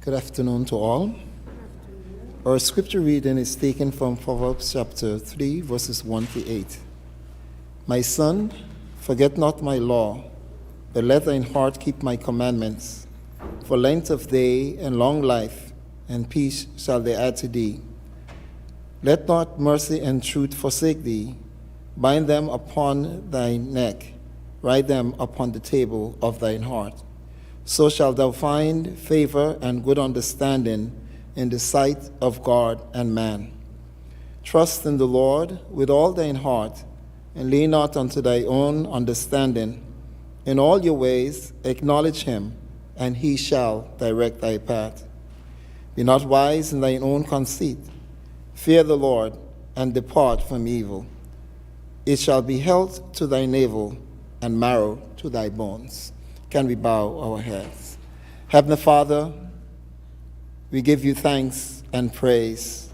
Good afternoon to all. Our scripture reading is taken from Proverbs chapter 3, verses 1 to 8. My son, forget not my law, but let thine heart keep my commandments. For length of day and long life and peace shall they add to thee. Let not mercy and truth forsake thee. Bind them upon thy neck, write them upon the table of thine heart. So shalt thou find favor and good understanding in the sight of God and man. Trust in the Lord with all thine heart, and lean not unto thy own understanding. In all your ways acknowledge him, and he shall direct thy path. Be not wise in thine own conceit. Fear the Lord, and depart from evil. It shall be health to thy navel, and marrow to thy bones. Can we bow our heads? Heavenly Father, we give you thanks and praise.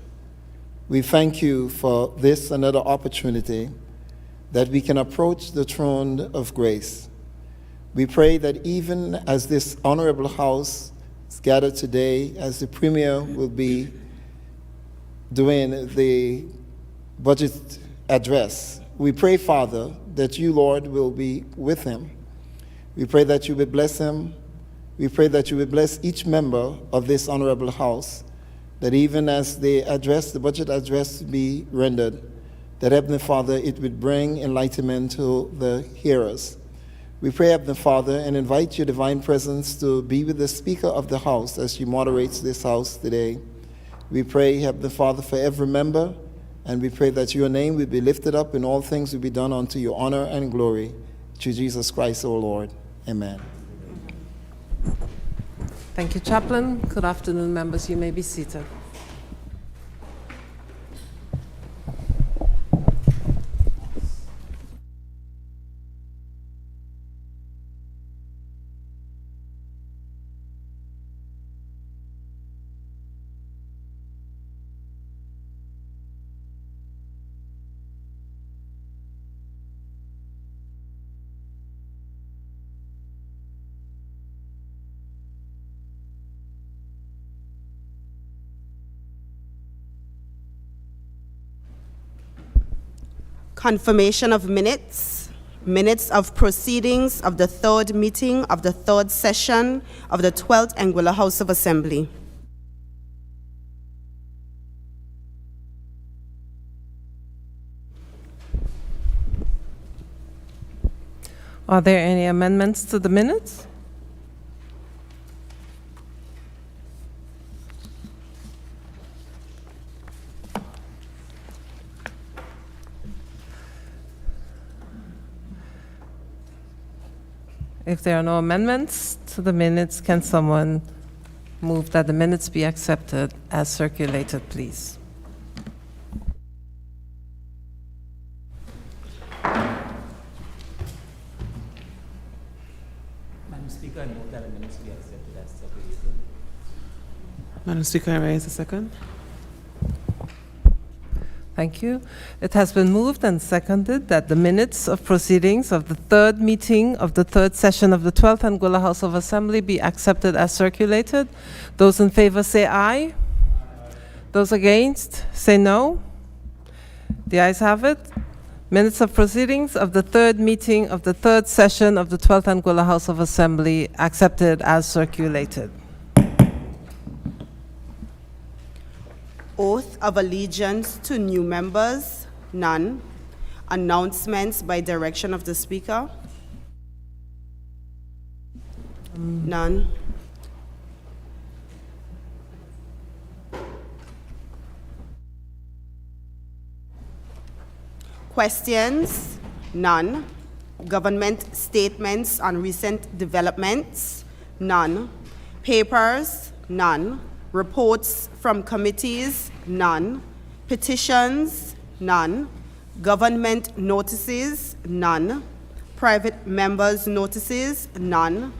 We thank you for this another opportunity that we can approach the throne of grace. We pray that even as this honorable house is gathered today, as the Premier will be doing the budget address, we pray, Father, that you, Lord, will be with him. We pray that you would bless him. We pray that you would bless each member of this honorable house, that even as they address, the budget address to be rendered, that, Heavenly Father, it would bring enlightenment to the hearers. We pray, Heavenly Father, and invite your divine presence to be with the Speaker of the House as she moderates this house today. We pray, Heavenly Father, for every member, and we pray that your name will be lifted up and all things will be done unto your honor and glory. Through Jesus Christ, our Lord. Amen. Thank you, Chaplain. Good afternoon, members. You may be seated. Confirmation of minutes. Minutes of proceedings of the third meeting of the third session of the 12th Anguilla House of Assembly. Are there any amendments to the minutes? If there are no amendments to the minutes, can someone move that the minutes be accepted as circulated, please? Madam Speaker, I move that the minutes be accepted as circulated. Madam Speaker, I raise a second. Thank you. It has been moved and seconded that the minutes of proceedings of the third meeting of the third session of the 12th Anguilla House of Assembly be accepted as circulated. Those in favor say aye. Those against say no. The ayes have it. Minutes of proceedings of the third meeting of the third session of the 12th Anguilla House of Assembly accepted as circulated. Oath of allegiance to new members, none. Announcements by direction of the Speaker, none. Questions, none. Government statements on recent developments, none. Papers, none. Reports from committees, none. Petitions, none. Government notices, none. Private members' notices, none.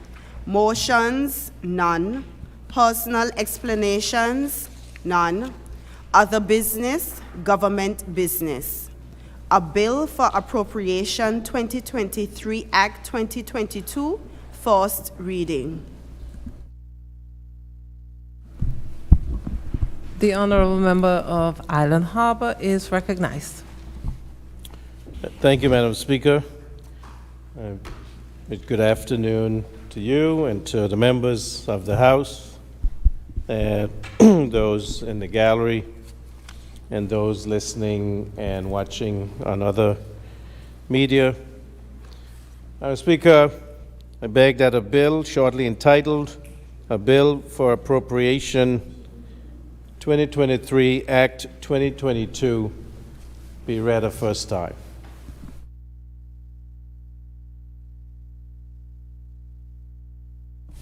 Motions, none. Personal explanations, none. Other business, government business. A bill for appropriation 2023 Act 2022, first reading. The honorable member of Island Harbor is recognized. Thank you, Madam Speaker. Good afternoon to you and to the members of the House, and those in the gallery, and those listening and watching on other media. Madam Speaker, I beg that a bill shortly entitled A Bill for Appropriation 2023 Act 2022 be read a first time.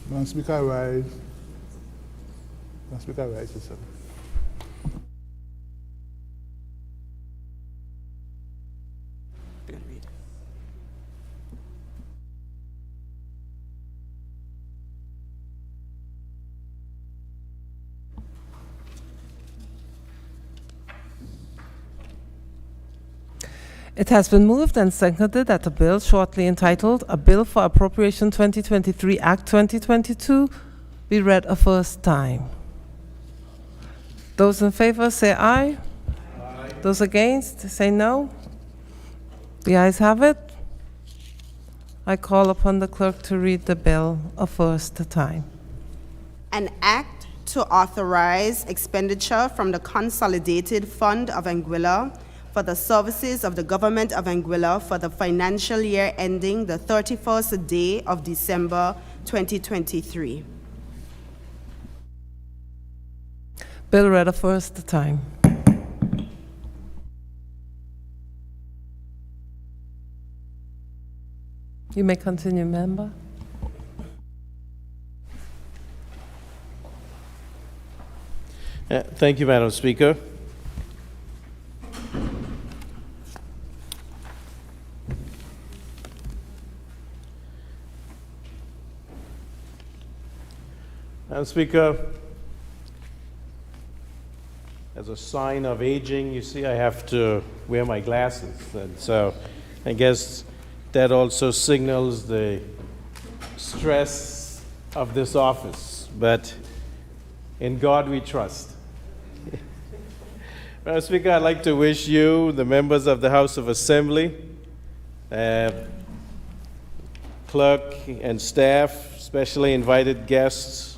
Madam Speaker, I rise. Madam Speaker, I rise yourself. It has been moved and seconded that a bill shortly entitled A Bill for Appropriation 2023 Act 2022 be read a first time. Those in favor say aye. Aye. Those against say no. The ayes have it. I call upon the clerk to read the bill a first time. An act to authorize expenditure from the Consolidated Fund of Anguilla for the services of the Government of Anguilla for the financial year ending the 31st day of December 2023. Bill read a first time. You may continue, member. Thank you, Madam Speaker. Madam Speaker, as a sign of aging, you see I have to wear my glasses. And so I guess that also signals the stress of this office. But in God we trust. Madam Speaker, I'd like to wish you, the members of the House of Assembly, clerk and staff, especially invited guests,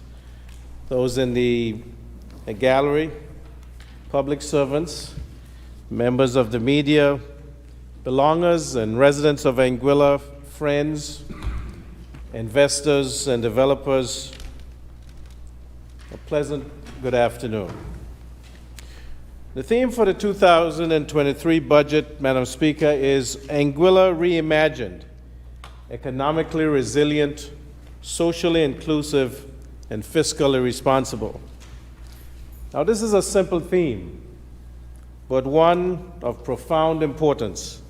those in the gallery, public servants, members of the media, belongers and residents of Anguilla, friends, investors and developers, a pleasant good afternoon. The theme for the 2023 budget, Madam Speaker, is Anguilla Reimagined, economically resilient, socially inclusive, and fiscally responsible. Now, this is a simple theme, but one of profound importance.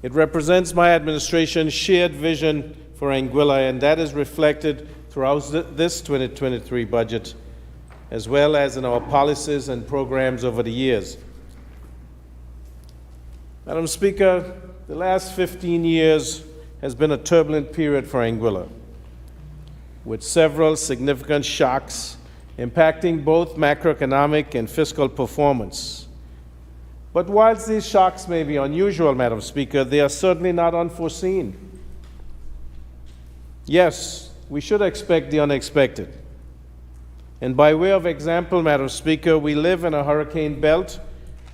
It represents my administration's shared vision for Anguilla, and that is reflected throughout this 2023 budget, as well as in our policies and programs over the years. Madam Speaker, the last 15 years has been a turbulent period for Anguilla, with several significant shocks impacting both macroeconomic and fiscal performance. But whilst these shocks may be unusual, Madam Speaker, they are certainly not unforeseen. Yes, we should expect the unexpected. And by way of example, Madam Speaker, we live in a hurricane belt,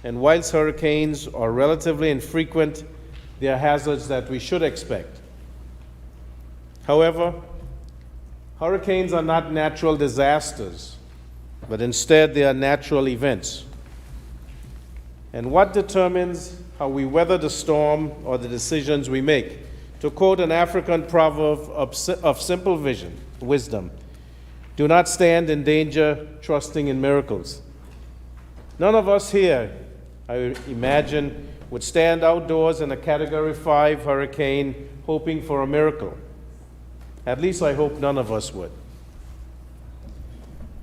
and whilst hurricanes are relatively infrequent, they are hazards that we should expect. However, hurricanes are not natural disasters, but instead they are natural events. And what determines how we weather the storm are the decisions we make. To quote an African proverb of simple wisdom, do not stand in danger trusting in miracles. None of us here, I imagine, would stand outdoors in a Category 5 hurricane hoping for a miracle. At least I hope none of us would.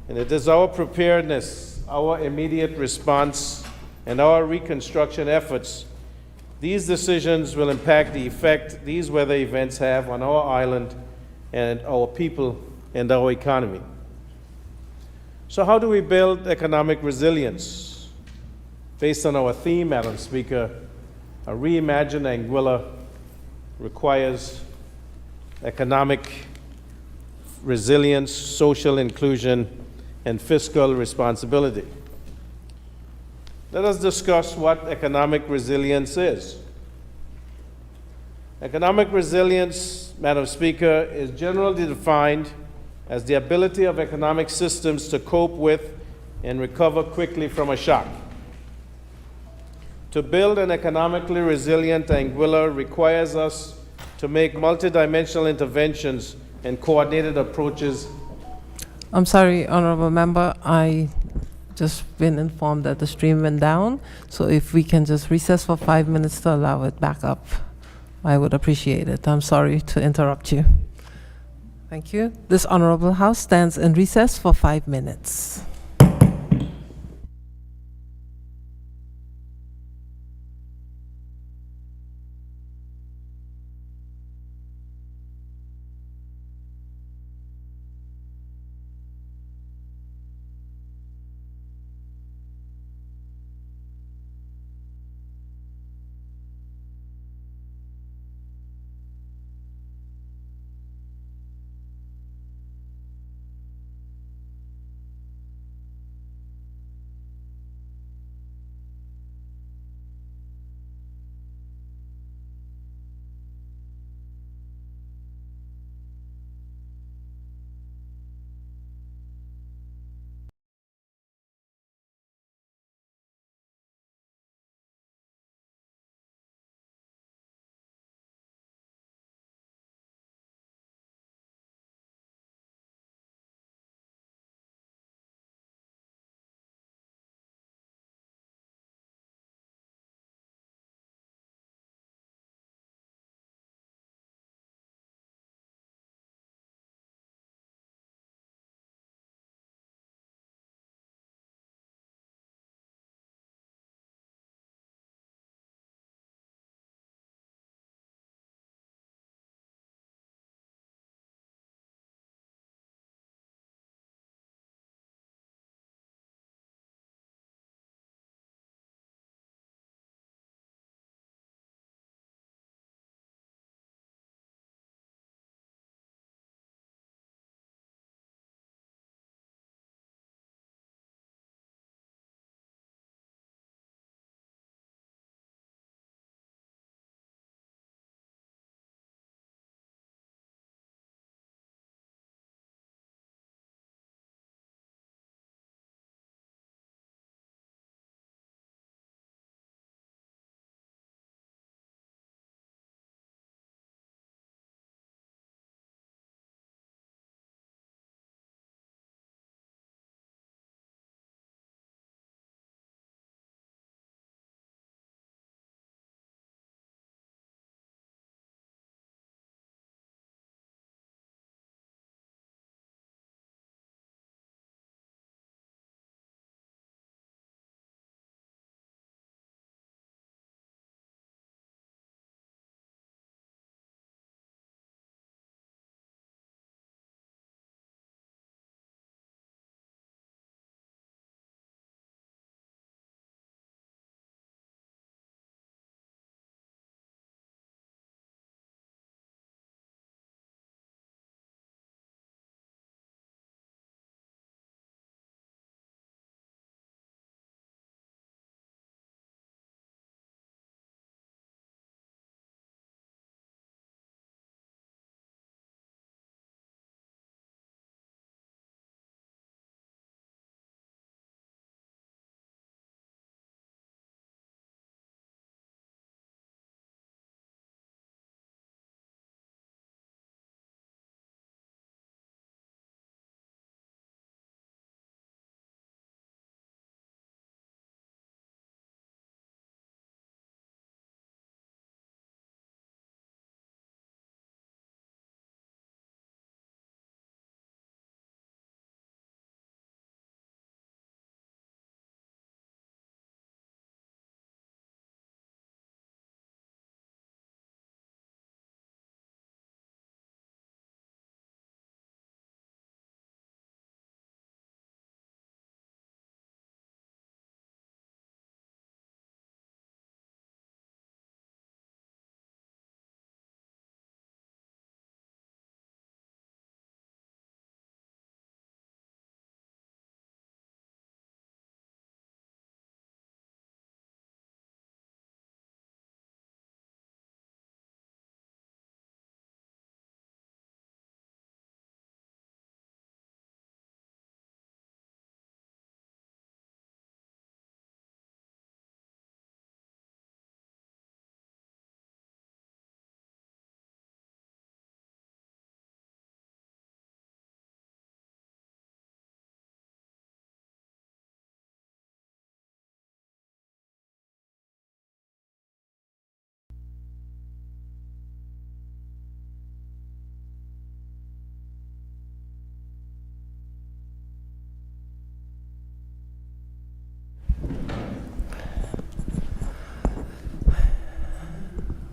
And it is our preparedness, our immediate response, and our reconstruction efforts. These decisions will impact the effect these weather events have on our island and our people and our economy. So how do we build economic resilience? Based on our theme, Madam Speaker, a reimagined Anguilla requires economic resilience, social inclusion, and fiscal responsibility. Let us discuss what economic resilience is. Economic resilience, Madam Speaker, is generally defined as the ability of economic systems to cope with and recover quickly from a shock. To build an economically resilient Anguilla requires us to make multidimensional interventions and coordinated approaches. I'm sorry, Honorable Member, I just been informed that the stream went down, so if we can just recess for 5 minutes to allow it back up, I would appreciate it. I'm sorry to interrupt you. Thank you. This Honorable House stands in recess for 5 minutes.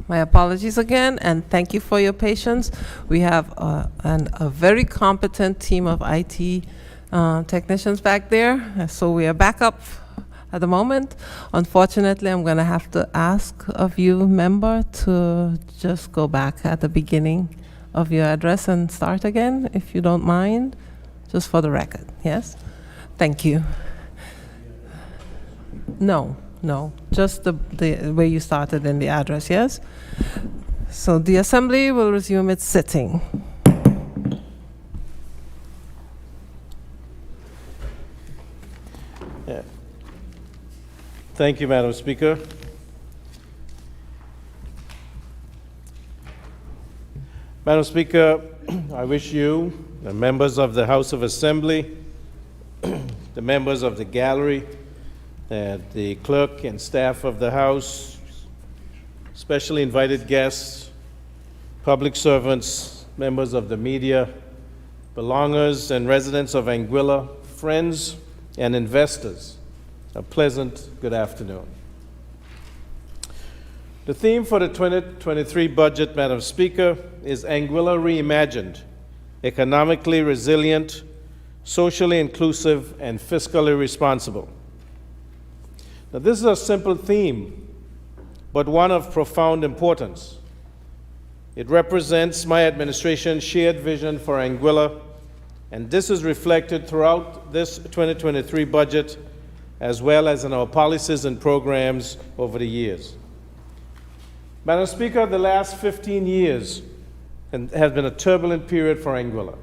My apologies again, and thank you for your patience. We have a very competent team of IT technicians back there, so we are back up at the moment. Unfortunately, I'm going to have to ask of you, member, to just go back at the beginning of your address and start again, if you don't mind, just for the record, yes? Thank you. No, just the way you started in the address, yes? So the assembly will resume its sitting. Yeah. Thank you, Madam Speaker. Madam Speaker, I wish you, the members of the House of Assembly, the members of the gallery, the clerk and staff of the House, specially invited guests, public servants, members of the media, belongers and residents of Anguilla, friends and investors, a pleasant good afternoon. The theme for the 2023 budget, Madam Speaker, is Anguilla Reimagined, economically resilient, socially inclusive, and fiscally responsible. Now, this is a simple theme, but one of profound importance. It represents my administration's shared vision for Anguilla, and this is reflected throughout this 2023 budget, as well as in our policies and programs over the years. Madam Speaker, the last 15 years has been a turbulent period for Anguilla,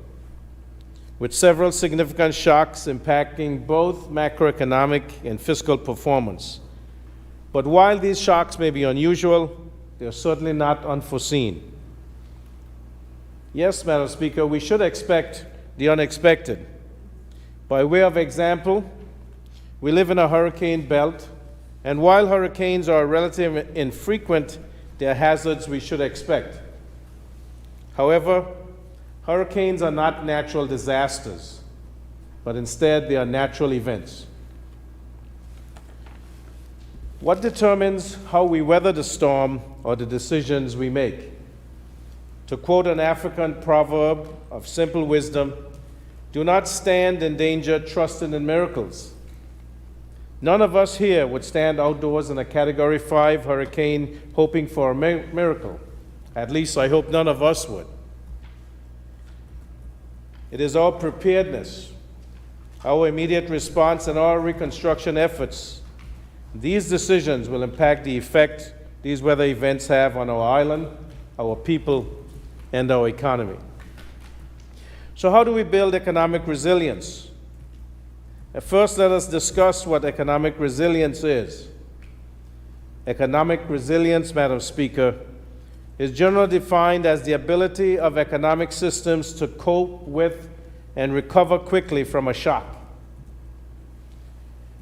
with several significant shocks impacting both macroeconomic and fiscal performance. But while these shocks may be unusual, they are certainly not unforeseen. Yes, Madam Speaker, we should expect the unexpected. By way of example, we live in a hurricane belt, and while hurricanes are relatively infrequent, they are hazards we should expect. However, hurricanes are not natural disasters, but instead they are natural events. What determines how we weather the storm are the decisions we make. To quote an African proverb of simple wisdom, do not stand in danger trusting in miracles. None of us here would stand outdoors in a Category 5 hurricane hoping for a miracle. At least I hope none of us would. It is our preparedness, our immediate response, and our reconstruction efforts. These decisions will impact the effect these weather events have on our island, our people, and our economy. So how do we build economic resilience? First, let us discuss what economic resilience is. Economic resilience, Madam Speaker, is generally defined as the ability of economic systems to cope with and recover quickly from a shock.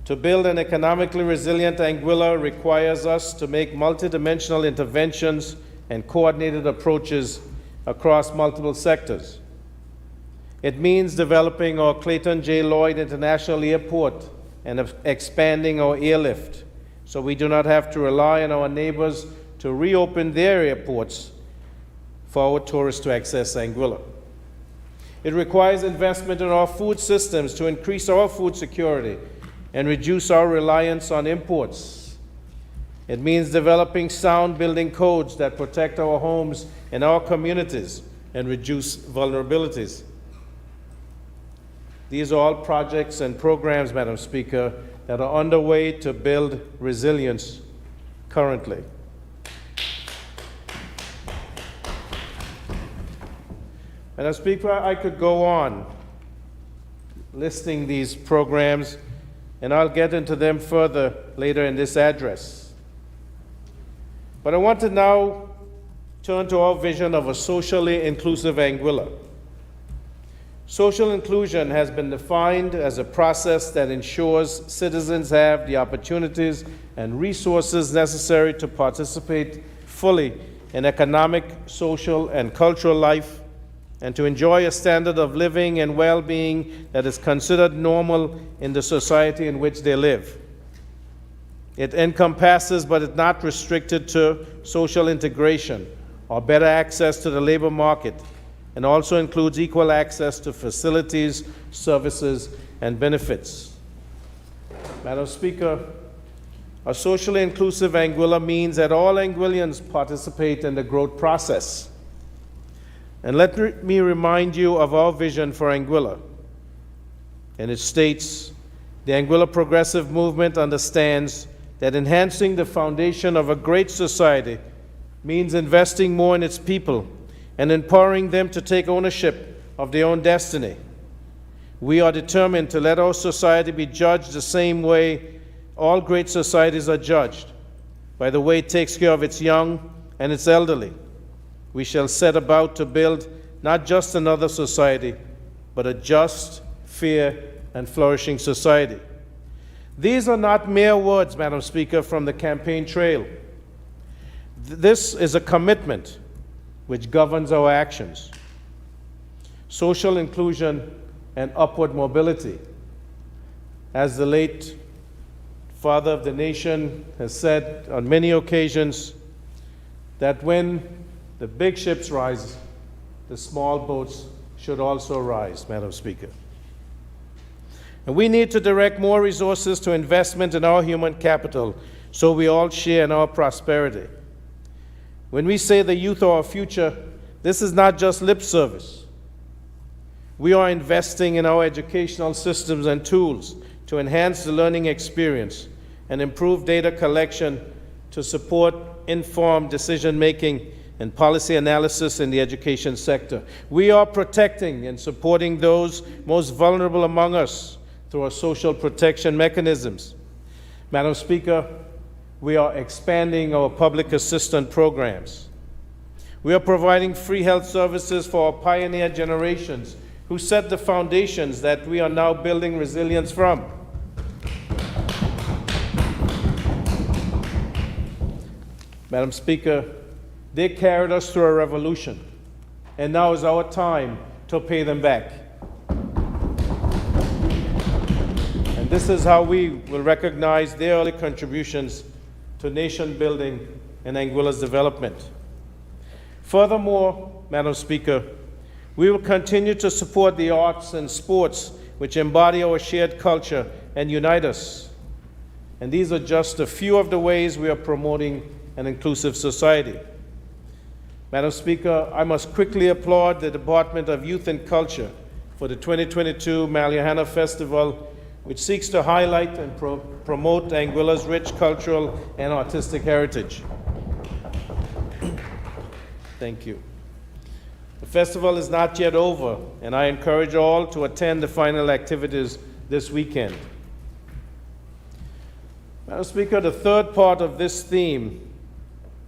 To build an economically resilient Anguilla requires us to make multidimensional interventions and coordinated approaches across multiple sectors. It means developing our Clayton J. Lloyd International Airport and expanding our airlift so we do not have to rely on our neighbors to reopen their airports for our tourists to access Anguilla. It requires investment in our food systems to increase our food security and reduce our reliance on imports. It means developing sound building codes that protect our homes and our communities and reduce vulnerabilities. These are all projects and programs, Madam Speaker, that are underway to build resilience currently. Madam Speaker, I could go on listing these programs, and I'll get into them further later in this address. But I want to now turn to our vision of a socially inclusive Anguilla. Social inclusion has been defined as a process that ensures citizens have the opportunities and resources necessary to participate fully in economic, social, and cultural life, and to enjoy a standard of living and well-being that is considered normal in the society in which they live. It encompasses, but is not restricted to, social integration or better access to the labor market, and also includes equal access to facilities, services, and benefits. Madam Speaker, a socially inclusive Anguilla means that all Anguillians participate in the growth process. And let me remind you of our vision for Anguilla. And it states, the Anguilla Progressive Movement understands that enhancing the foundation of a great society means investing more in its people and empowering them to take ownership of their own destiny. We are determined to let our society be judged the same way all great societies are judged, by the way it takes care of its young and its elderly. We shall set about to build not just another society, but a just, fair, and flourishing society. These are not mere words, Madam Speaker, from the campaign trail. This is a commitment which governs our actions. Social inclusion and upward mobility. As the late father of the nation has said on many occasions, that when the big ships rise, the small boats should also rise, Madam Speaker. And we need to direct more resources to investment in our human capital so we all share in our prosperity. When we say the youth are our future, this is not just lip service. We are investing in our educational systems and tools to enhance the learning experience and improve data collection to support informed decision-making and policy analysis in the education sector. We are protecting and supporting those most vulnerable among us through our social protection mechanisms. Madam Speaker, we are expanding our public assistance programs. We are providing free health services for our pioneer generations who set the foundations that we are now building resilience from. Madam Speaker, they carried us through a revolution, and now is our time to pay them back. And this is how we will recognize their early contributions to nation building and Anguilla's development. Furthermore, Madam Speaker, we will continue to support the arts and sports which embody our shared culture and unite us. And these are just a few of the ways we are promoting an inclusive society. Madam Speaker, I must quickly applaud the Department of Youth and Culture for the 2022 Malayahala Festival, which seeks to highlight and promote Anguilla's rich cultural and artistic heritage. Thank you. The festival is not yet over, and I encourage all to attend the final activities this weekend. Madam Speaker, the third part of this theme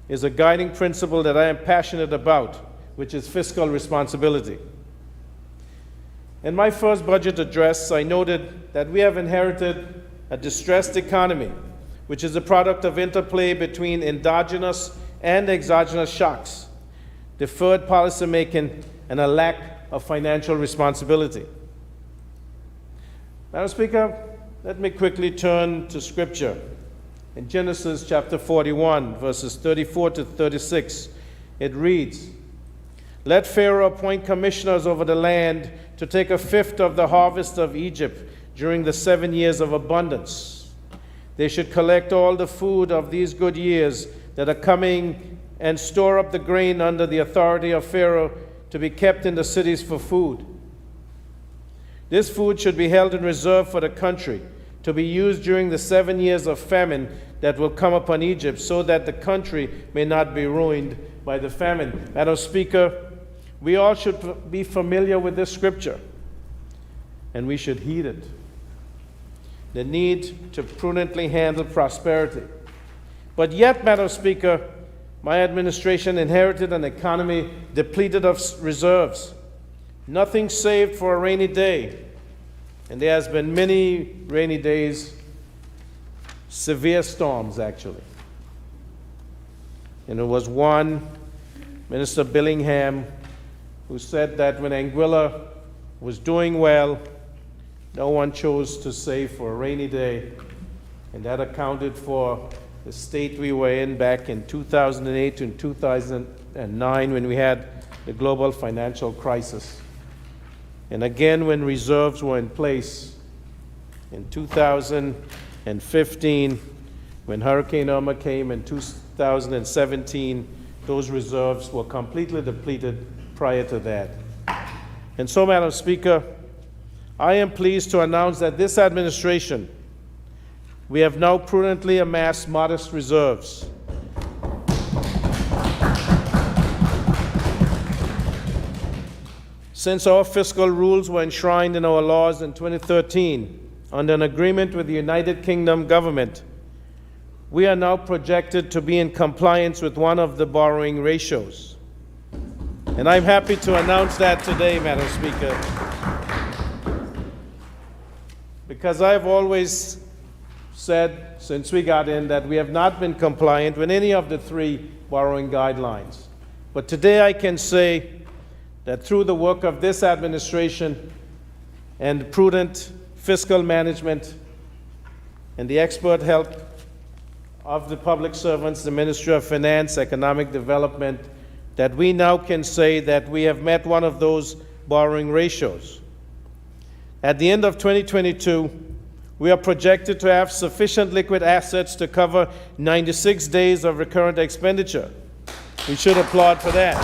is a guiding principle that I am passionate about, which is fiscal responsibility. In my first budget address, I noted that we have inherited a distressed economy, which is a product of interplay between endogenous and exogenous shocks, deferred policymaking, and a lack of financial responsibility. Madam Speaker, let me quickly turn to Scripture. In Genesis chapter 41, verses 34 to 36, it reads, "Let Pharaoh appoint commissioners over the land to take a fifth of the harvest of Egypt during the 7 years of abundance. They should collect all the food of these good years that are coming and store up the grain under the authority of Pharaoh to be kept in the cities for food. This food should be held in reserve for the country, to be used during the 7 years of famine that will come upon Egypt, so that the country may not be ruined by the famine." Madam Speaker, we all should be familiar with this scripture, and we should heed it. The need to prudently handle prosperity. But yet, Madam Speaker, my administration inherited an economy depleted of reserves, nothing saved for a rainy day. And there has been many rainy days, severe storms actually. And it was one, Minister Billingham, who said that when Anguilla was doing well, no one chose to save for a rainy day, and that accounted for the state we were in back in 2008 and 2009 when we had the global financial crisis. And again, when reserves were in place in 2015, when Hurricane Irma came in 2017, those reserves were completely depleted prior to that. And so, Madam Speaker, I am pleased to announce that this administration, we have now prudently amassed modest reserves. Since our fiscal rules were enshrined in our laws in 2013, under an agreement with the United Kingdom government, we are now projected to be in compliance with one of the borrowing ratios. And I'm happy to announce that today, Madam Speaker, because I've always said since we got in that we have not been compliant with any of the three borrowing guidelines. But today I can say that through the work of this administration and prudent fiscal management and the expert help of the public servants, the Ministry of Finance, Economic Development, that we now can say that we have met one of those borrowing ratios. At the end of 2022, we are projected to have sufficient liquid assets to cover 96 days of recurrent expenditure. We should applaud for that.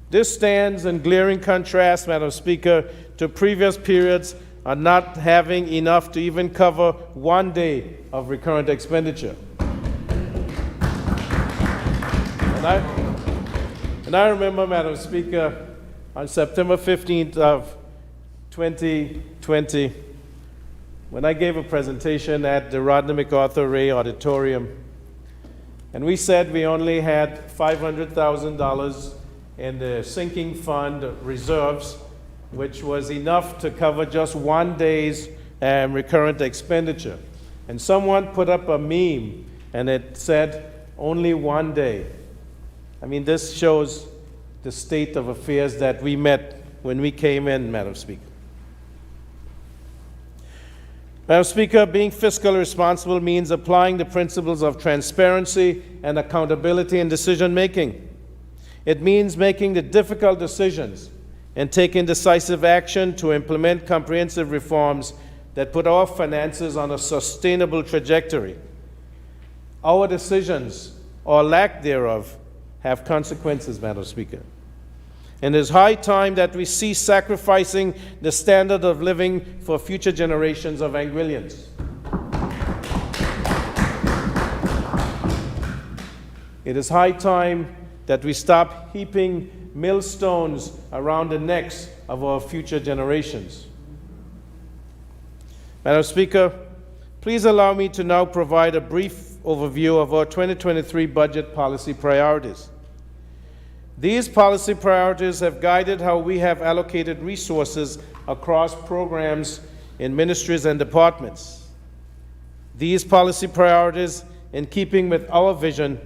This stands in glaring contrast, Madam Speaker, to previous periods are not having enough to even cover 1 day of recurrent expenditure. And I remember, Madam Speaker, on September 15th of 2020, when I gave a presentation at the Rodney MacArthur Ray Auditorium, and we said we only had $500,000 in the sinking fund reserves, which was enough to cover just 1 day's recurrent expenditure. And someone put up a meme, and it said, only 1 day. I mean, this shows the state of affairs that we met when we came in, Madam Speaker. Madam Speaker, being fiscally responsible means applying the principles of transparency and accountability in decision-making. It means making the difficult decisions and taking decisive action to implement comprehensive reforms that put our finances on a sustainable trajectory. Our decisions, or lack thereof, have consequences, Madam Speaker. And it is high time that we cease sacrificing the standard of living for future generations of Anguillians. It is high time that we stop heaping millstones around the necks of our future generations. Madam Speaker, please allow me to now provide a brief overview of our 2023 budget policy priorities. These policy priorities have guided how we have allocated resources across programs in ministries and departments. These policy priorities, in keeping with our vision,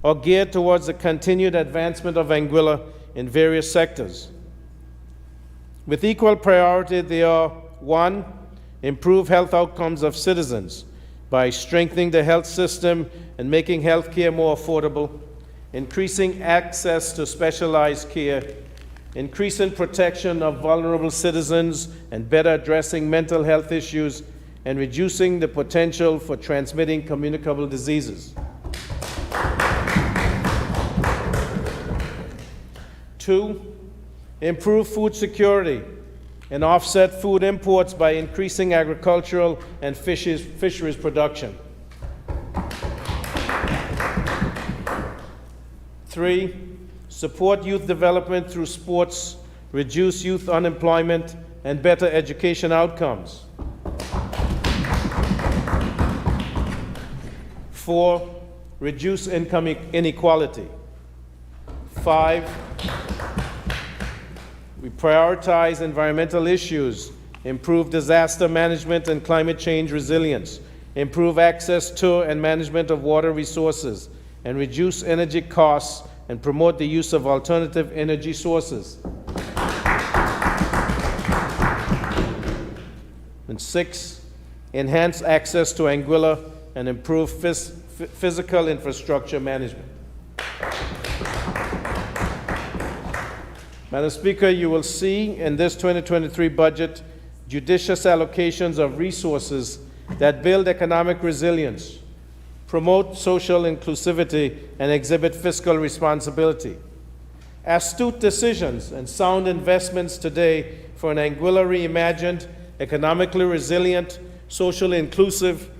are geared towards the continued advancement of Anguilla in various sectors. With equal priority, they are: 1, improve health outcomes of citizens by strengthening the health system and making health care more affordable, increasing access to specialized care, increasing protection of vulnerable citizens and better addressing mental health issues, and reducing the potential for transmitting communicable diseases. 2, improve food security and offset food imports by increasing agricultural and fisheries production. 3, support youth development through sports, reduce youth unemployment, and better education outcomes. 4, reduce income inequality. 5, we prioritize environmental issues, improve disaster management and climate change resilience, improve access to and management of water resources, and reduce energy costs and promote the use of alternative energy sources. And 6, enhance access to Anguilla and improve physical infrastructure management. Madam Speaker, you will see in this 2023 budget judicious allocations of resources that build economic resilience, promote social inclusivity, and exhibit fiscal responsibility. Astute decisions and sound investments today for an Anguilla reimagined, economically resilient, socially inclusive,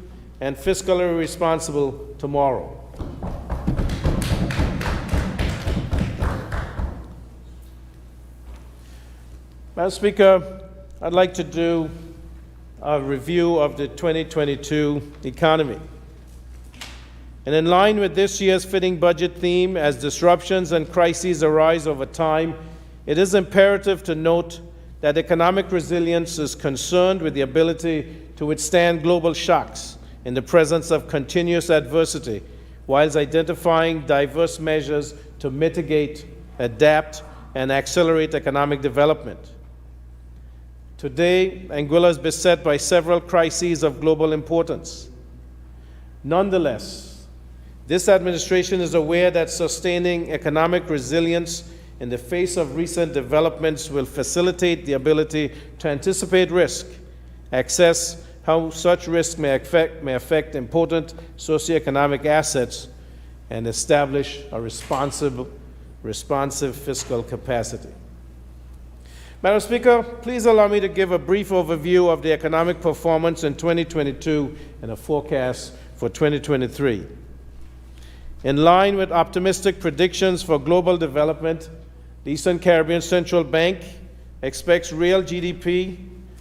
and fiscally responsible tomorrow. Madam Speaker, I'd like to do a review of the 2022 economy. And in line with this year's fitting budget theme, as disruptions and crises arise over time, it is imperative to note that economic resilience is concerned with the ability to withstand global shocks in the presence of continuous adversity, whilst identifying diverse measures to mitigate, adapt, and accelerate economic development. Today, Anguilla is beset by several crises of global importance. Nonetheless, this administration is aware that sustaining economic resilience in the face of recent developments will facilitate the ability to anticipate risk, assess how such risk may affect important socioeconomic assets, and establish a responsive fiscal capacity. Madam Speaker, please allow me to give a brief overview of the economic performance in 2022 and a forecast for 2023. In line with optimistic predictions for global development, the Eastern Caribbean Central Bank expects real GDP,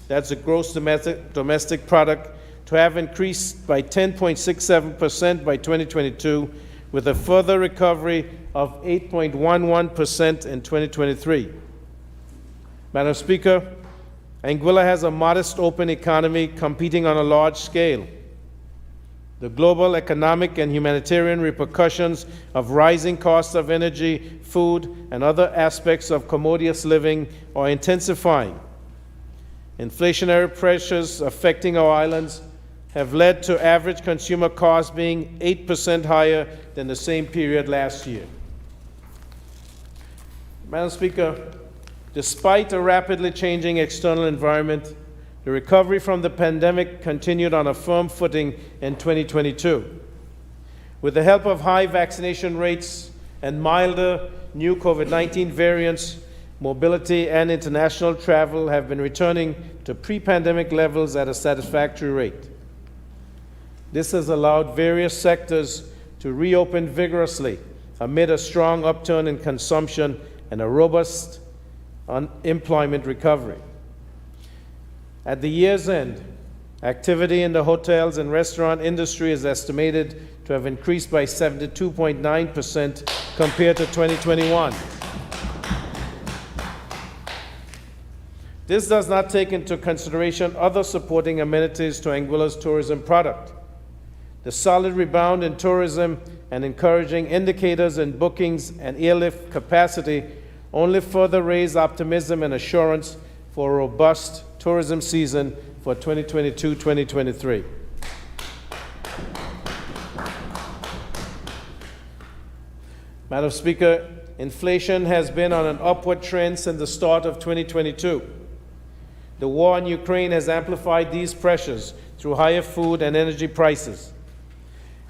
that's the gross domestic product, to have increased by 10.67% by 2022, with a further recovery of 8.11% in 2023. Madam Speaker, Anguilla has a modest open economy competing on a large scale. The global economic and humanitarian repercussions of rising costs of energy, food, and other aspects of commodious living are intensifying. Inflationary pressures affecting our islands have led to average consumer costs being 8% higher than the same period last year. Madam Speaker, despite a rapidly changing external environment, the recovery from the pandemic continued on a firm footing in 2022. With the help of high vaccination rates and milder new COVID-19 variants, mobility and international travel have been returning to pre-pandemic levels at a satisfactory rate. This has allowed various sectors to reopen vigorously amid a strong upturn in consumption and a robust employment recovery. At the year's end, activity in the hotels and restaurant industry is estimated to have increased by 72.9% compared to 2021. This does not take into consideration other supporting amenities to Anguilla's tourism product. The solid rebound in tourism and encouraging indicators in bookings and airlift capacity only further raise optimism and assurance for a robust tourism season for 2022-2023. Madam Speaker, inflation has been on an upward trend since the start of 2022. The war in Ukraine has amplified these pressures through higher food and energy prices.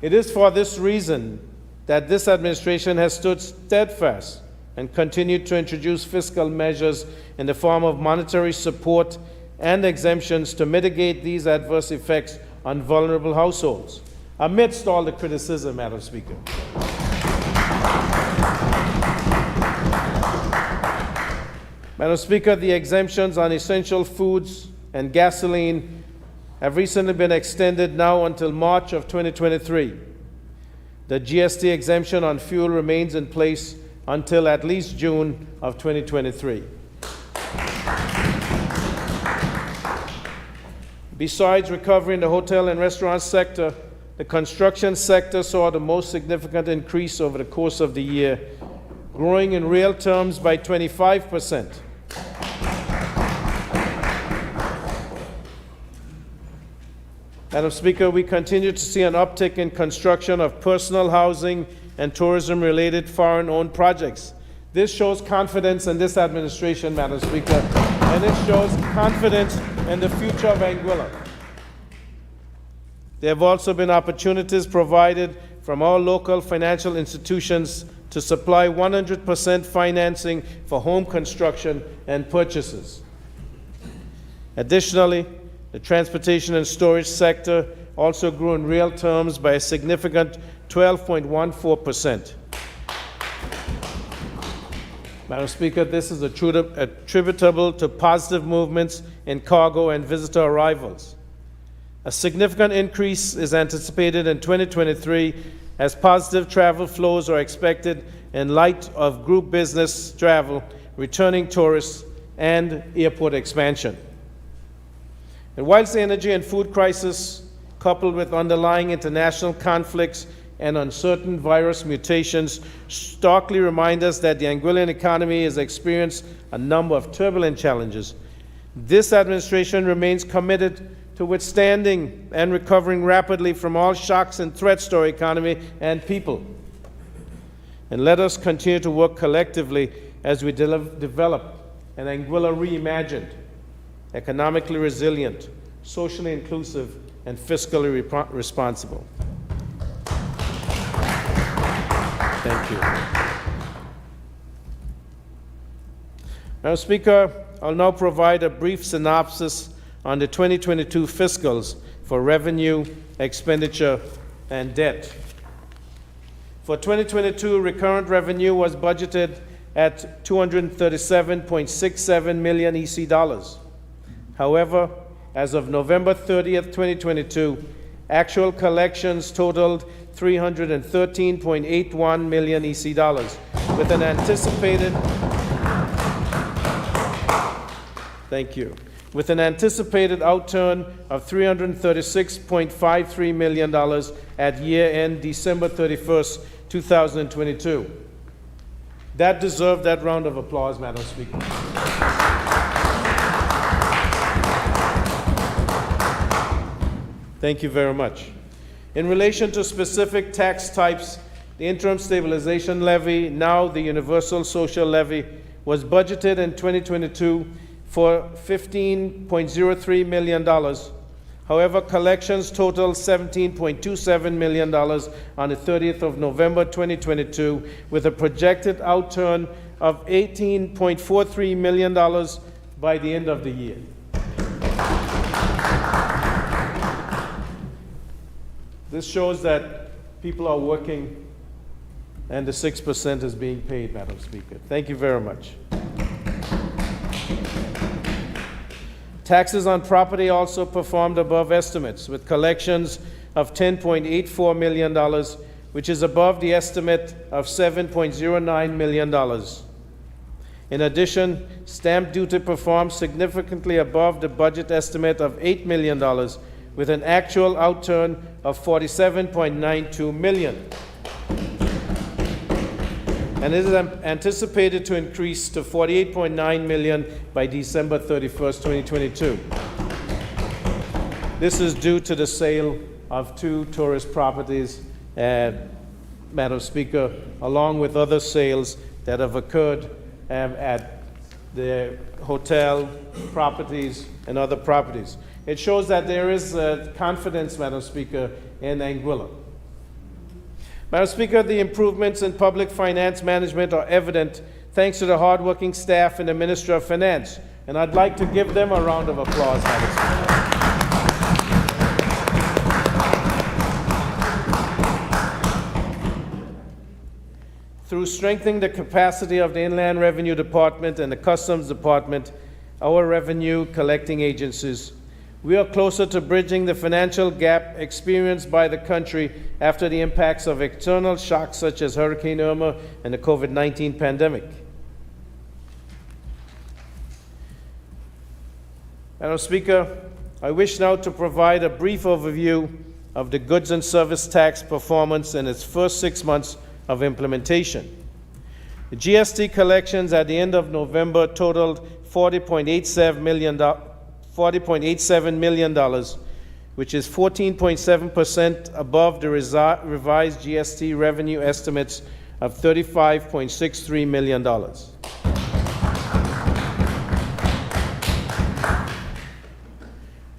It is for this reason that this administration has stood steadfast and continued to introduce fiscal measures in the form of monetary support and exemptions to mitigate these adverse effects on vulnerable households, amidst all the criticism, Madam Speaker. Madam Speaker, the exemptions on essential foods and gasoline have recently been extended now until March of 2023. The GST exemption on fuel remains in place until at least June of 2023. Besides recovery in the hotel and restaurant sector, the construction sector saw the most significant increase over the course of the year, growing in real terms by 25%. Madam Speaker, we continue to see an uptick in construction of personal housing and tourism-related foreign-owned projects. This shows confidence in this administration, Madam Speaker, and it shows confidence in the future of Anguilla. There have also been opportunities provided from our local financial institutions to supply 100% financing for home construction and purchases. Additionally, the transportation and storage sector also grew in real terms by a significant 12.14%. Madam Speaker, this is attributable to positive movements in cargo and visitor arrivals. A significant increase is anticipated in 2023 as positive travel flows are expected in light of group business travel, returning tourists, and airport expansion. And whilst the energy and food crisis, coupled with underlying international conflicts and uncertain virus mutations, starkly remind us that the Anguillan economy has experienced a number of turbulent challenges, this administration remains committed to withstanding and recovering rapidly from all shocks and threats to our economy and people. And let us continue to work collectively as we develop an Anguilla reimagined, economically resilient, socially inclusive, and fiscally responsible. Thank you. Madam Speaker, I'll now provide a brief synopsis on the 2022 fiscals for revenue, expenditure, and debt. For 2022, recurrent revenue was budgeted at $237.67 million EC dollars. However, as of November 30th, 2022, actual collections totaled $313.81 million EC dollars, with an anticipated with an anticipated outturn of $336.53 million at year-end December 31st, 2022. That deserved that round of applause, Madam Speaker. Thank you very much. In relation to specific tax types, the interim stabilization levy, now the universal social levy, was budgeted in 2022 for $15.03 million. However, collections totaled $17.27 million on the 30th of November 2022, with a projected outturn of $18.43 million by the end of the year. This shows that people are working and the 6% is being paid, Madam Speaker. Thank you very much. Taxes on property also performed above estimates, with collections of $10.84 million, which is above the estimate of $7.09 million. In addition, stamp duty performed significantly above the budget estimate of $8 million, with an actual outturn of $47.92 million. And it is anticipated to increase to $48.9 million by December 31st, 2022. This is due to the sale of 2 tourist properties, Madam Speaker, along with other sales that have occurred at the hotel properties and other properties. It shows that there is confidence, Madam Speaker, in Anguilla. Madam Speaker, the improvements in public finance management are evident thanks to the hardworking staff in the Ministry of Finance, and I'd like to give them a round of applause, Madam Speaker. Through strengthening the capacity of the Inland Revenue Department and the Customs Department, our revenue collecting agencies, we are closer to bridging the financial gap experienced by the country after the impacts of external shocks such as Hurricane Irma and the COVID-19 pandemic. Madam Speaker, I wish now to provide a brief overview of the goods and service tax performance in its first 6 months of implementation. The GST collections at the end of November totaled $40.87 million, which is 14.7% above the revised GST revenue estimates of $35.63 million.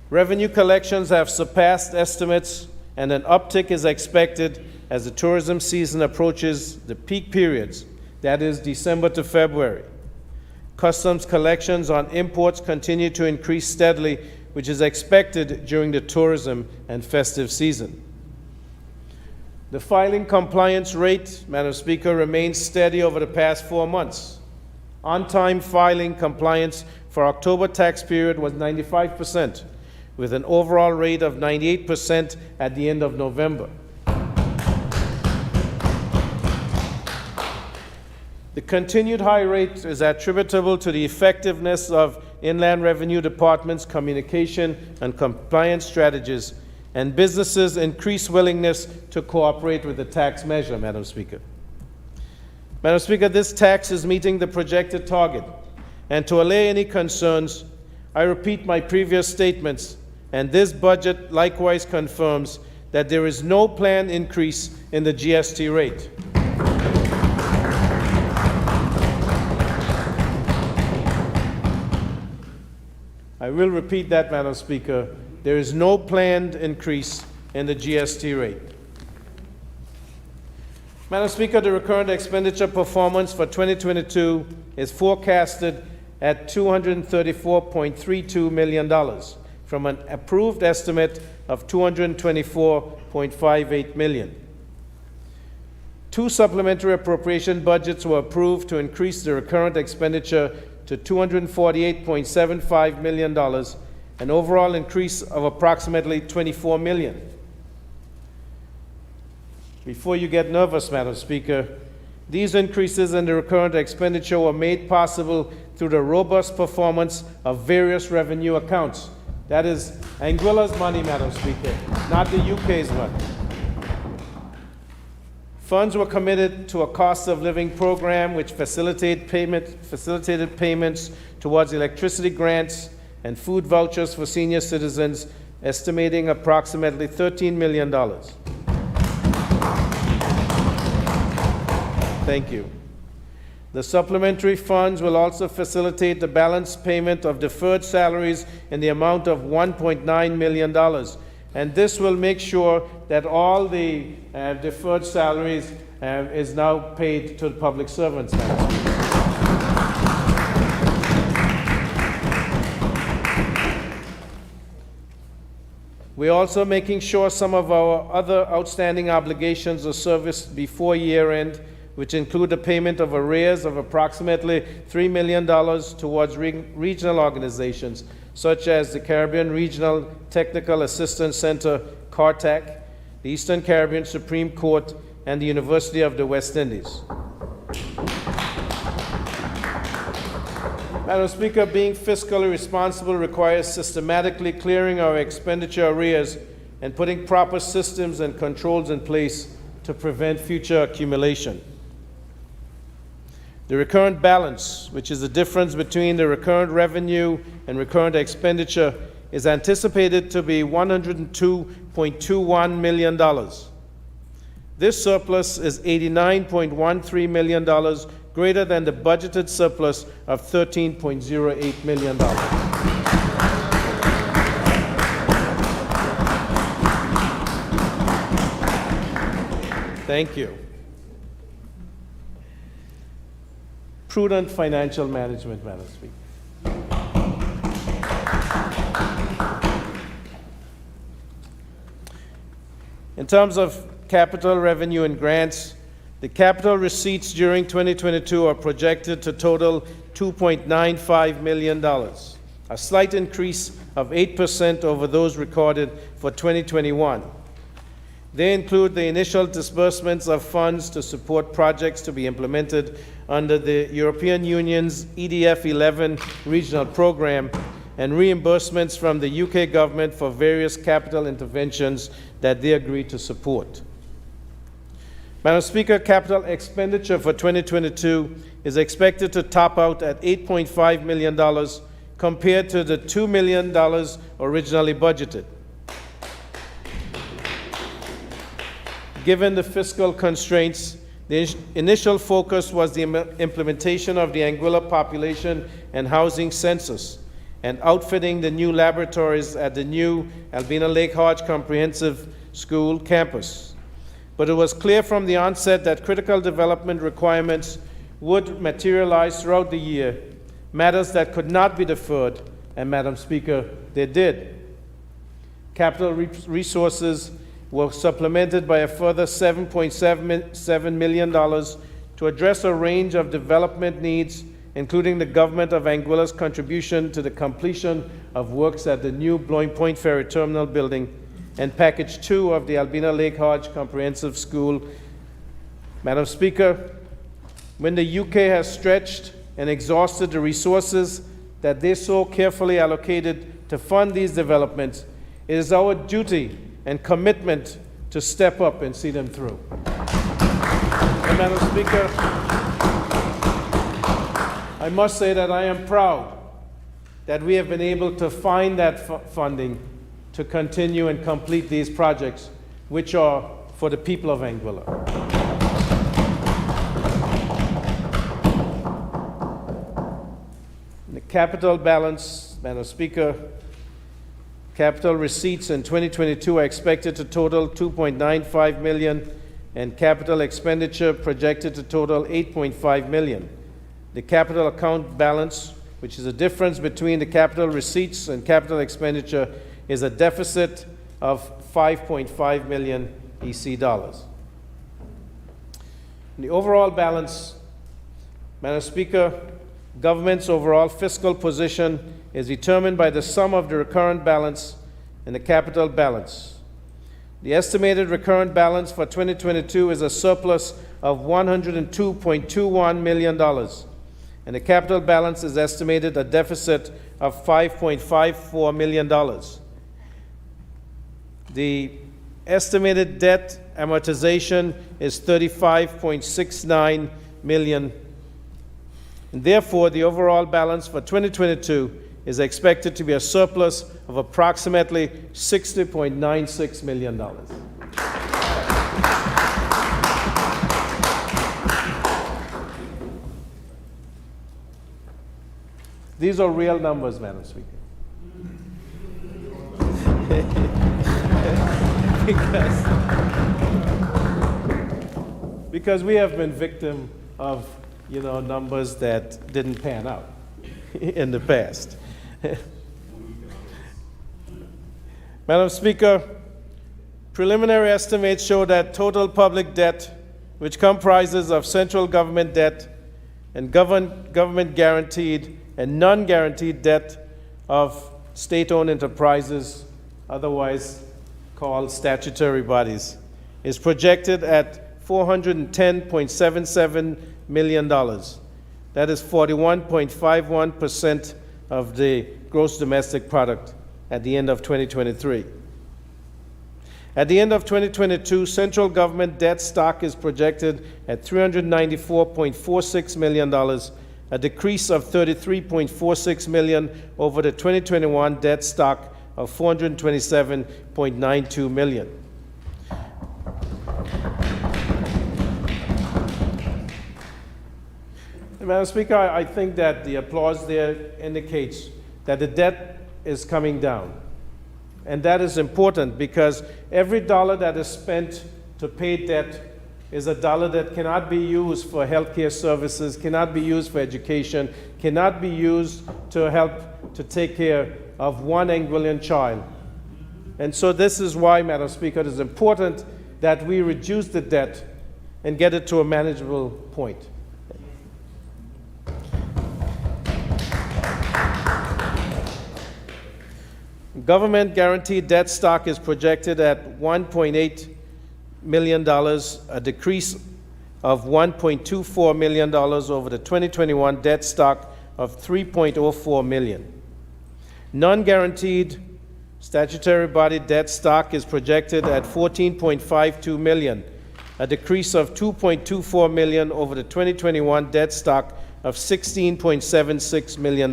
Revenue collections have surpassed estimates, and an uptick is expected as the tourism season approaches the peak periods, that is December to February. Customs collections on imports continue to increase steadily, which is expected during the tourism and festive season. The filing compliance rate, Madam Speaker, remains steady over the past 4 months. On-time filing compliance for October tax period was 95%, with an overall rate of 98% at the end of November. The continued high rate is attributable to the effectiveness of Inland Revenue Department's communication and compliance strategies and businesses' increased willingness to cooperate with the tax measure, Madam Speaker. Madam Speaker, this tax is meeting the projected target, and to allay any concerns, I repeat my previous statements, and this budget likewise confirms that there is no planned increase in the GST rate. I will repeat that, Madam Speaker. There is no planned increase in the GST rate. Madam Speaker, the recurrent expenditure performance for 2022 is forecasted at $234.32 million from an approved estimate of $224.58 million. 2 supplementary appropriation budgets were approved to increase the recurrent expenditure to $248.75 million, an overall increase of approximately $24 million. Before you get nervous, Madam Speaker, these increases in the recurrent expenditure were made possible through the robust performance of various revenue accounts. That is Anguilla's money, Madam Speaker, not the UK's money. Funds were committed to a cost of living program which facilitated payments towards electricity grants and food vouchers for senior citizens, estimating approximately $13 million. Thank you. The supplementary funds will also facilitate the balance payment of deferred salaries in the amount of $1.9 million. And this will make sure that all the deferred salaries is now paid to the public servants. We're also making sure some of our other outstanding obligations are serviced before year end, which include the payment of arrears of approximately $3 million towards regional organizations, such as the Caribbean Regional Technical Assistance Center, CARTAC, the Eastern Caribbean Supreme Court, and the University of the West Indies. Madam Speaker, being fiscally responsible requires systematically clearing our expenditure arrears and putting proper systems and controls in place to prevent future accumulation. The recurrent balance, which is the difference between the recurrent revenue and recurrent expenditure, is anticipated to be $102.21 million. This surplus is $89.13 million greater than the budgeted surplus of $13.08 million. Thank you. Prudent financial management, Madam Speaker. In terms of capital revenue and grants, the capital receipts during 2022 are projected to total $2.95 million, a slight increase of 8% over those recorded for 2021. They include the initial disbursements of funds to support projects to be implemented under the European Union's EDF 11 regional program and reimbursements from the UK government for various capital interventions that they agreed to support. Madam Speaker, capital expenditure for 2022 is expected to top out at $8.5 million compared to the $2 million originally budgeted. given the fiscal constraints, the initial focus was the implementation of the Anguilla population and housing census and outfitting the new laboratories at the new Albina Lake Hodge Comprehensive School campus. But it was clear from the onset that critical development requirements would materialize throughout the year, matters that could not be deferred, and Madam Speaker, they did. Capital resources were supplemented by a further $7.7 million to address a range of development needs, including the Government of Anguilla's contribution to the completion of works at the new Blowing Point Ferry Terminal building and Package 2 of the Albina Lake Hodge Comprehensive School. Madam Speaker, when the UK has stretched and exhausted the resources that they so carefully allocated to fund these developments, it is our duty and commitment to step up and see them through. And Madam Speaker, I must say that I am proud that we have been able to find that funding to continue and complete these projects, which are for the people of Anguilla. The capital balance, Madam Speaker, capital receipts in 2022 are expected to total $2.95 million, and capital expenditure projected to total $8.5 million. The capital account balance, which is a difference between the capital receipts and capital expenditure, is a deficit of $5.5 million EC dollars. The overall balance, Madam Speaker, government's overall fiscal position is determined by the sum of the recurrent balance and the capital balance. The estimated recurrent balance for 2022 is a surplus of $102.21 million, and the capital balance is estimated a deficit of $5.54 million. The estimated debt amortization is $35.69 million, and therefore the overall balance for 2022 is expected to be a surplus of approximately $60.96 million. These are real numbers, Madam Speaker. because we have been victim of, numbers that didn't pan out in the past. Madam Speaker, preliminary estimates show that total public debt, which comprises of central government debt and government guaranteed and non-guaranteed debt of state-owned enterprises, otherwise called statutory bodies, is projected at $410.77 million. That is 41.51% of the gross domestic product at the end of 2023. At the end of 2022, central government debt stock is projected at $394.46 million, a decrease of $33.46 million over the 2021 debt stock of $427.92 million. Madam Speaker, I think that the applause there indicates that the debt is coming down. And that is important because every dollar that is spent to pay debt is a dollar that cannot be used for healthcare services, cannot be used for education, cannot be used to help to take care of one Anguillan child. And so this is why, Madam Speaker, it is important that we reduce the debt and get it to a manageable point. Government guaranteed debt stock is projected at $1.8 million, a decrease of $1.24 million over the 2021 debt stock of $3.04 million. Non-guaranteed statutory body debt stock is projected at $14.52 million, a decrease of $2.24 million over the 2021 debt stock of $16.76 million.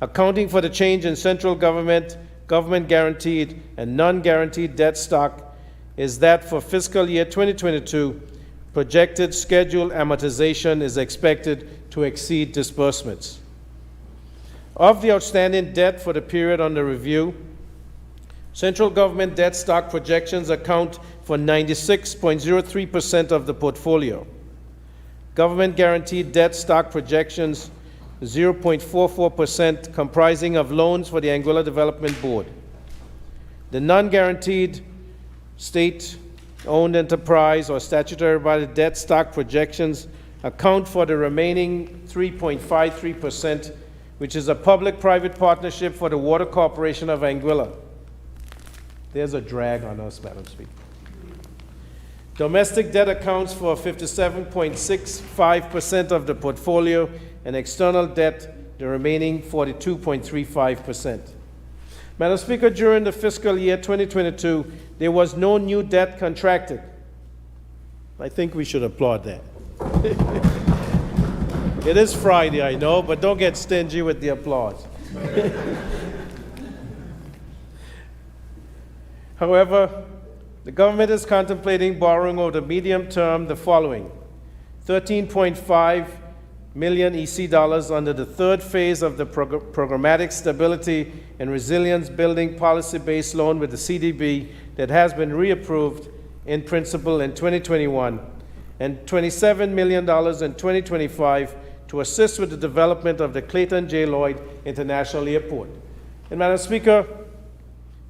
Accounting for the change in central government, government guaranteed, and non-guaranteed debt stock, is that for fiscal year 2022, projected scheduled amortization is expected to exceed disbursements. Of the outstanding debt for the period under review, central government debt stock projections account for 96.03% of the portfolio. Government guaranteed debt stock projections 0.44%, comprising of loans for the Anguilla Development Board. The non-guaranteed state-owned enterprise or statutory body debt stock projections account for the remaining 3.53%, which is a public-private partnership for the Water Corporation of Anguilla. There's a drag on us, Madam Speaker. Domestic debt accounts for 57.65% of the portfolio, and external debt the remaining 42.35%. Madam Speaker, during the fiscal year 2022, there was no new debt contracted. I think we should applaud that. It is Friday, I know, but don't get stingy with the applause. However, the government is contemplating borrowing over the medium term the following: 13.5 million EC dollars under the third phase of the Programmatic Stability and Resilience Building Policy-Based Loan with the CDB that has been reapproved in principle in 2021, and $27 million in 2025 to assist with the development of the Clayton J. Lloyd International Airport. And Madam Speaker,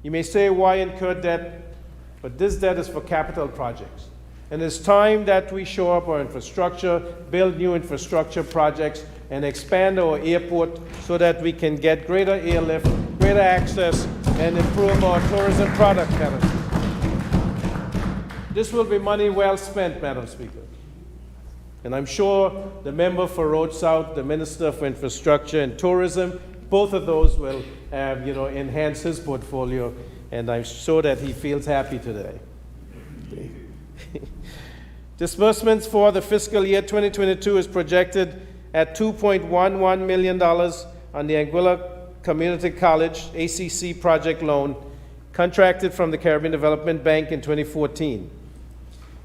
you may say, why incur debt? But this debt is for capital projects. And it's time that we shore up our infrastructure, build new infrastructure projects, and expand our airport so that we can get greater airlift, greater access, and improve our tourism product, Madam Speaker. This will be money well spent, Madam Speaker. And I'm sure the member for Road South, the Minister for Infrastructure and Tourism, both of those will enhance his portfolio, and I'm sure that he feels happy today. Disbursements for the fiscal year 2022 is projected at $2.11 million on the Anguilla Community College ACC project loan contracted from the Caribbean Development Bank in 2014.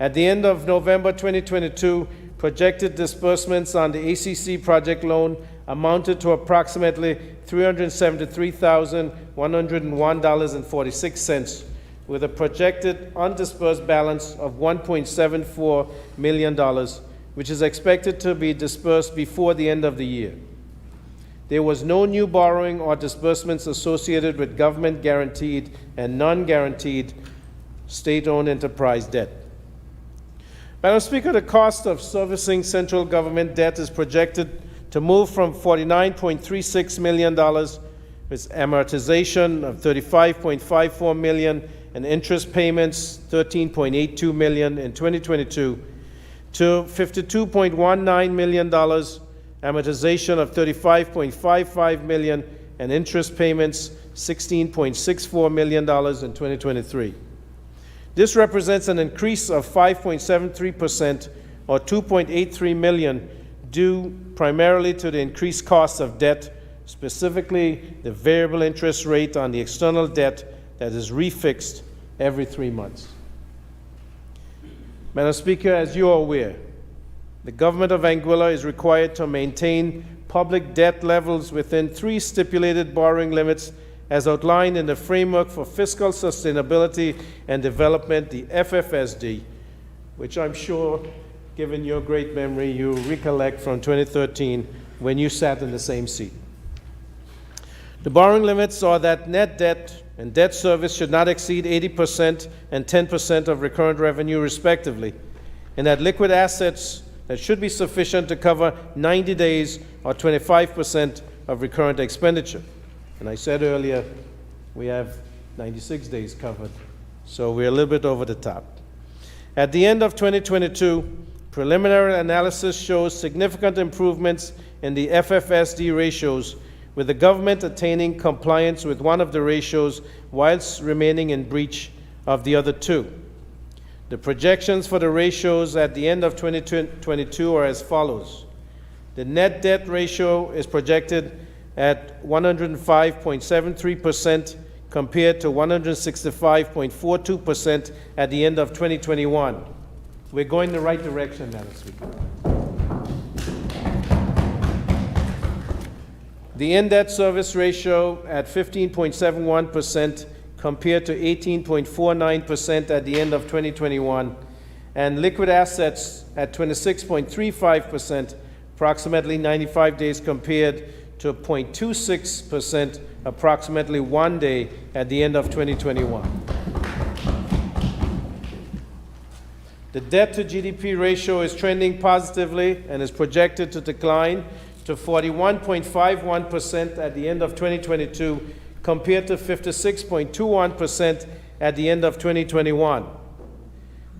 At the end of November 2022, projected disbursements on the ACC project loan amounted to approximately $373,101.46, with a projected undisbursed balance of $1.74 million, which is expected to be disbursed before the end of the year. There was no new borrowing or disbursements associated with government-guaranteed and non-guaranteed state-owned enterprise debt. Madam Speaker, the cost of servicing central government debt is projected to move from $49.36 million with amortization of $35.54 million and interest payments $13.82 million in 2022 to $52.19 million, amortization of $35.55 million, and interest payments $16.64 million in 2023. This represents an increase of 5.73% or $2.83 million, due primarily to the increased cost of debt, specifically the variable interest rate on the external debt that is refixed every 3 months. Madam Speaker, as you are aware, the government of Anguilla is required to maintain public debt levels within 3 stipulated borrowing limits as outlined in the Framework for Fiscal Sustainability and Development, the FFSD, which I'm sure, given your great memory, you recollect from 2013 when you sat in the same seat. The borrowing limits are that net debt and debt service should not exceed 80% and 10% of recurrent revenue, respectively, and that liquid assets that should be sufficient to cover 90 days or 25% of recurrent expenditure. And I said earlier, we have 96 days covered, so we're a little bit over the top. At the end of 2022, preliminary analysis shows significant improvements in the FFSD ratios, with the government attaining compliance with one of the ratios whilst remaining in breach of the other 2. The projections for the ratios at the end of 2022 are as follows. The net debt ratio is projected at 105.73%, compared to 165.42% at the end of 2021. We're going in the right direction, Madam Speaker. The in-debt service ratio at 15.71% compared to 18.49% at the end of 2021, and liquid assets at 26.35%, approximately 95 days compared to 0.26%, approximately 1 day at the end of 2021. The debt to GDP ratio is trending positively and is projected to decline to 41.51% at the end of 2022 compared to 56.21% at the end of 2021.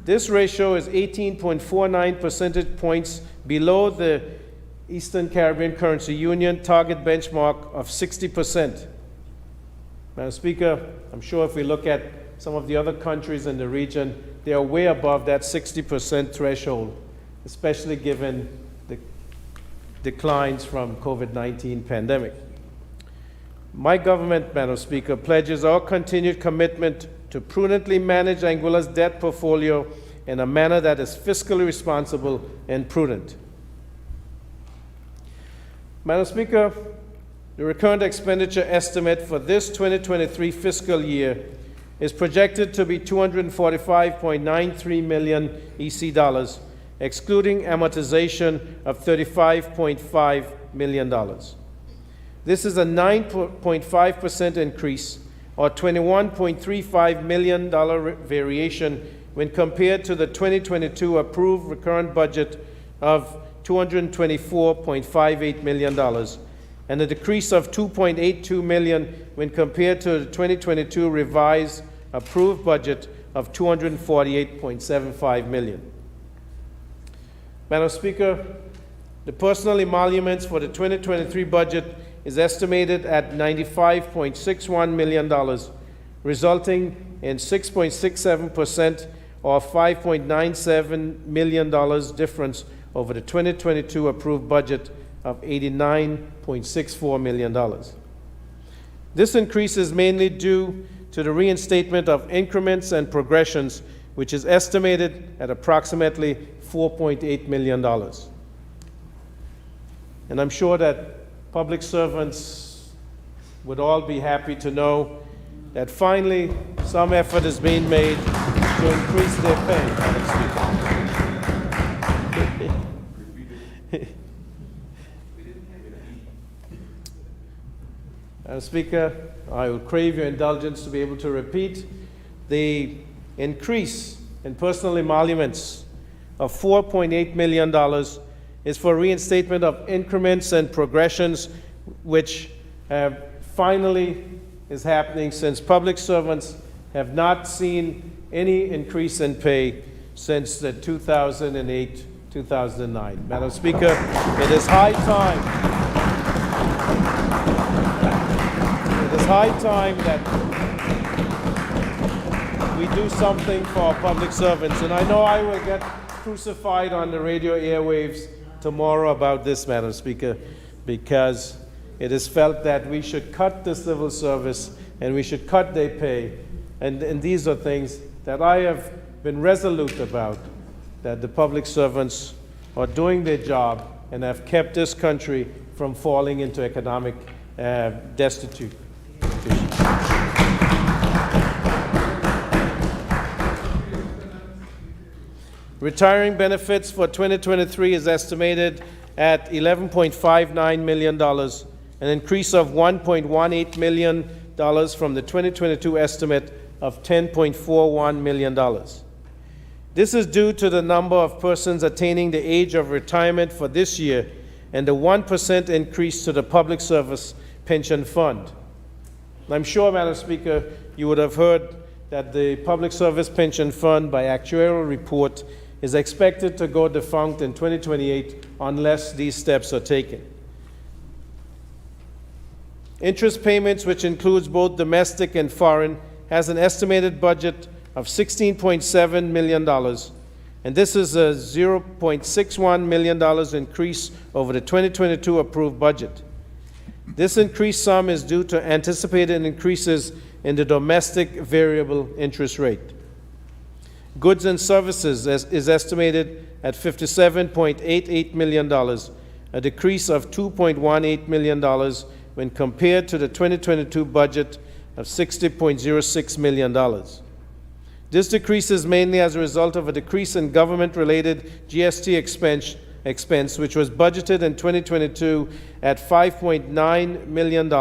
This ratio is 18.49 percentage points below the Eastern Caribbean Currency Union target benchmark of 60%. Madam Speaker, I'm sure if we look at some of the other countries in the region, they are way above that 60% threshold, especially given the declines from COVID-19 pandemic. My government, Madam Speaker, pledges our continued commitment to prudently manage Anguilla's debt portfolio in a manner that is fiscally responsible and prudent. Madam Speaker, the recurrent expenditure estimate for this 2023 fiscal year is projected to be $245.93 million EC dollars, excluding amortization of $35.5 million. This is a 9.5% increase, or $21.35 million variation when compared to the 2022 approved recurrent budget of $224.58 million, and a decrease of $2.82 million when compared to the 2022 revised approved budget of $248.75 million. Madam Speaker, the personal emoluments for the 2023 budget is estimated at $95.61 million, resulting in 6.67% or $5.97 million difference over the 2022 approved budget of $89.64 million. This increase is mainly due to the reinstatement of increments and progressions, which is estimated at approximately $4.8 million. And I'm sure that public servants would all be happy to know that finally some effort is being made to increase their pay, Madam Speaker. Madam Speaker, I will crave your indulgence to be able to repeat the increase in personal emoluments of $4.8 million is for reinstatement of increments and progressions, which finally is happening since public servants have not seen any increase in pay since the 2008-2009. Madam Speaker, it is high time. It is high time that we do something for our public servants. And I know I will get crucified on the radio airwaves tomorrow about this, Madam Speaker, because it is felt that we should cut the civil service and we should cut their pay. And these are things that I have been resolute about, that the public servants are doing their job and have kept this country from falling into economic destitute. Retiring benefits for 2023 is estimated at $11.59 million, an increase of $1.18 million from the 2022 estimate of $10.41 million. This is due to the number of persons attaining the age of retirement for this year and the 1% increase to the Public Service Pension Fund. I'm sure, Madam Speaker, you would have heard that the Public Service Pension Fund, by actuarial report, is expected to go defunct in 2028 unless these steps are taken. Interest payments, which includes both domestic and foreign, has an estimated budget of $16.7 million, and this is a $0.61 million increase over the 2022 approved budget. This increased sum is due to anticipated increases in the domestic variable interest rate. Goods and services is estimated at $57.88 million, a decrease of $2.18 million when compared to the 2022 budget of $60.06 million. This decrease is mainly as a result of a decrease in government-related GST expense, which was budgeted in 2022 at $5.9 million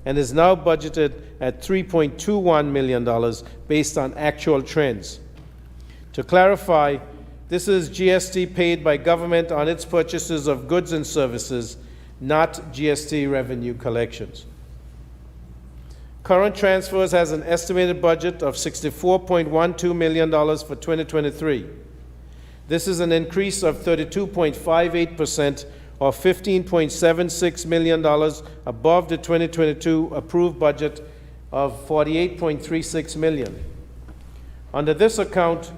and is now budgeted at $3.21 million based on actual trends. To clarify, this is GST paid by government on its purchases of goods and services, not GST revenue collections. Current transfers has an estimated budget of $64.12 million for 2023. This is an increase of 32.58% or $15.76 million above the 2022 approved budget of $48.36 million. Under this account,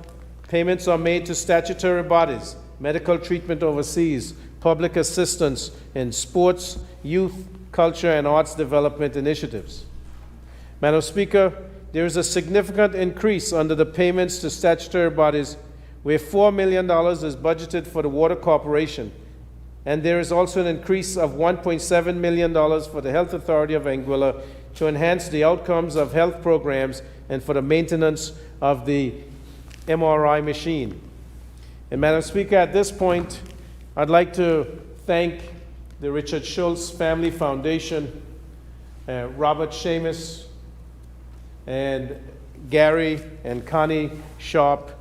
payments are made to statutory bodies, medical treatment overseas, public assistance in sports, youth, culture, and arts development initiatives. Madam Speaker, there is a significant increase under the payments to statutory bodies where $4 million is budgeted for the Water Corporation, and there is also an increase of $1.7 million for the Health Authority of Anguilla to enhance the outcomes of health programs and for the maintenance of the MRI machine. And Madam Speaker, at this point, I'd like to thank the Richard Schultz Family Foundation, Robert Seamus, and Gary and Connie Sharp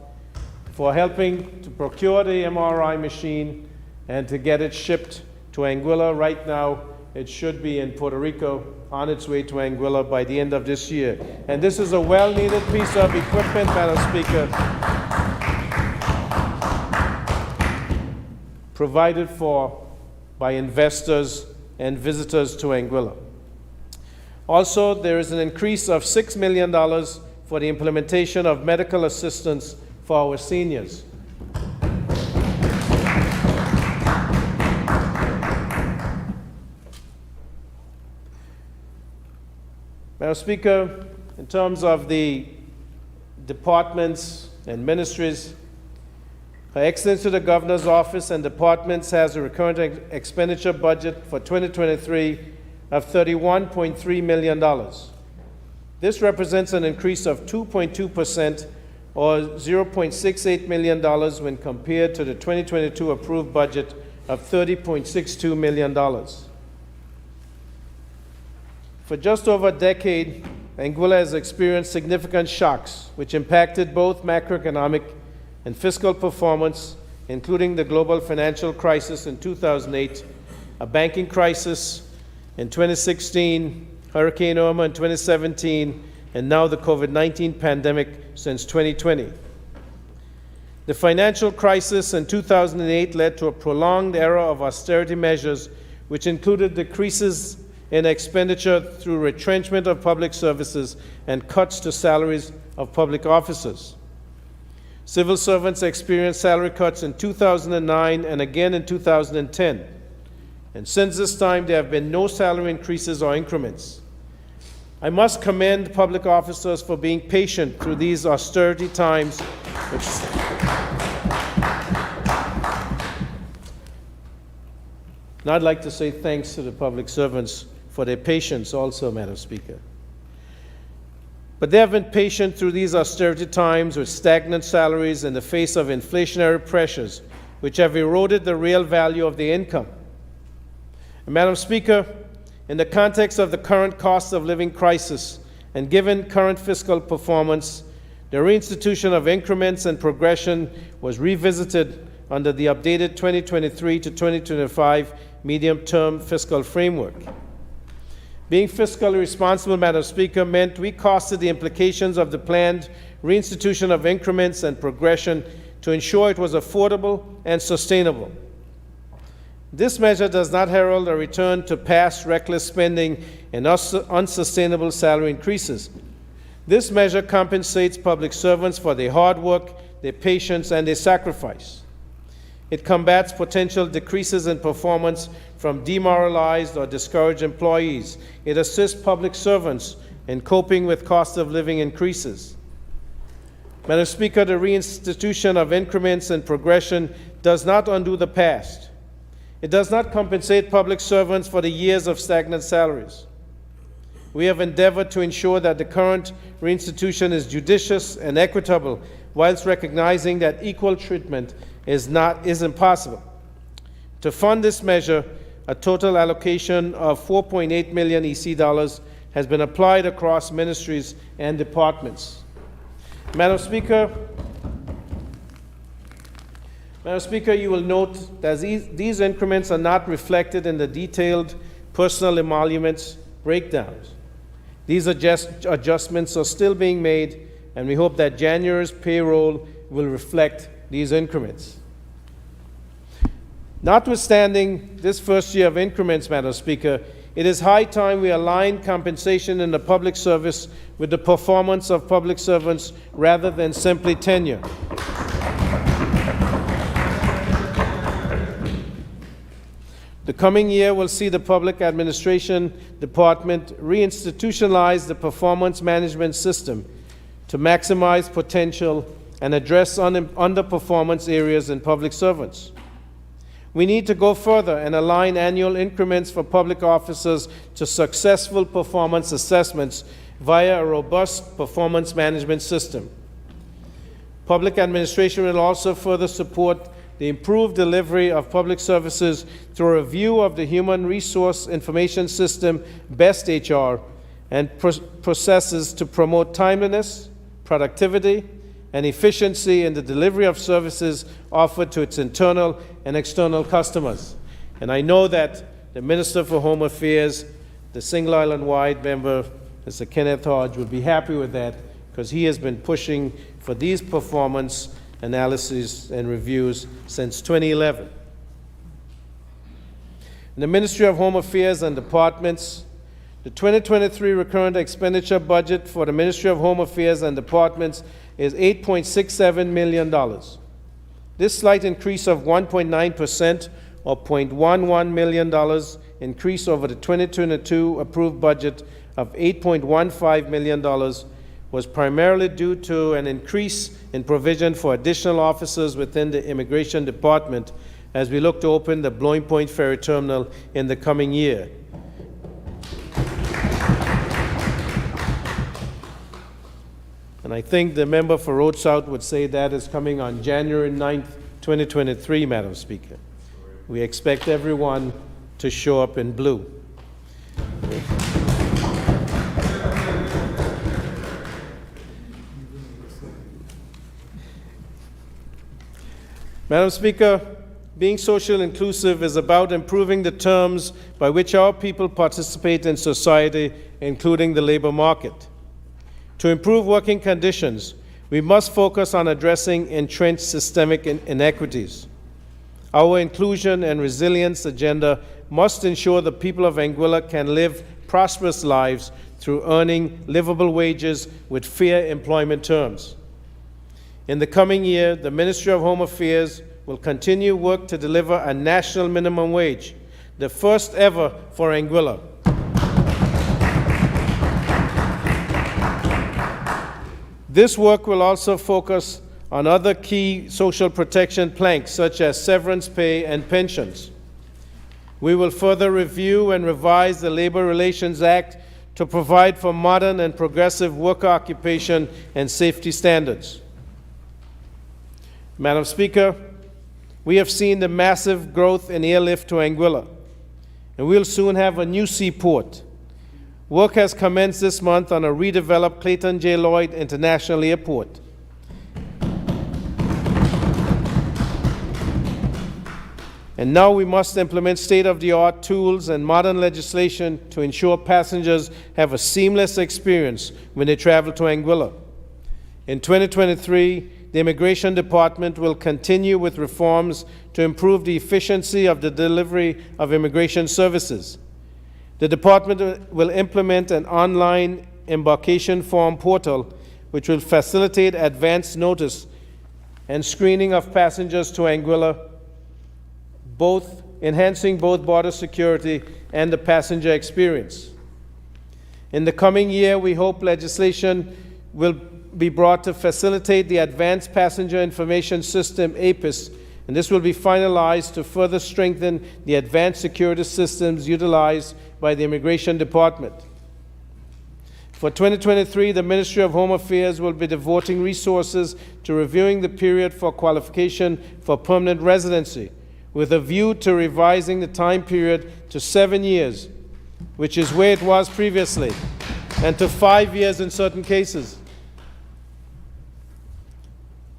for helping to procure the MRI machine and to get it shipped to Anguilla. Right now, it should be in Puerto Rico on its way to Anguilla by the end of this year. And this is a well-needed piece of equipment, Madam Speaker, provided for by investors and visitors to Anguilla. Also, there is an increase of $6 million for the implementation of medical assistance for our seniors. Madam Speaker, in terms of the departments and ministries, Her Excellency the Governor's Office and departments has a recurrent expenditure budget for 2023 of $31.3 million. This represents an increase of 2.2% or $0.68 million when compared to the 2022 approved budget of $30.62 million. For just over a decade, Anguilla has experienced significant shocks which impacted both macroeconomic and fiscal performance, including the global financial crisis in 2008, a banking crisis in 2016, Hurricane Irma in 2017, and now the COVID-19 pandemic since 2020. The financial crisis in 2008 led to a prolonged era of austerity measures, which included decreases in expenditure through retrenchment of public services and cuts to salaries of public officers. Civil servants experienced salary cuts in 2009 and again in 2010. And since this time, there have been no salary increases or increments. I must commend public officers for being patient through these austerity times. And I'd like to say thanks to the public servants for their patience also, Madam Speaker. But they have been patient through these austerity times with stagnant salaries in the face of inflationary pressures, which have eroded the real value of their income. And Madam Speaker, in the context of the current cost of living crisis and given current fiscal performance, the reinstitution of increments and progression was revisited under the updated 2023 to 2025 medium-term fiscal framework. Being fiscally responsible, Madam Speaker, meant we costed the implications of the planned reinstitution of increments and progression to ensure it was affordable and sustainable. This measure does not herald a return to past reckless spending and unsustainable salary increases. This measure compensates public servants for their hard work, their patience, and their sacrifice. It combats potential decreases in performance from demoralized or discouraged employees. It assists public servants and coping with cost of living increases. Madam Speaker, the reinstitution of increments and progression does not undo the past. It does not compensate public servants for the years of stagnant salaries. We have endeavored to ensure that the current reinstitution is judicious and equitable, whilst recognizing that equal treatment is impossible. To fund this measure, a total allocation of 4.8 million EC dollars has been applied across ministries and departments. Madam Speaker, you will note that these increments are not reflected in the detailed personal emoluments breakdowns. These adjustments are still being made, and we hope that January's payroll will reflect these increments. Notwithstanding this first year of increments, Madam Speaker, it is high time we align compensation in the public service with the performance of public servants rather than simply tenure. The coming year will see the Public Administration Department reinstitutionalize the performance management system to maximize potential and address underperformance areas in public servants. We need to go further and align annual increments for public officers to successful performance assessments via a robust performance management system. Public administration will also further support the improved delivery of public services through a review of the Human Resource Information System, BEST HR, and processes to promote timeliness, productivity, and efficiency in the delivery of services offered to its internal and external customers. And I know that the Minister for Home Affairs, the Single Island-wide member, Mr. Kenneth Hodge, will be happy with that, because he has been pushing for these performance analyses and reviews since 2011. In the Ministry of Home Affairs and Departments, the 2023 recurrent expenditure budget for the Ministry of Home Affairs and Departments is $8.67 million. This slight increase of 1.9% or $0.11 million increase over the 2022 approved budget of $8.15 million was primarily due to an increase in provision for additional officers within the Immigration Department as we look to open the Blowing Point Ferry Terminal in the coming year. And I think the member for Road South would say that is coming on January 9th, 2023, Madam Speaker. We expect everyone to show up in blue. Madam Speaker, being social inclusive is about improving the terms by which our people participate in society, including the labor market. To improve working conditions, we must focus on addressing entrenched systemic inequities. Our inclusion and resilience agenda must ensure the people of Anguilla can live prosperous lives through earning livable wages with fair employment terms. In the coming year, the Ministry of Home Affairs will continue work to deliver a national minimum wage, the first ever for Anguilla. This work will also focus on other key social protection planks, such as severance pay and pensions. We will further review and revise the Labor Relations Act to provide for modern and progressive work occupation and safety standards. Madam Speaker, we have seen the massive growth in airlift to Anguilla, and we'll soon have a new seaport. Work has commenced this month on a redeveloped Clayton J. Lloyd International Airport. And now we must implement state-of-the-art tools and modern legislation to ensure passengers have a seamless experience when they travel to Anguilla. In 2023, the Immigration Department will continue with reforms to improve the efficiency of the delivery of immigration services. The Department will implement an online embarkation form portal which will facilitate advance notice and screening of passengers to Anguilla, enhancing both border security and the passenger experience. In the coming year, we hope legislation will be brought to facilitate the Advanced Passenger Information System, APIS, and this will be finalized to further strengthen the advanced security systems utilized by the Immigration Department. For 2023, the Ministry of Home Affairs will be devoting resources to reviewing the period for qualification for permanent residency, with a view to revising the time period to 7 years, which is where it was previously, and to 5 years in certain cases.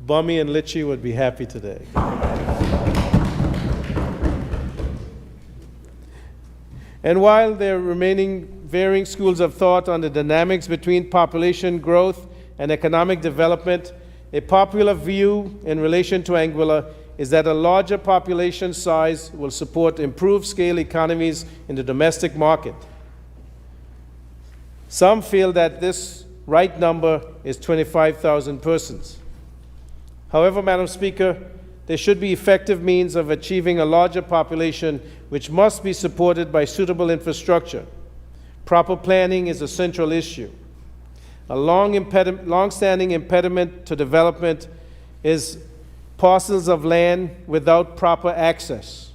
Bummy and Litchi would be happy today. And while there are remaining varying schools of thought on the dynamics between population growth and economic development, a popular view in relation to Anguilla is that a larger population size will support improved scale economies in the domestic market. Some feel that this right number is 25,000 persons. However, Madam Speaker, there should be effective means of achieving a larger population, which must be supported by suitable infrastructure. Proper planning is a central issue. A long-standing impediment to development is parcels of land without proper access.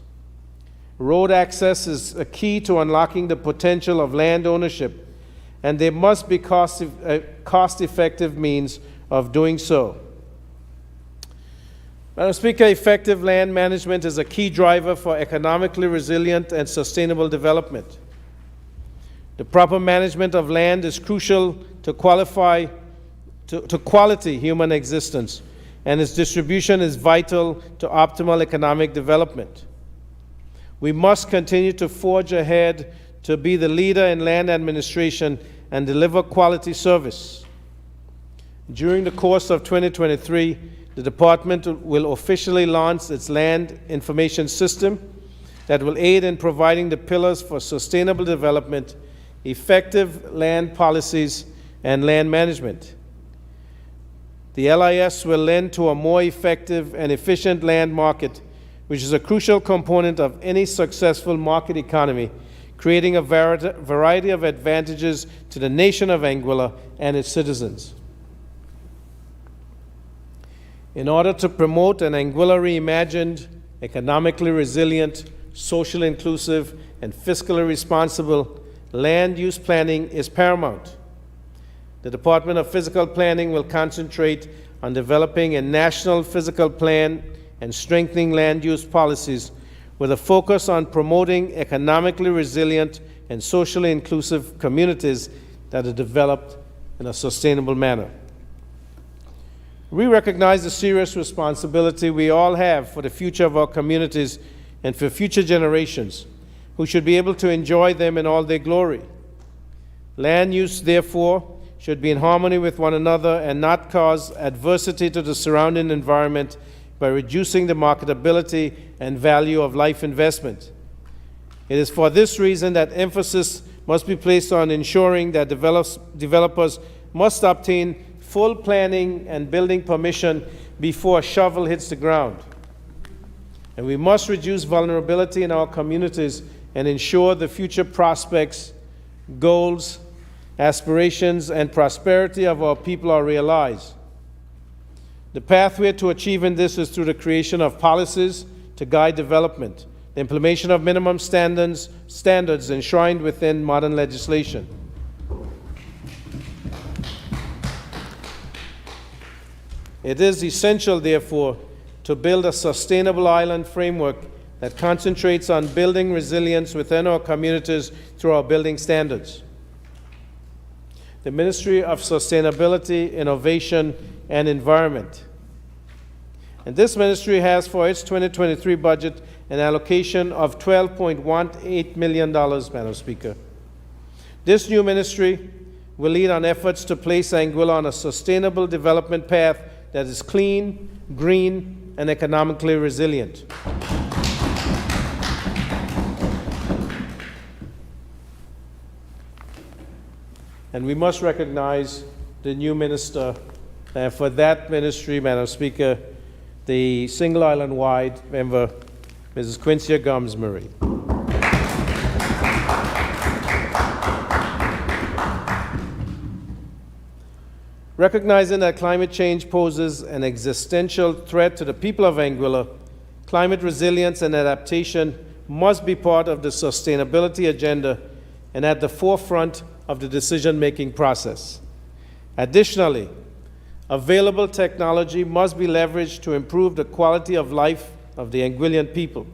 Road access is a key to unlocking the potential of land ownership, and there must be cost-effective means of doing so. Madam Speaker, effective land management is a key driver for economically resilient and sustainable development. The proper management of land is crucial to quality human existence, and its distribution is vital to optimal economic development. We must continue to forge ahead to be the leader in land administration and deliver quality service. During the course of 2023, the Department will officially launch its Land Information System that will aid in providing the pillars for sustainable development, effective land policies, and land management. The LIS will lend to a more effective and efficient land market, which is a crucial component of any successful market economy, creating a variety of advantages to the nation of Anguilla and its citizens. In order to promote an Anguilla reimagined, economically resilient, socially inclusive, and fiscally responsible, land use planning is paramount. The Department of Physical Planning will concentrate on developing a national physical plan and strengthening land use policies with a focus on promoting economically resilient and socially inclusive communities that are developed in a sustainable manner. We recognize the serious responsibility we all have for the future of our communities and for future generations, who should be able to enjoy them in all their glory. Land use, therefore, should be in harmony with one another and not cause adversity to the surrounding environment by reducing the marketability and value of life investment. It is for this reason that emphasis must be placed on ensuring that developers must obtain full planning and building permission before a shovel hits the ground. And we must reduce vulnerability in our communities and ensure the future prospects, goals, aspirations, and prosperity of our people are realized. The pathway to achieving this is through the creation of policies to guide development, the implementation of minimum standards enshrined within modern legislation. It is essential, therefore, to build a sustainable island framework that concentrates on building resilience within our communities through our building standards. The Ministry of Sustainability, Innovation, and Environment. And this ministry has for its 2023 budget an allocation of $12.18 million, Madam Speaker. This new ministry will lead on efforts to place Anguilla on a sustainable development path that is clean, green, and economically resilient. And we must recognize the new minister, and for that ministry, Madam Speaker, the single island-wide member, Mrs. Quincia Gomes-Murray. Recognizing that climate change poses an existential threat to the people of Anguilla, climate resilience and adaptation must be part of the sustainability agenda and at the forefront of the decision-making process. Additionally, available technology must be leveraged to improve the quality of life of the Anguillan people.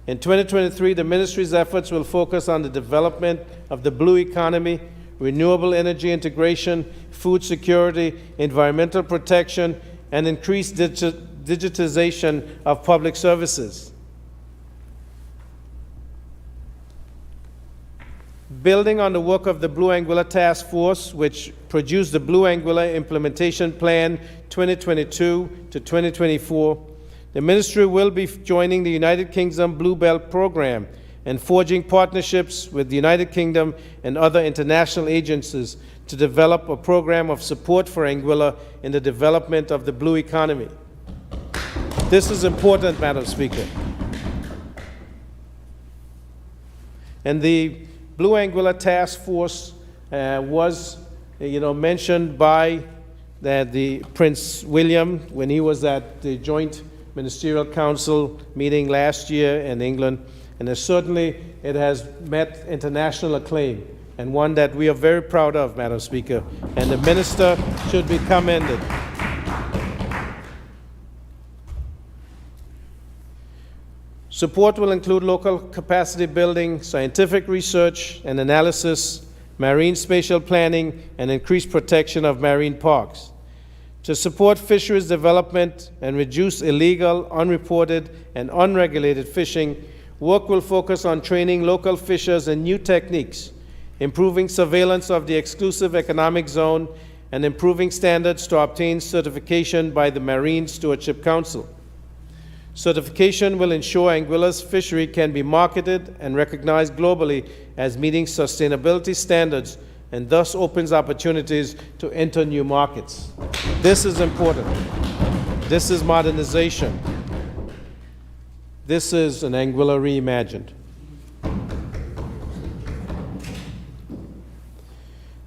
In 2023, the ministry's efforts will focus on the development of the blue economy, renewable energy integration, food security, environmental protection, and increased digitization of public services. Building on the work of the Blue Anguilla Task Force, which produced the Blue Anguilla Implementation Plan 2022 to 2024, the ministry will be joining the United Kingdom Blue Belt Program and forging partnerships with the United Kingdom and other international agencies to develop a program of support for Anguilla in the development of the blue economy. This is important, Madam Speaker. And the Blue Anguilla Task Force was, mentioned by the Prince William when he was at the Joint Ministerial Council meeting last year in England, and it has met international acclaim, and one that we are very proud of, Madam Speaker, and the Minister should be commended. Support will include local capacity building, scientific research and analysis, marine spatial planning, and increased protection of marine parks. To support fisheries development and reduce illegal, unreported, and unregulated fishing, work will focus on training local fishers in new techniques, improving surveillance of the exclusive economic zone, and improving standards to obtain certification by the Marine Stewardship Council. Certification will ensure Anguilla's fishery can be marketed and recognized globally as meeting sustainability standards, and thus opens opportunities to enter new markets. This is important. This is modernization. This is an Anguilla reimagined.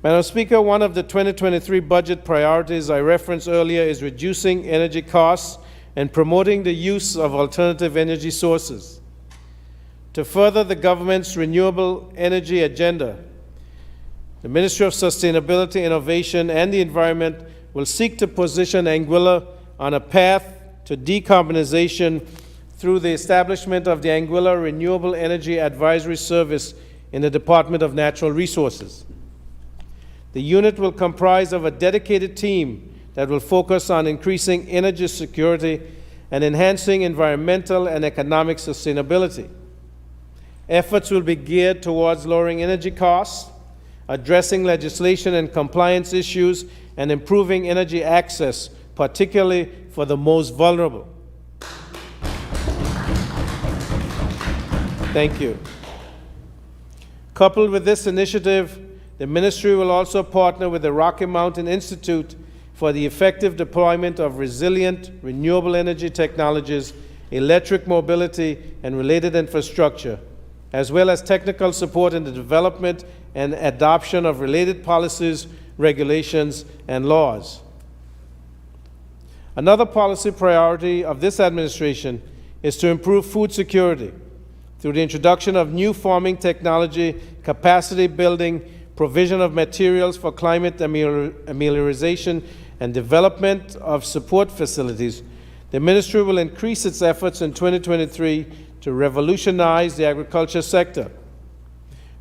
Madam Speaker, one of the 2023 budget priorities I referenced earlier is reducing energy costs and promoting the use of alternative energy sources. To further the government's renewable energy agenda, the Ministry of Sustainability, Innovation, and the Environment will seek to position Anguilla on a path to decarbonization through the establishment of the Anguilla Renewable Energy Advisory Service in the Department of Natural Resources. The unit will comprise of a dedicated team that will focus on increasing energy security and enhancing environmental and economic sustainability. Efforts will be geared towards lowering energy costs, addressing legislation and compliance issues, and improving energy access, particularly for the most vulnerable. Thank you. Coupled with this initiative, the ministry will also partner with the Rocky Mountain Institute for the effective deployment of resilient, renewable energy technologies, electric mobility, and related infrastructure, as well as technical support in the development and adoption of related policies, regulations, and laws. Another policy priority of this administration is to improve food security through the introduction of new farming technology, capacity building, provision of materials for climate amelioration, and development of support facilities. The ministry will increase its efforts in 2023 to revolutionize the agriculture sector.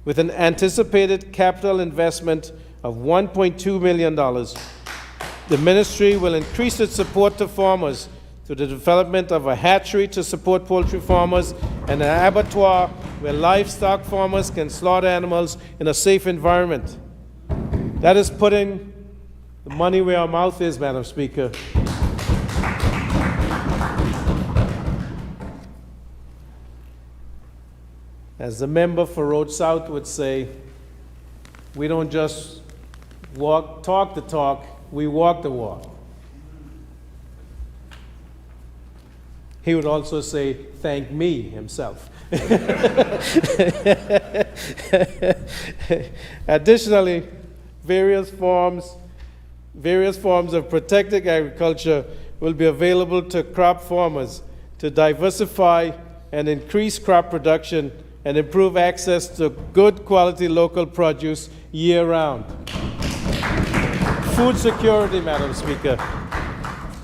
With an anticipated capital investment of $1.2 million, the ministry will increase its support to farmers through the development of a hatchery to support poultry farmers and an abattoir where livestock farmers can slaughter animals in a safe environment. That is putting the money where our mouth is, Madam Speaker. As the member for Road South would say, we don't just talk the talk, we walk the walk. He would also say, thank me himself. Additionally, various forms various forms of protected agriculture will be available to crop farmers to diversify and increase crop production and improve access to good quality local produce year-round. Food security, Madam Speaker.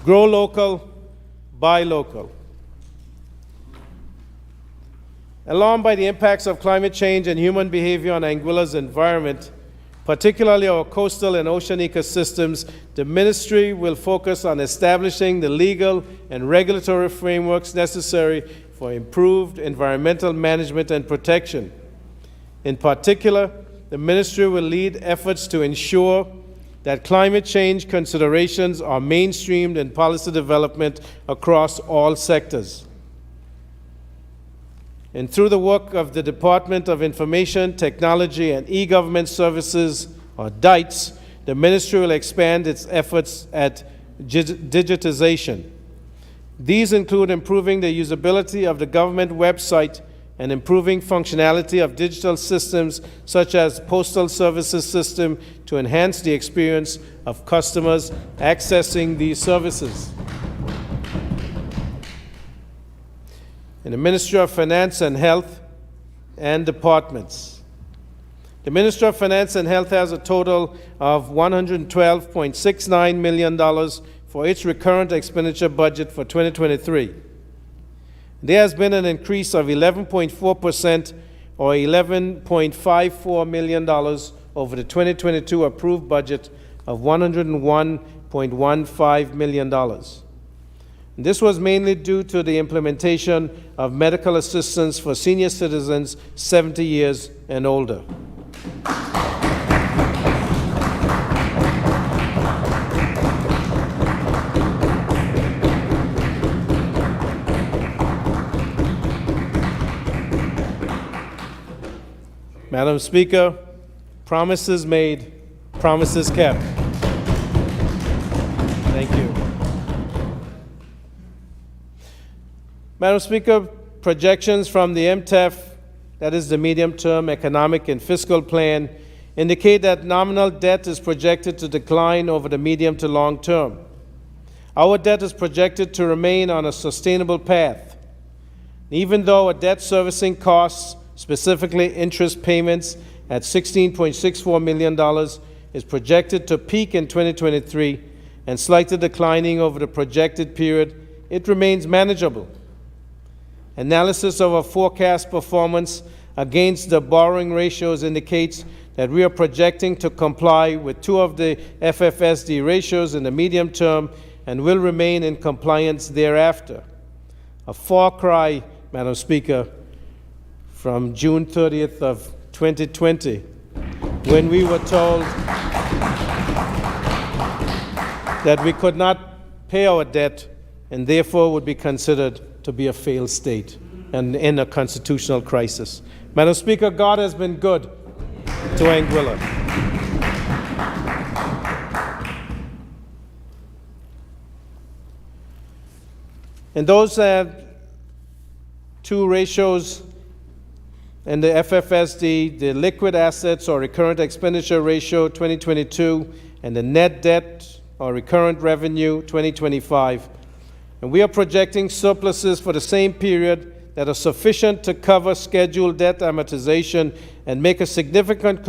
Grow local, buy local. Alarmed by the impacts of climate change and human behavior on Anguilla's environment, particularly our coastal and ocean ecosystems, the ministry will focus on establishing the legal and regulatory frameworks necessary for improved environmental management and protection. In particular, the ministry will lead efforts to ensure that climate change considerations are mainstreamed in policy development across all sectors. And through the work of the Department of Information, Technology, and E-Government Services, or DITES, the ministry will expand its efforts at digitization. These include improving the usability of the government website and improving functionality of digital systems such as Postal Services System to enhance the experience of customers accessing these services. In the Ministry of Finance and Health and departments. The Ministry of Finance and Health has a total of $112.69 million for its recurrent expenditure budget for 2023. There has been an increase of 11.4% or $11.54 million over the 2022 approved budget of $101.15 million. This was mainly due to the implementation of medical assistance for senior citizens 70 years and older. Madam Speaker, promises made, promises kept. Thank you. Madam Speaker, projections from the MTEF, that is the Medium-Term Economic and Fiscal Plan, indicate that nominal debt is projected to decline over the medium to long term. Our debt is projected to remain on a sustainable path. Even though our debt servicing costs, specifically interest payments at $16.64 million, is projected to peak in 2023 and slightly declining over the projected period, it remains manageable. Analysis of our forecast performance against the borrowing ratios indicates that we are projecting to comply with two of the FFSD ratios in the medium term and will remain in compliance thereafter. A far cry, Madam Speaker, from June 30th of 2020, when we were told that we could not pay our debt and therefore would be considered to be a failed state and in a constitutional crisis. Madam Speaker, God has been good to Anguilla. And those two ratios in the FFSD, the liquid assets or recurrent expenditure ratio 2022 and the net debt or recurrent revenue 2025. And we are projecting surpluses for the same period that are sufficient to cover scheduled debt amortization and make a significant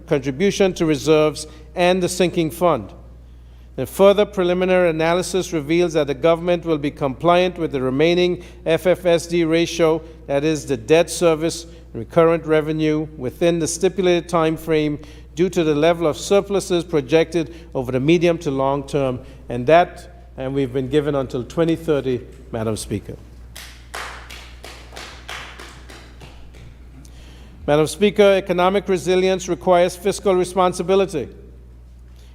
contribution to reserves and the sinking fund. And further preliminary analysis reveals that the government will be compliant with the remaining FFSD ratio, that is the debt service recurrent revenue, within the stipulated time frame due to the level of surpluses projected over the medium to long term, and we've been given until 2030, Madam Speaker. Madam Speaker, economic resilience requires fiscal responsibility.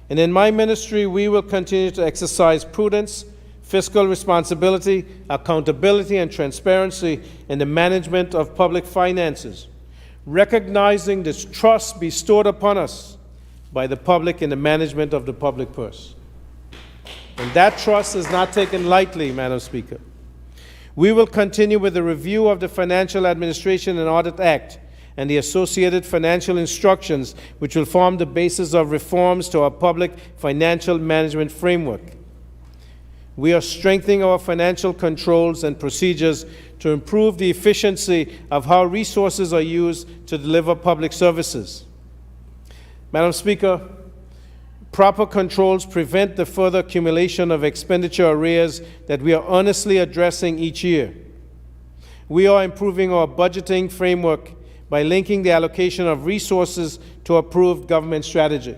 And in my ministry, we will continue to exercise prudence, fiscal responsibility, accountability, and transparency in the management of public finances, recognizing this trust bestowed upon us by the public in the management of the public purse. And that trust is not taken lightly, Madam Speaker. We will continue with the review of the Financial Administration and Audit Act and the associated financial instructions, which will form the basis of reforms to our public financial management framework. We are strengthening our financial controls and procedures to improve the efficiency of how resources are used to deliver public services. Madam Speaker, proper controls prevent the further accumulation of expenditure arrears that we are earnestly addressing each year. We are improving our budgeting framework by linking the allocation of resources to approved government strategy.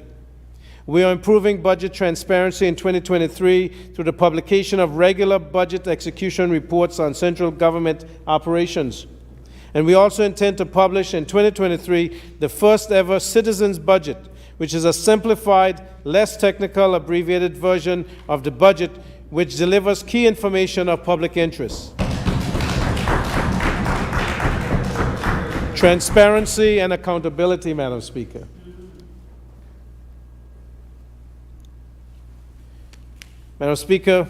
We are improving budget transparency in 2023 through the publication of regular budget execution reports on central government operations. And we also intend to publish in 2023 the first ever citizens budget, which is a simplified, less technical, abbreviated version of the budget which delivers key information of public interest. Transparency and accountability, Madam Speaker. Madam Speaker,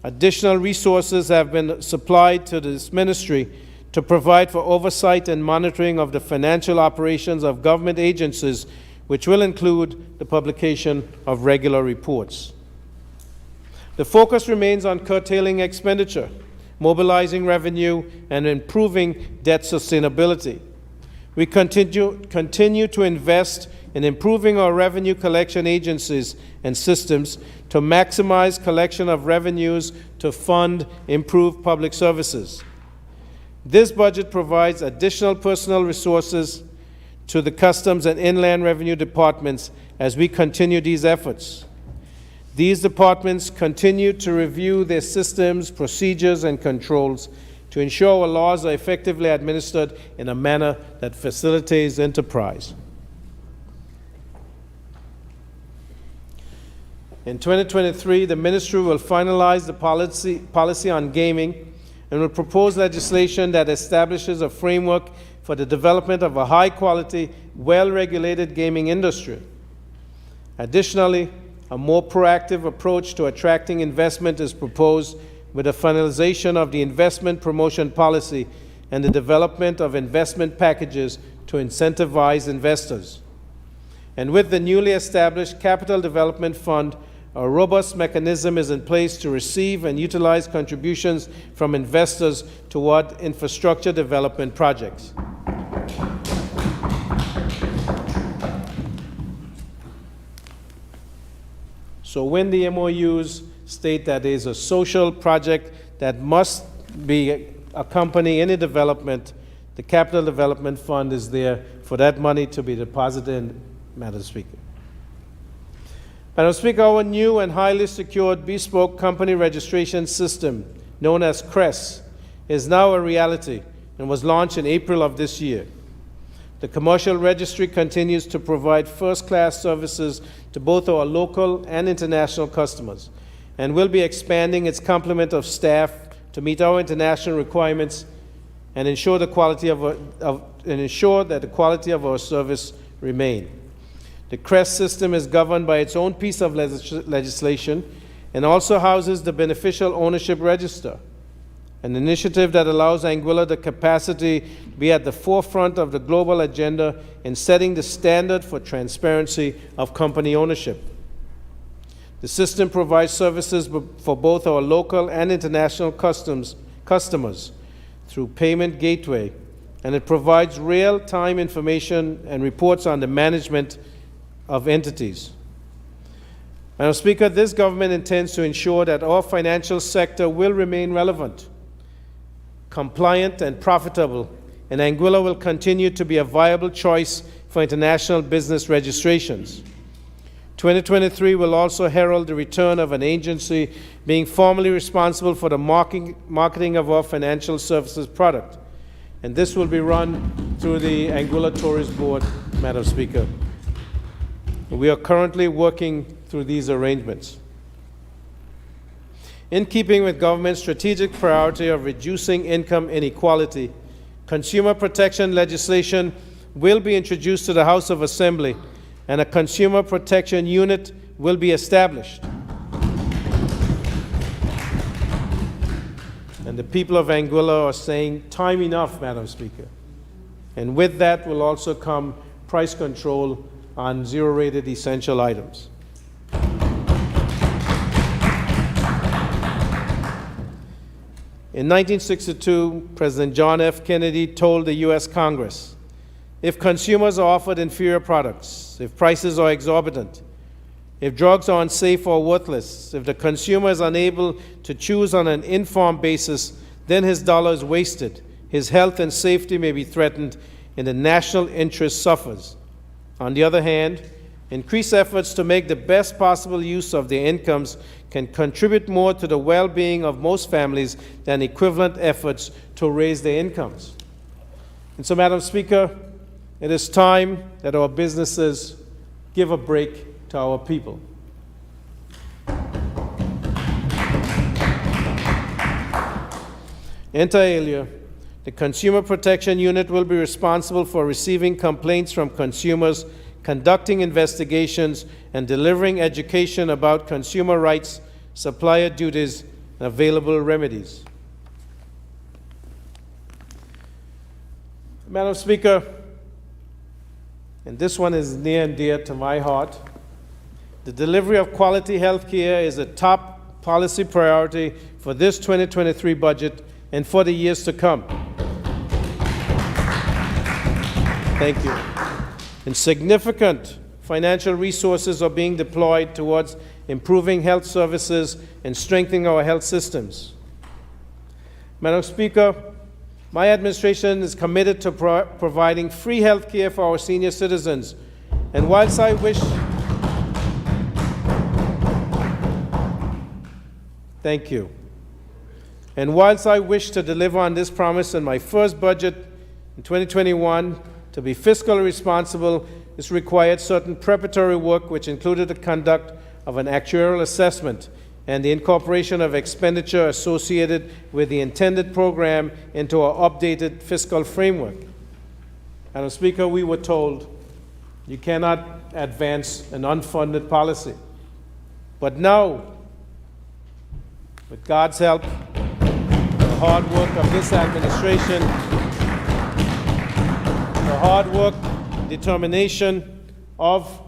additional resources have been supplied to this ministry to provide for oversight and monitoring of the financial operations of government agencies, which will include the publication of regular reports. The focus remains on curtailing expenditure, mobilizing revenue, and improving debt sustainability. We continue to invest in improving our revenue collection agencies and systems to maximize collection of revenues to fund improved public services. This budget provides additional personnel resources to the Customs and Inland Revenue departments as we continue these efforts. These departments continue to review their systems, procedures, and controls to ensure our laws are effectively administered in a manner that facilitates enterprise. In 2023, the Ministry will finalize the policy on gaming and will propose legislation that establishes a framework for the development of a high-quality, well-regulated gaming industry. Additionally, a more proactive approach to attracting investment is proposed with the finalization of the investment promotion policy and the development of investment packages to incentivize investors. And with the newly established Capital Development Fund, a robust mechanism is in place to receive and utilize contributions from investors toward infrastructure development projects. So when the MOUs state that there is a social project that must be accompany any development, the Capital Development Fund is there for that money to be deposited in, Madam Speaker. Madam Speaker, our new and highly secured bespoke company registration system, known as CRESS, is now a reality and was launched in April of this year. The commercial registry continues to provide first-class services to both our local and international customers, and will be expanding its complement of staff to meet our international requirements and ensure that the quality of our service remain. The CRESS system is governed by its own piece of legislation and also houses the Beneficial Ownership Register, an initiative that allows Anguilla the capacity to be at the forefront of the global agenda in setting the standard for transparency of company ownership. The system provides services for both our local and international customers through Payment Gateway, and it provides real-time information and reports on the management of entities. Madam Speaker, this government intends to ensure that our financial sector will remain relevant, compliant, and profitable, and Anguilla will continue to be a viable choice for international business registrations. 2023 will also herald the return of an agency being formally responsible for the marketing of our financial services product, and this will be run through the Anguilla Tourist Board, Madam Speaker. We are currently working through these arrangements. In keeping with government's strategic priority of reducing income inequality, consumer protection legislation will be introduced to the House of Assembly, and a consumer protection unit will be established. And the people of Anguilla are saying, time enough, Madam Speaker. And with that will also come price control on zero-rated essential items. In 1962, President John F. Kennedy told the U.S. Congress, if consumers are offered inferior products, if prices are exorbitant, if drugs are unsafe or worthless, if the consumer is unable to choose on an informed basis, then his dollar is wasted, his health and safety may be threatened, and the national interest suffers. On the other hand, increased efforts to make the best possible use of their incomes can contribute more to the well-being of most families than equivalent efforts to raise their incomes. And so, Madam Speaker, it is time that our businesses give a break to our people. Inter alia, the Consumer Protection Unit will be responsible for receiving complaints from consumers, conducting investigations, and delivering education about consumer rights, supplier duties, and available remedies. Madam Speaker, and this one is near and dear to my heart, the delivery of quality health care is a top policy priority for this 2023 budget and for the years to come. Thank you. And significant financial resources are being deployed towards improving health services and strengthening our health systems. Madam Speaker, my administration is committed to providing free health care for our senior citizens. And whilst I wish Thank you. And whilst I wish to deliver on this promise in my first budget in 2021, to be fiscally responsible, this required certain preparatory work, which included the conduct of an actuarial assessment and the incorporation of expenditure associated with the intended program into our updated fiscal framework. Madam Speaker, we were told you cannot advance an unfunded policy. But now, with God's help, the hard work of this administration, the hard work, determination of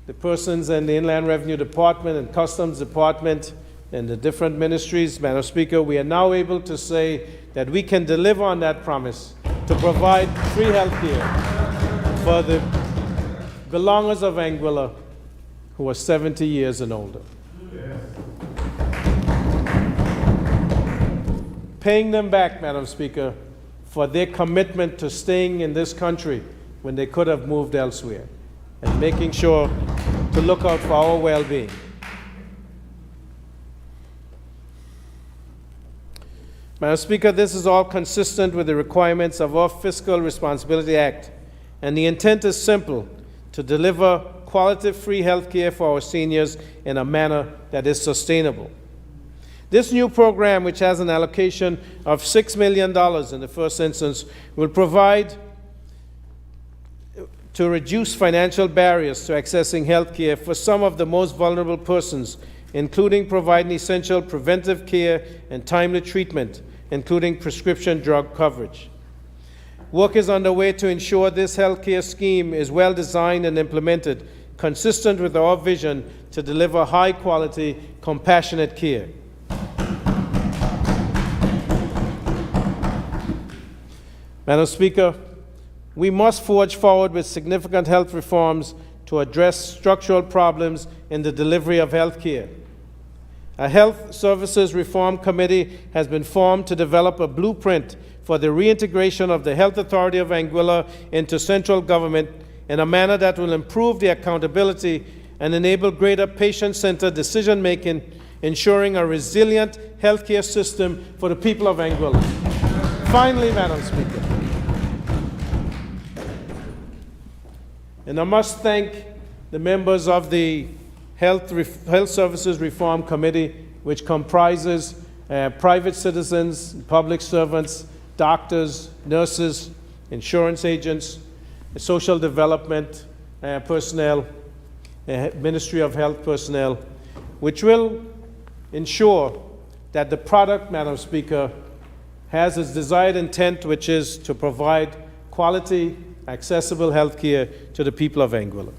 the persons in the Inland Revenue Department and Customs Department and the different ministries, Madam Speaker, we are now able to say that we can deliver on that promise to provide free health care for the belongers of Anguilla who are 70 years and older. Paying them back, Madam Speaker, for their commitment to staying in this country when they could have moved elsewhere, and making sure to look out for our well-being. Madam Speaker, this is all consistent with the requirements of our Fiscal Responsibility Act, and the intent is simple: to deliver quality free health care for our seniors in a manner that is sustainable. This new program, which has an allocation of $6 million in the first instance, will provide to reduce financial barriers to accessing health care for some of the most vulnerable persons, including providing essential preventive care and timely treatment, including prescription drug coverage. Work is underway to ensure this health care scheme is well designed and implemented, consistent with our vision to deliver high-quality, compassionate care. Madam Speaker, we must forge forward with significant health reforms to address structural problems in the delivery of health care. A Health Services Reform Committee has been formed to develop a blueprint for the reintegration of the Health Authority of Anguilla into central government in a manner that will improve the accountability and enable greater patient-centered decision-making, ensuring a resilient healthcare system for the people of Anguilla. Finally, Madam Speaker, and I must thank the members of the Health Services Reform Committee, which comprises private citizens, public servants, doctors, nurses, insurance agents, social development personnel, Ministry of Health personnel, which will ensure that the product, Madam Speaker, has its desired intent, which is to provide quality, accessible health care to the people of Anguilla.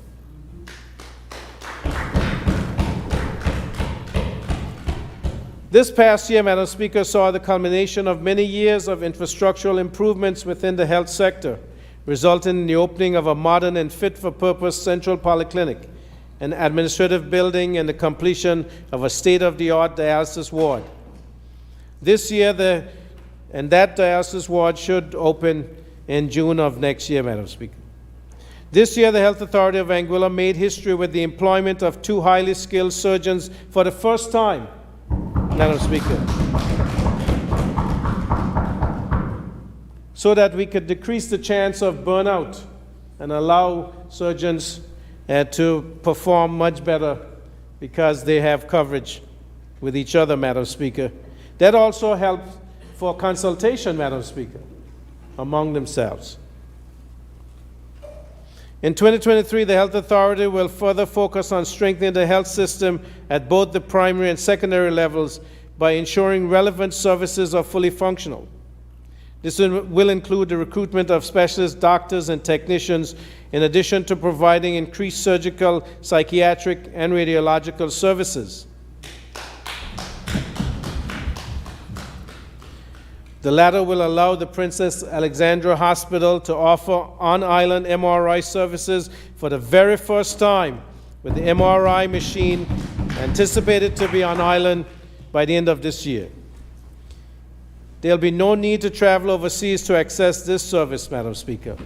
This past year, Madam Speaker, saw the culmination of many years of infrastructural improvements within the health sector, resulting in the opening of a modern and fit-for-purpose central polyclinic, an administrative building, and the completion of a state-of-the-art dialysis ward. This year, that dialysis ward should open in June of next year, Madam Speaker. This year, the Health Authority of Anguilla made history with the employment of 2 highly skilled surgeons for the first time, Madam Speaker, so that we could decrease the chance of burnout and allow surgeons to perform much better because they have coverage with each other, Madam Speaker. That also helped for consultation, Madam Speaker, among themselves. In 2023, the Health Authority will further focus on strengthening the health system at both the primary and secondary levels by ensuring relevant services are fully functional. This will include the recruitment of specialist doctors and technicians, in addition to providing increased surgical, psychiatric, and radiological services. The latter will allow the Princess Alexandra Hospital to offer on-island MRI services for the very first time, with the MRI machine anticipated to be on island by the end of this year. There will be no need to travel overseas to access this service, Madam Speaker.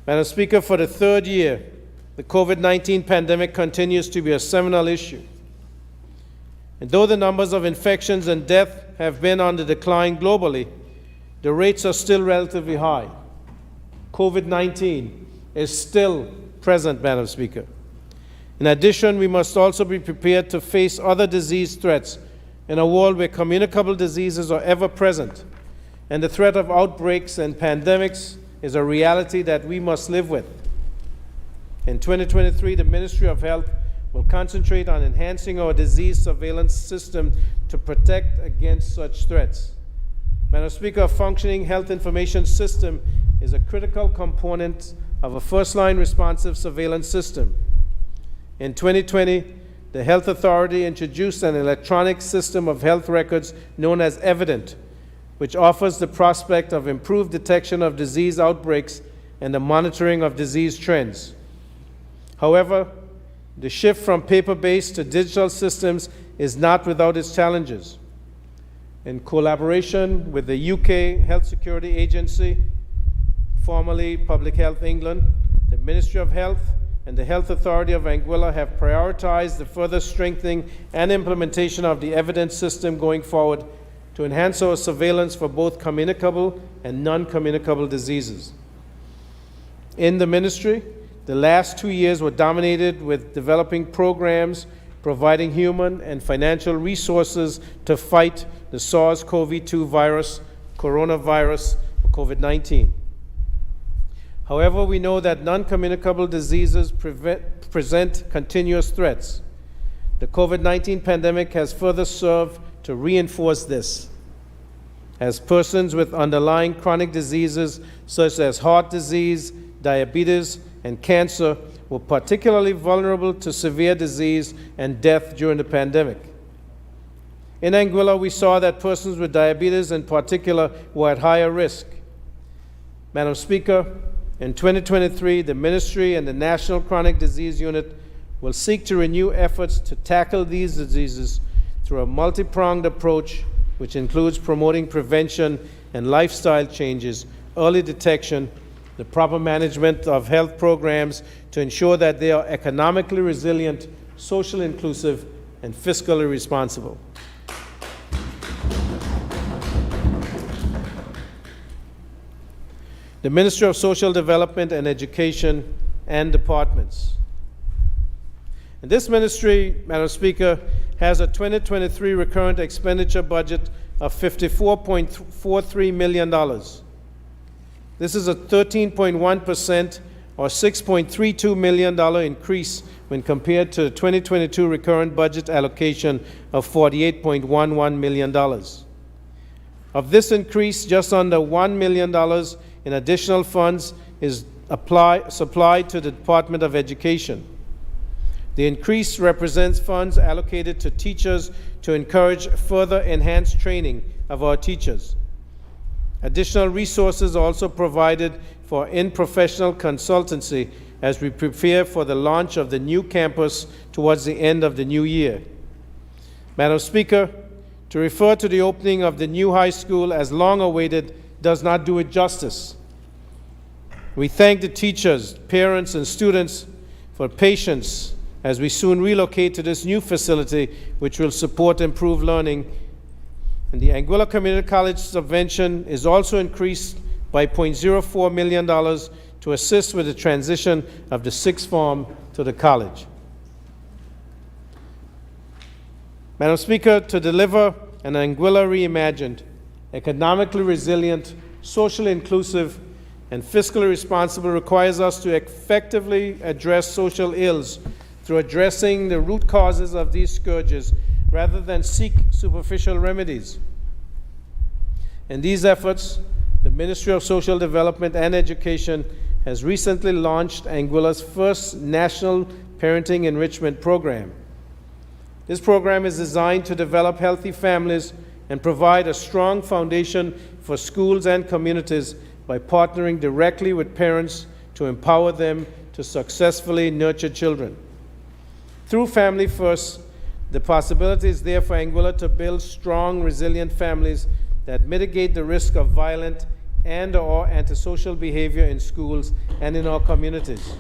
Madam Speaker, for the 3rd year, the COVID-19 pandemic continues to be a seminal issue. And though the numbers of infections and death have been on the decline globally, the rates are still relatively high. COVID-19 is still present, Madam Speaker. In addition, we must also be prepared to face other disease threats in a world where communicable diseases are ever present, and the threat of outbreaks and pandemics is a reality that we must live with. In 2023, the Ministry of Health will concentrate on enhancing our disease surveillance system to protect against such threats. Madam Speaker, a functioning health information system is a critical component of a first-line responsive surveillance system. In 2020, the Health Authority introduced an electronic system of health records known as Evident, which offers the prospect of improved detection of disease outbreaks and the monitoring of disease trends. However, the shift from paper-based to digital systems is not without its challenges. In collaboration with the UK Health Security Agency, formerly Public Health England, the Ministry of Health and the Health Authority of Anguilla have prioritized the further strengthening and implementation of the evidence system going forward to enhance our surveillance for both communicable and non-communicable diseases. In the ministry, the last 2 years were dominated with developing programs, providing human and financial resources to fight the SARS-CoV-2 virus, coronavirus, or COVID-19. However, we know that non-communicable diseases present continuous threats. The COVID-19 pandemic has further served to reinforce this, as persons with underlying chronic diseases such as heart disease, diabetes, and cancer were particularly vulnerable to severe disease and death during the pandemic. In Anguilla, we saw that persons with diabetes in particular were at higher risk. Madam Speaker, in 2023, the Ministry and the National Chronic Disease Unit will seek to renew efforts to tackle these diseases through a multi-pronged approach, which includes promoting prevention and lifestyle changes, early detection, the proper management of health programs to ensure that they are economically resilient, socially inclusive, and fiscally responsible. The Ministry of Social Development and Education and departments. And this ministry, Madam Speaker, has a 2023 recurrent expenditure budget of $54.43 million. This is a 13.1% or $6.32 million increase when compared to the 2022 recurrent budget allocation of $48.11 million. Of this increase, just under $1 million in additional funds is supplied to the Department of Education. The increase represents funds allocated to teachers to encourage further enhanced training of our teachers. Additional resources are also provided for in-professional consultancy as we prepare for the launch of the new campus towards the end of the new year. Madam Speaker, to refer to the opening of the new high school as long awaited does not do it justice. We thank the teachers, parents, and students for patience as we soon relocate to this new facility, which will support improved learning. And the Anguilla Community College subvention is also increased by $0.04 million to assist with the transition of the sixth form to the college. Madam Speaker, to deliver an Anguilla reimagined, economically resilient, socially inclusive, and fiscally responsible requires us to effectively address social ills through addressing the root causes of these scourges rather than seek superficial remedies. In these efforts, the Ministry of Social Development and Education has recently launched Anguilla's first national parenting enrichment program. This program is designed to develop healthy families and provide a strong foundation for schools and communities by partnering directly with parents to empower them to successfully nurture children. Through Family First, the possibility is there for Anguilla to build strong, resilient families that mitigate the risk of violent and/or antisocial behavior in schools and in our communities.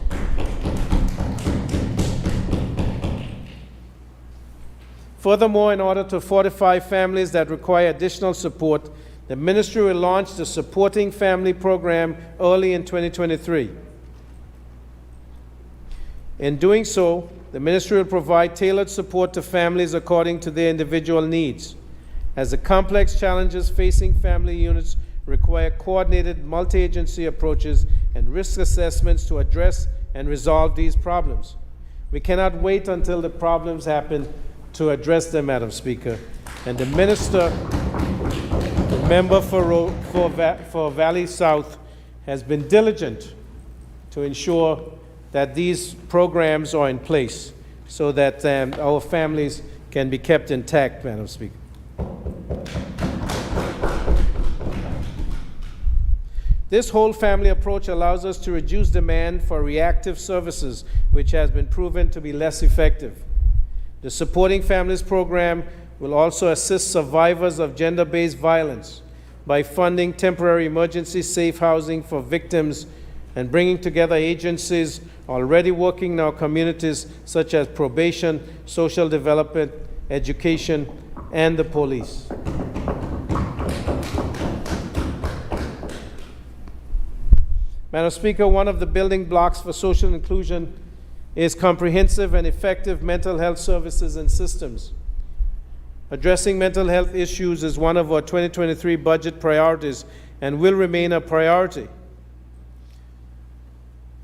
Furthermore, in order to fortify families that require additional support, the Ministry will launch the Supporting Family Program early in 2023. In doing so, the Ministry will provide tailored support to families according to their individual needs, as the complex challenges facing family units require coordinated multi-agency approaches and risk assessments to address and resolve these problems. We cannot wait until the problems happen to address them, Madam Speaker. And the Minister, the member for Valley South, has been diligent to ensure that these programs are in place so that our families can be kept intact, Madam Speaker. This whole family approach allows us to reduce demand for reactive services, which has been proven to be less effective. The Supporting Families program will also assist survivors of gender-based violence by funding temporary emergency safe housing for victims and bringing together agencies already working in our communities such as probation, social development, education, and the police. Madam Speaker, one of the building blocks for social inclusion is comprehensive and effective mental health services and systems. Addressing mental health issues is one of our 2023 budget priorities and will remain a priority.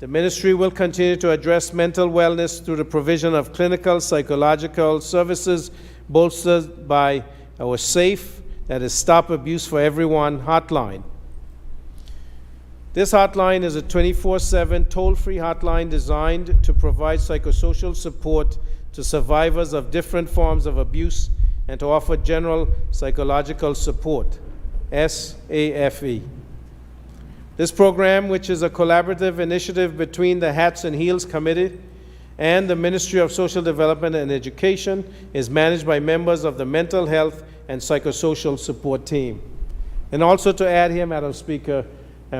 The Ministry will continue to address mental wellness through the provision of clinical psychological services bolstered by our SAFE, that is Stop Abuse for Everyone hotline. This hotline is a 24/7 toll-free hotline designed to provide psychosocial support to survivors of different forms of abuse and to offer general psychological support, SAFE. This program, which is a collaborative initiative between the Hats and Heels Committee and the Ministry of Social Development and Education, is managed by members of the Mental Health and Psychosocial Support Team. And also to add here, Madam Speaker,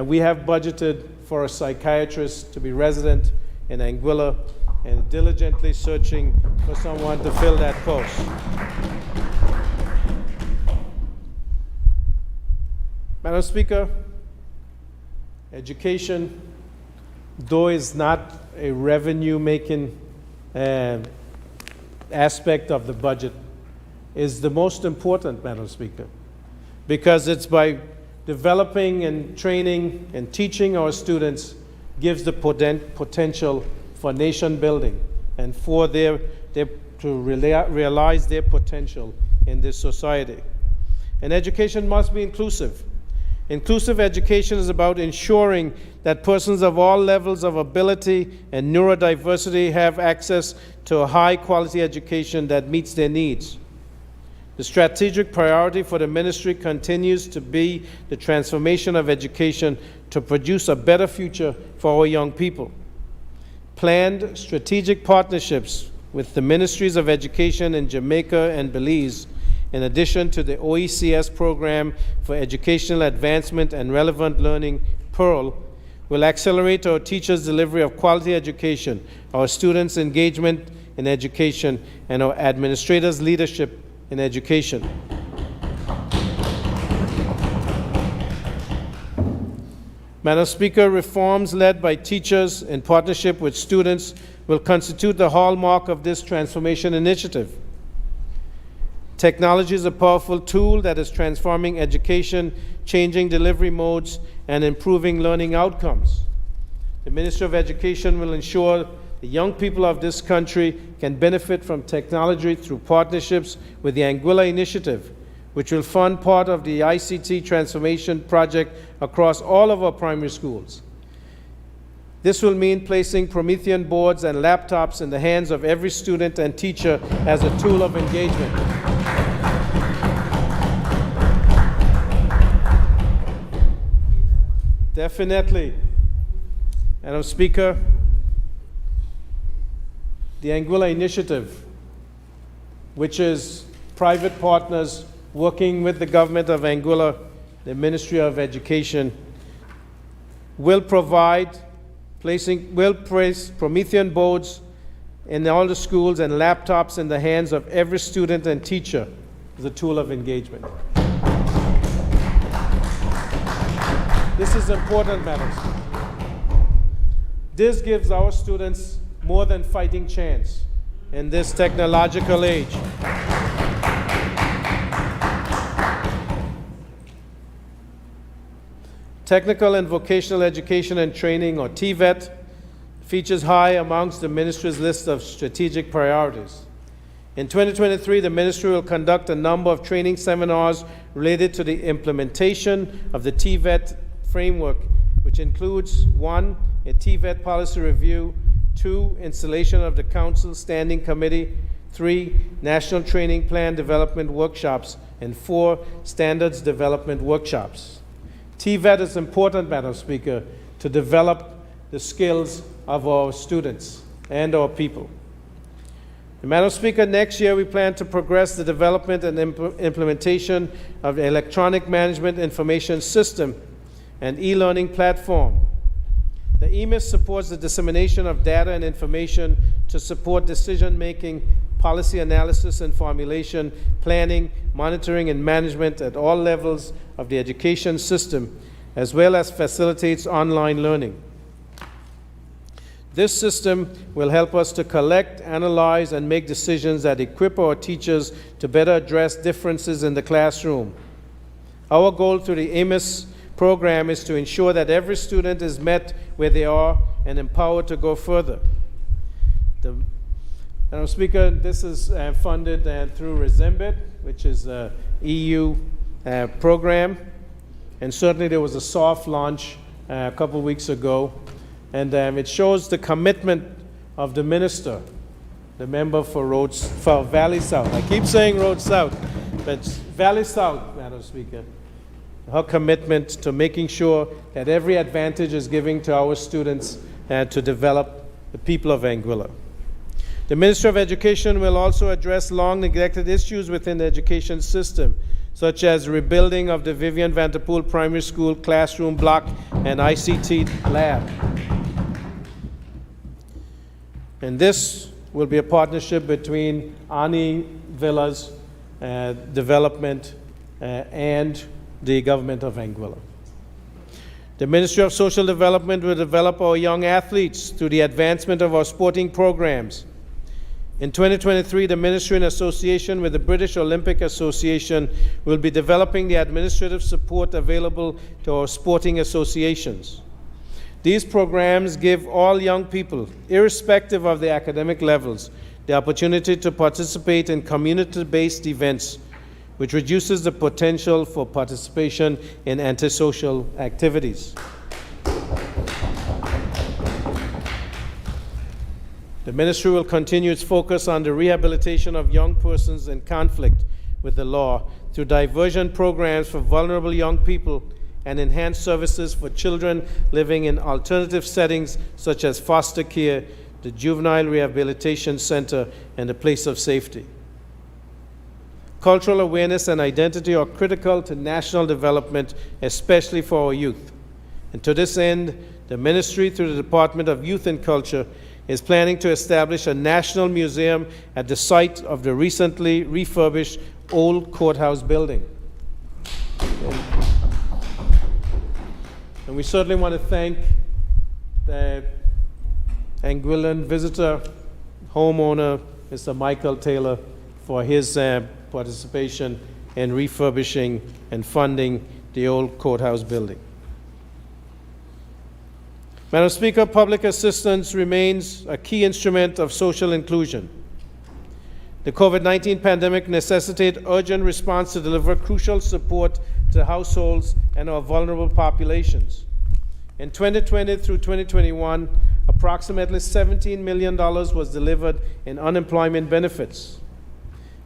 we have budgeted for a psychiatrist to be resident in Anguilla and diligently searching for someone to fill that post. Madam Speaker, education, though is not a revenue-making aspect of the budget, is the most important, Madam Speaker, because it's by developing and training and teaching our students gives the potential for nation building and for to realize their potential in this society. And education must be inclusive. Inclusive education is about ensuring that persons of all levels of ability and neurodiversity have access to a high-quality education that meets their needs. The strategic priority for the ministry continues to be the transformation of education to produce a better future for our young people. Planned strategic partnerships with the Ministries of Education in Jamaica and Belize, in addition to the OECS Program for Educational Advancement and Relevant Learning, PEARL, will accelerate our teachers' delivery of quality education, our students' engagement in education, and our administrators' leadership in education. Madam Speaker, reforms led by teachers in partnership with students will constitute the hallmark of this transformation initiative. Technology is a powerful tool that is transforming education, changing delivery modes, and improving learning outcomes. The Ministry of Education will ensure the young people of this country can benefit from technology through partnerships with the Anguilla Initiative, which will fund part of the ICT transformation project across all of our primary schools. This will mean placing Promethean boards and laptops in the hands of every student and teacher as a tool of engagement. Definitely. Madam Speaker, the Anguilla Initiative, which is private partners working with the government of Anguilla, the Ministry of Education, will place Promethean boards in all the schools and laptops in the hands of every student and teacher as a tool of engagement. This is important, madams. This gives our students more than fighting chance in this technological age. Technical and Vocational Education and Training, or TVET, features high amongst the ministry's list of strategic priorities. In 2023, the ministry will conduct a number of training seminars related to the implementation of the TVET framework, which includes 1, a TVET policy review, 2, installation of the Council Standing Committee, 3, National Training Plan Development Workshops, and 4, Standards Development Workshops. TVET is important, Madam Speaker, to develop the skills of our students and our people. And Madam Speaker, next year we plan to progress the development and implementation of the Electronic Management Information System and e-learning platform. The EMIS supports the dissemination of data and information to support decision-making, policy analysis and formulation, planning, monitoring, and management at all levels of the education system, as well as facilitates online learning. This system will help us to collect, analyze, and make decisions that equip our teachers to better address differences in the classroom. Our goal through the AMIS program is to ensure that every student is met where they are and empowered to go further. Madam Speaker, this is funded through Resembit, which is an EU program, and certainly there was a soft launch a couple weeks ago, and it shows the commitment of the minister, the member for Valley South. I keep saying Road South, but it's Valley South, Madam Speaker. Her commitment to making sure that every advantage is given to our students and to develop the people of Anguilla. The Ministry of Education will also address long neglected issues within the education system, such as rebuilding of the Vivian Vanderpool Primary School classroom block and ICT lab. And this will be a partnership between Ani Villas Development and the government of Anguilla. The Ministry of Social Development will develop our young athletes through the advancement of our sporting programs. In 2023, the Ministry, in association with the British Olympic Association, will be developing the administrative support available to our sporting associations. These programs give all young people, irrespective of their academic levels, the opportunity to participate in community-based events which reduces the potential for participation in antisocial activities. The ministry will continue its focus on the rehabilitation of young persons in conflict with the law through diversion programs for vulnerable young people and enhanced services for children living in alternative settings such as foster care, the Juvenile Rehabilitation Center, and the place of safety. Cultural awareness and identity are critical to national development, especially for our youth. And to this end, the ministry, through the Department of Youth and Culture, is planning to establish a national museum at the site of the recently refurbished old courthouse building. And we certainly want to thank the Anguillan visitor, homeowner, Mr. Michael Taylor, for his participation in refurbishing and funding the old courthouse building. Madam Speaker, public assistance remains a key instrument of social inclusion. The COVID-19 pandemic necessitated urgent response to deliver crucial support to households and our vulnerable populations. In 2020 through 2021, approximately $17 million was delivered in unemployment benefits.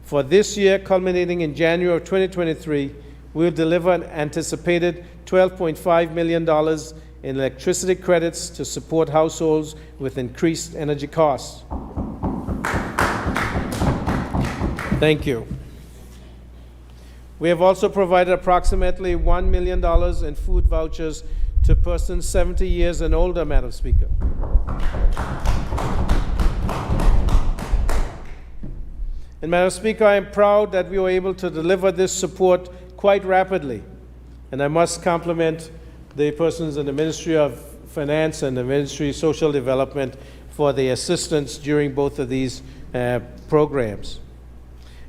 For this year, culminating in January of 2023, we will deliver an anticipated $12.5 million in electricity credits to support households with increased energy costs. Thank you. We have also provided approximately $1 million in food vouchers to persons 70 years and older, Madam Speaker. And Madam Speaker, I am proud that we were able to deliver this support quite rapidly. And I must compliment the persons in the Ministry of Finance and the Ministry of Social Development for the assistance during both of these programs.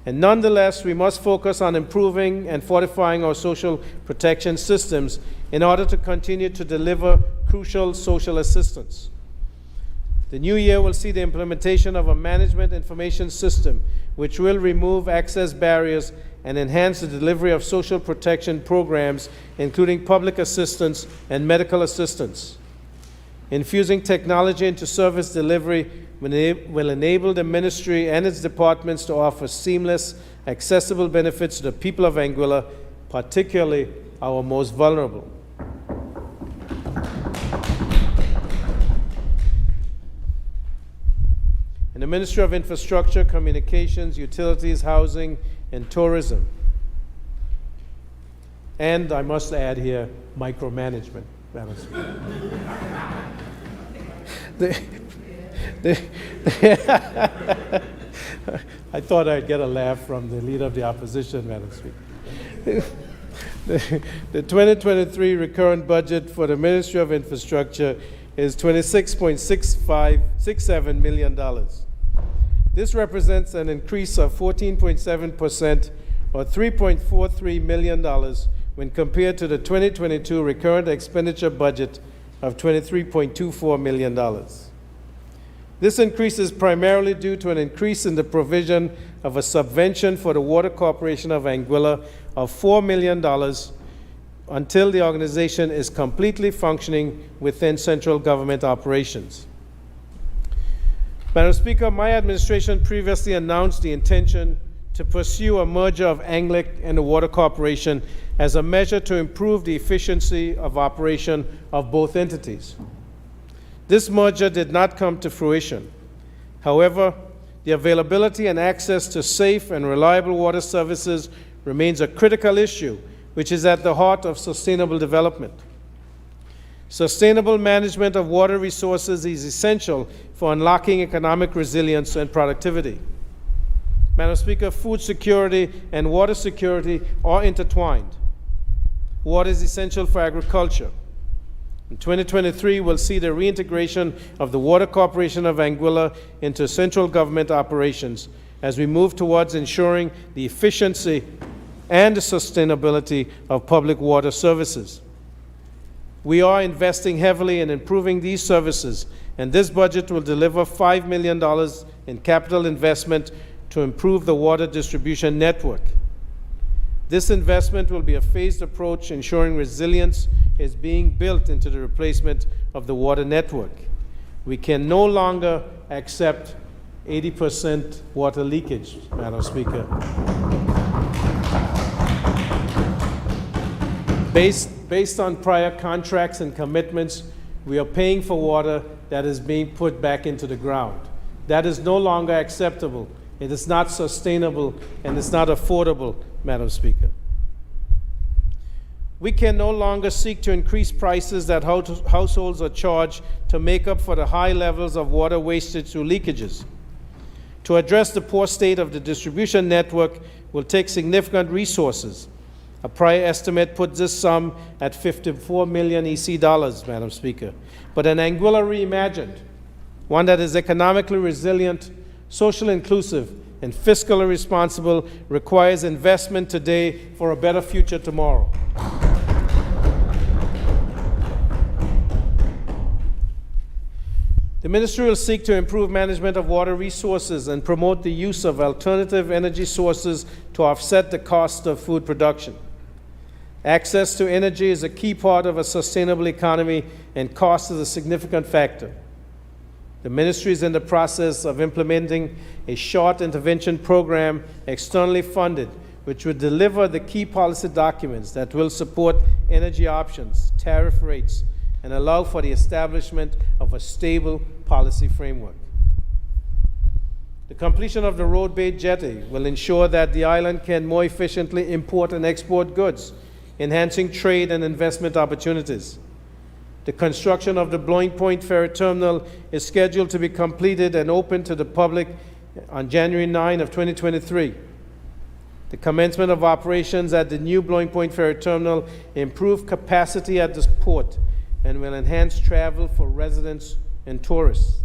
And nonetheless, we must focus on improving and fortifying our social protection systems in order to continue to deliver crucial social assistance. The new year will see the implementation of a management information system which will remove access barriers and enhance the delivery of social protection programs, including public assistance and medical assistance. Infusing technology into service delivery will enable the ministry and its departments to offer seamless, accessible benefits to the people of Anguilla, particularly our most vulnerable. In the Ministry of Infrastructure, Communications, Utilities, Housing, and Tourism. And I must add here, micromanagement. I thought I'd get a laugh from the Leader of the Opposition, Madam Speaker. The 2023 recurrent budget for the Ministry of Infrastructure is $26.67 million. This represents an increase of 14.7% or $3.43 million when compared to the 2022 recurrent expenditure budget of $23.24 million. This increase is primarily due to an increase in the provision of a subvention for the Water Corporation of Anguilla of $4 million until the organization is completely functioning within central government operations. Madam Speaker, my administration previously announced the intention to pursue a merger of Anglic and the Water Corporation as a measure to improve the efficiency of operation of both entities. This merger did not come to fruition. However, the availability and access to safe and reliable water services remains a critical issue, which is at the heart of sustainable development. Sustainable management of water resources is essential for unlocking economic resilience and productivity. Madam Speaker, food security and water security are intertwined. Water is essential for agriculture. In 2023, we'll see the reintegration of the Water Corporation of Anguilla into central government operations as we move towards ensuring the efficiency and the sustainability of public water services. We are investing heavily in improving these services, and this budget will deliver $5 million in capital investment to improve the water distribution network. This investment will be a phased approach, ensuring resilience is being built into the replacement of the water network. We can no longer accept 80% water leakage, Madam Speaker. Based on prior contracts and commitments, we are paying for water that is being put back into the ground. That is no longer acceptable. It is not sustainable, and it's not affordable, Madam Speaker. We can no longer seek to increase prices that households are charged to make up for the high levels of water wastage through leakages. To address the poor state of the distribution network will take significant resources. A prior estimate put this sum at 54 million EC dollars, Madam Speaker. But an Anguilla reimagined, one that is economically resilient, social inclusive, and fiscally responsible, requires investment today for a better future tomorrow. The ministry will seek to improve management of water resources and promote the use of alternative energy sources to offset the cost of food production. Access to energy is a key part of a sustainable economy, and cost is a significant factor. The ministry is in the process of implementing a short intervention program externally funded, which will deliver the key policy documents that will support energy options, tariff rates, and allow for the establishment of a stable policy framework. The completion of the Road Bay Jetty will ensure that the island can more efficiently import and export goods, enhancing trade and investment opportunities. The construction of the Blowing Point Ferry Terminal is scheduled to be completed and open to the public on January 9 of 2023. The commencement of operations at the new Blowing Point Ferry Terminal improve capacity at this port and will enhance travel for residents and tourists.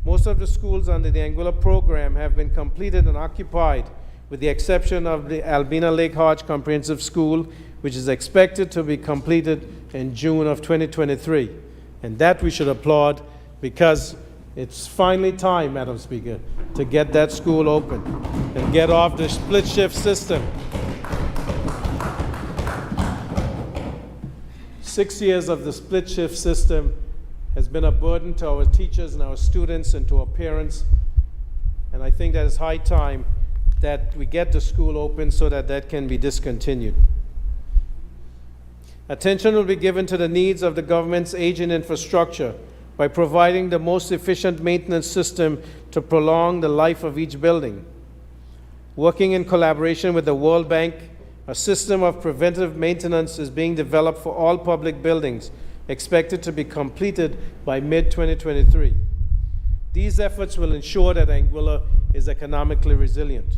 Most of the schools under the Anguilla program have been completed and occupied, with the exception of the Albina Lake Hodge Comprehensive School, which is expected to be completed in June of 2023. And that we should applaud, because it's finally time, Madam Speaker, to get that school open and get off the split shift system. 6 years of the split shift system has been a burden to our teachers and our students and to our parents. And I think that it's high time that we get the school open so that that can be discontinued. Attention will be given to the needs of the government's aging infrastructure by providing the most efficient maintenance system to prolong the life of each building. Working in collaboration with the World Bank, a system of preventive maintenance is being developed for all public buildings, expected to be completed by mid-2023. These efforts will ensure that Anguilla is economically resilient.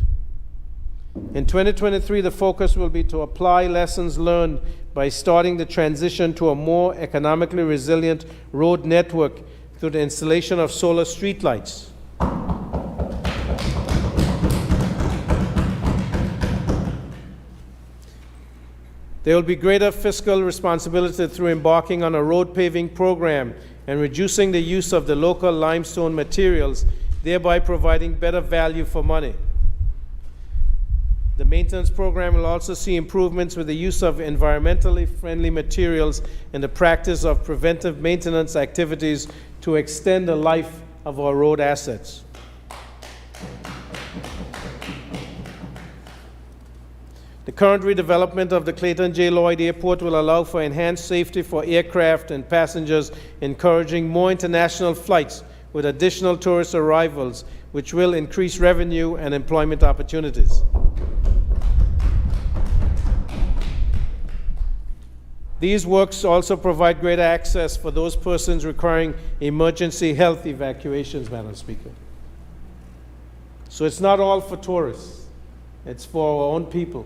In 2023, the focus will be to apply lessons learned by starting the transition to a more economically resilient road network through the installation of solar streetlights. There will be greater fiscal responsibility through embarking on a road paving program and reducing the use of the local limestone materials, thereby providing better value for money. The maintenance program will also see improvements with the use of environmentally friendly materials and the practice of preventive maintenance activities to extend the life of our road assets. The current redevelopment of the Clayton J. Lloyd Airport will allow for enhanced safety for aircraft and passengers, encouraging more international flights with additional tourist arrivals, which will increase revenue and employment opportunities. These works also provide greater access for those persons requiring emergency health evacuations, Madam Speaker. So it's not all for tourists. It's for our own people.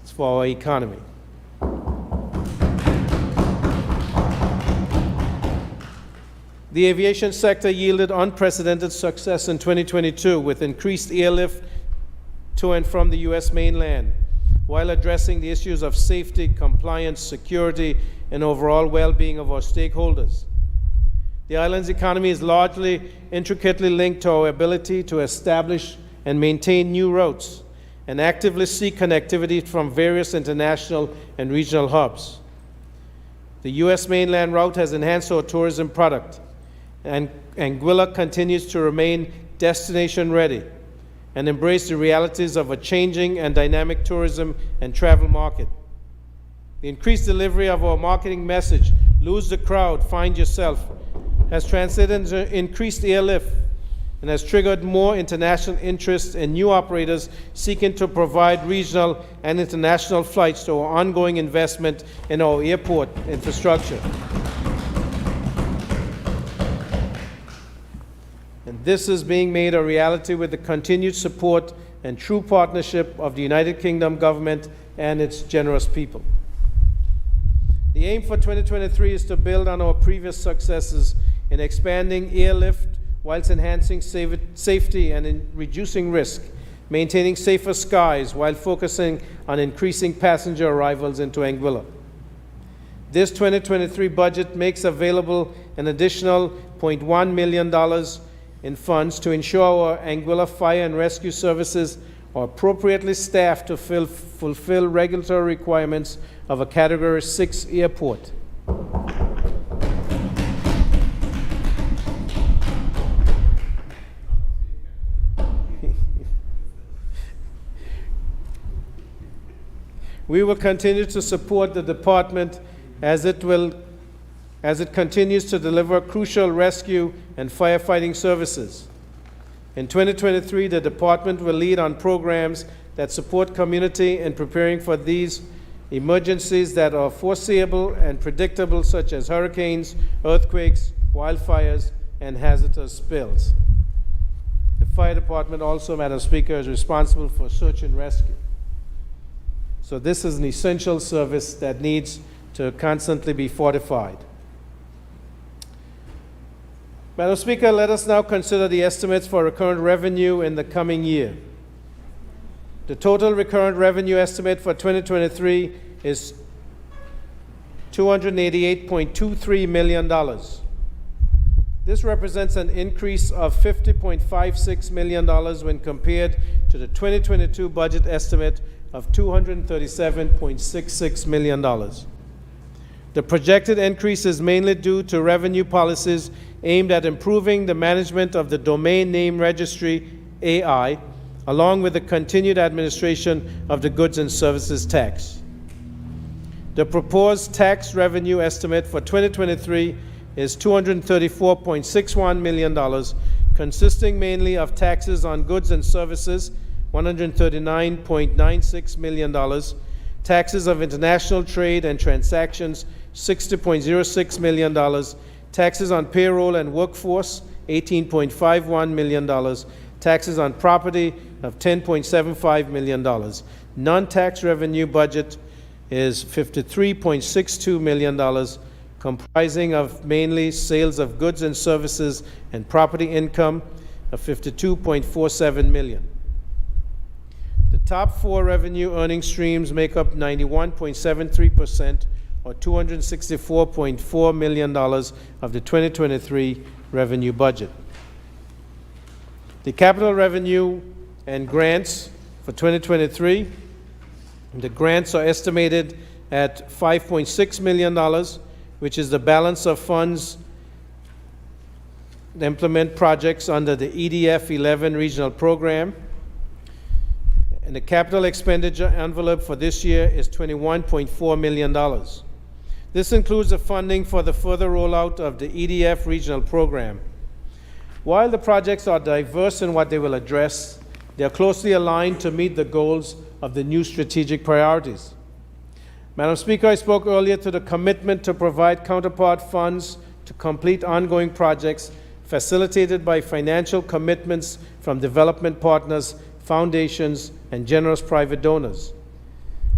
It's for our economy. The aviation sector yielded unprecedented success in 2022 with increased airlift to and from the U.S. mainland, while addressing the issues of safety, compliance, security, and overall well-being of our stakeholders. The island's economy is largely intricately linked to our ability to establish and maintain new routes, and actively seek connectivity from various international and regional hubs. The U.S. mainland route has enhanced our tourism product, and Anguilla continues to remain destination ready and embrace the realities of a changing and dynamic tourism and travel market. The increased delivery of our marketing message, Lose the Crowd, Find Yourself, has translated into increased airlift and has triggered more international interest in new operators seeking to provide regional and international flights to our ongoing investment in our airport infrastructure. And this is being made a reality with the continued support and true partnership of the United Kingdom government and its generous people. The aim for 2023 is to build on our previous successes in expanding airlift whilst enhancing safety and in reducing risk, maintaining safer skies while focusing on increasing passenger arrivals into Anguilla. This 2023 budget makes available an additional $0.1 million in funds to ensure our Anguilla fire and rescue services are appropriately staffed to fulfill regulatory requirements of a Category 6 airport. We will continue to support the department as it continues to deliver crucial rescue and firefighting services. In 2023, the department will lead on programs that support community in preparing for these emergencies that are foreseeable and predictable, such as hurricanes, earthquakes, wildfires, and hazardous spills. The fire department also, Madam Speaker, is responsible for search and rescue. So this is an essential service that needs to constantly be fortified. Madam Speaker, let us now consider the estimates for recurrent revenue in the coming year. The total recurrent revenue estimate for 2023 is $288.23 million. This represents an increase of $50.56 million when compared to the 2022 budget estimate of $237.66 million. The projected increase is mainly due to revenue policies aimed at improving the management of the Domain Name Registry, AI, along with the continued administration of the goods and services tax. The proposed tax revenue estimate for 2023 is $234.61 million, consisting mainly of taxes on goods and services, $139.96 million, taxes of international trade and transactions, $60.06 million, taxes on payroll and workforce, $18.51 million, taxes on property of $10.75 million. Non-tax revenue budget is $53.62 million, comprising of mainly sales of goods and services and property income of $52.47 million. The top four revenue earning streams make up 91.73%, or $264.4 million of the 2023 revenue budget. The capital revenue and grants for 2023, the grants are estimated at $5.6 million, which is the balance of funds to implement projects under the EDF 11 regional program. And the capital expenditure envelope for this year is $21.4 million. This includes the funding for the further rollout of the EDF regional program. While the projects are diverse in what they will address, they are closely aligned to meet the goals of the new strategic priorities. Madam Speaker, I spoke earlier to the commitment to provide counterpart funds to complete ongoing projects facilitated by financial commitments from development partners, foundations, and generous private donors.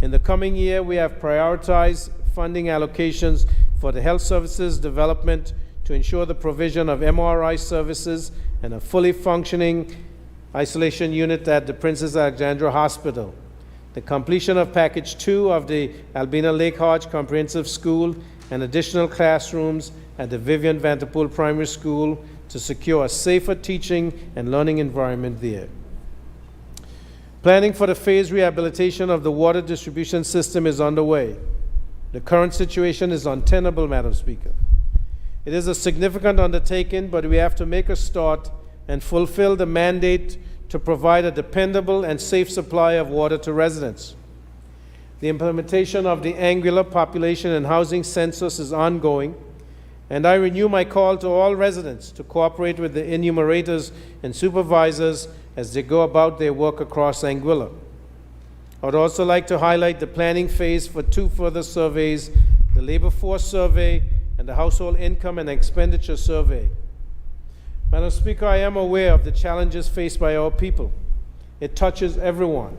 In the coming year, we have prioritized funding allocations for the health services development to ensure the provision of MRI services and a fully functioning isolation unit at the Princess Alexandra Hospital, the completion of Package 2 of the Albina Lake Hodge Comprehensive School, and additional classrooms at the Vivian Vanderpool Primary School to secure a safer teaching and learning environment there. Planning for the phased rehabilitation of the water distribution system is underway. The current situation is untenable, Madam Speaker. It is a significant undertaking, but we have to make a start and fulfill the mandate to provide a dependable and safe supply of water to residents. The implementation of the Anguilla population and housing census is ongoing, and I renew my call to all residents to cooperate with the enumerators and supervisors as they go about their work across Anguilla. I would also like to highlight the planning phase for 2 further surveys, the Labor Force Survey and the Household Income and Expenditure Survey. Madam Speaker, I am aware of the challenges faced by our people. It touches everyone.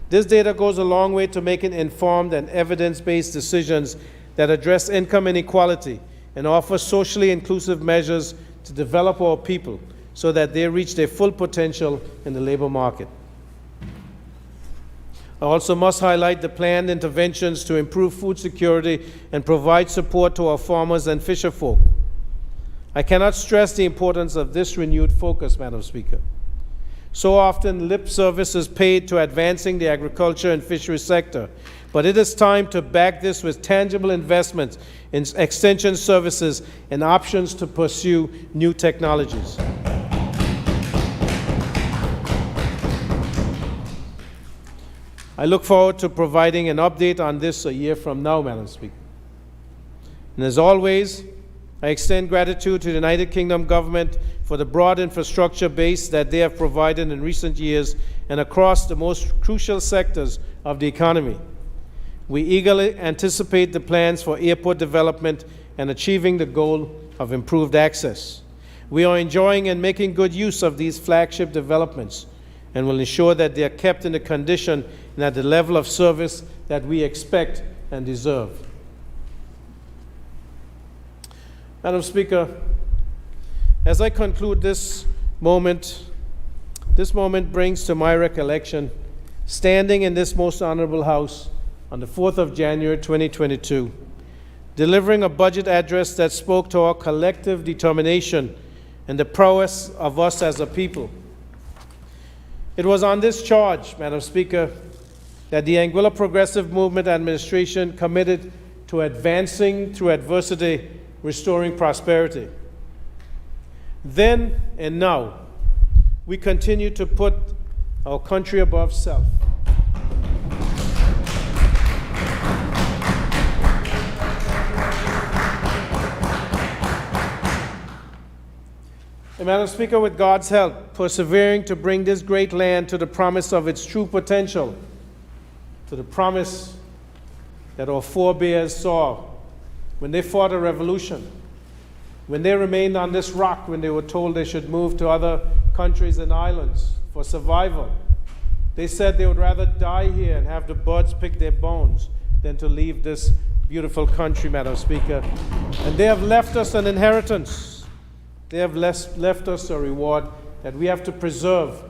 This data goes a long way to making informed and evidence-based decisions that address income inequality and offer socially inclusive measures to develop our people so that they reach their full potential in the labor market. I also must highlight the planned interventions to improve food security and provide support to our farmers and fisherfolk. I cannot stress the importance of this renewed focus, Madam Speaker. So often, lip service is paid to advancing the agriculture and fishery sector, but it is time to back this with tangible investments in extension services and options to pursue new technologies. I look forward to providing an update on this a year from now, Madam Speaker. And as always, I extend gratitude to the United Kingdom government for the broad infrastructure base that they have provided in recent years and across the most crucial sectors of the economy. We eagerly anticipate the plans for airport development and achieving the goal of improved access. We are enjoying and making good use of these flagship developments and will ensure that they are kept in the condition and at the level of service that we expect and deserve. Madam Speaker, as I conclude this moment brings to my recollection standing in this most honorable House on the 4th of January 2022, delivering a budget address that spoke to our collective determination and the prowess of us as a people. It was on this charge, Madam Speaker, that the Anguilla Progressive Movement Administration committed to advancing through adversity, restoring prosperity. Then and now, we continue to put our country above self. And Madam Speaker, with God's help, persevering to bring this great land to the promise of its true potential, to the promise that our forebears saw when they fought a revolution, when they remained on this rock, when they were told they should move to other countries and islands for survival. They said they would rather die here and have the birds pick their bones than to leave this beautiful country, Madam Speaker. And they have left us an inheritance. They have left us a reward that we have to preserve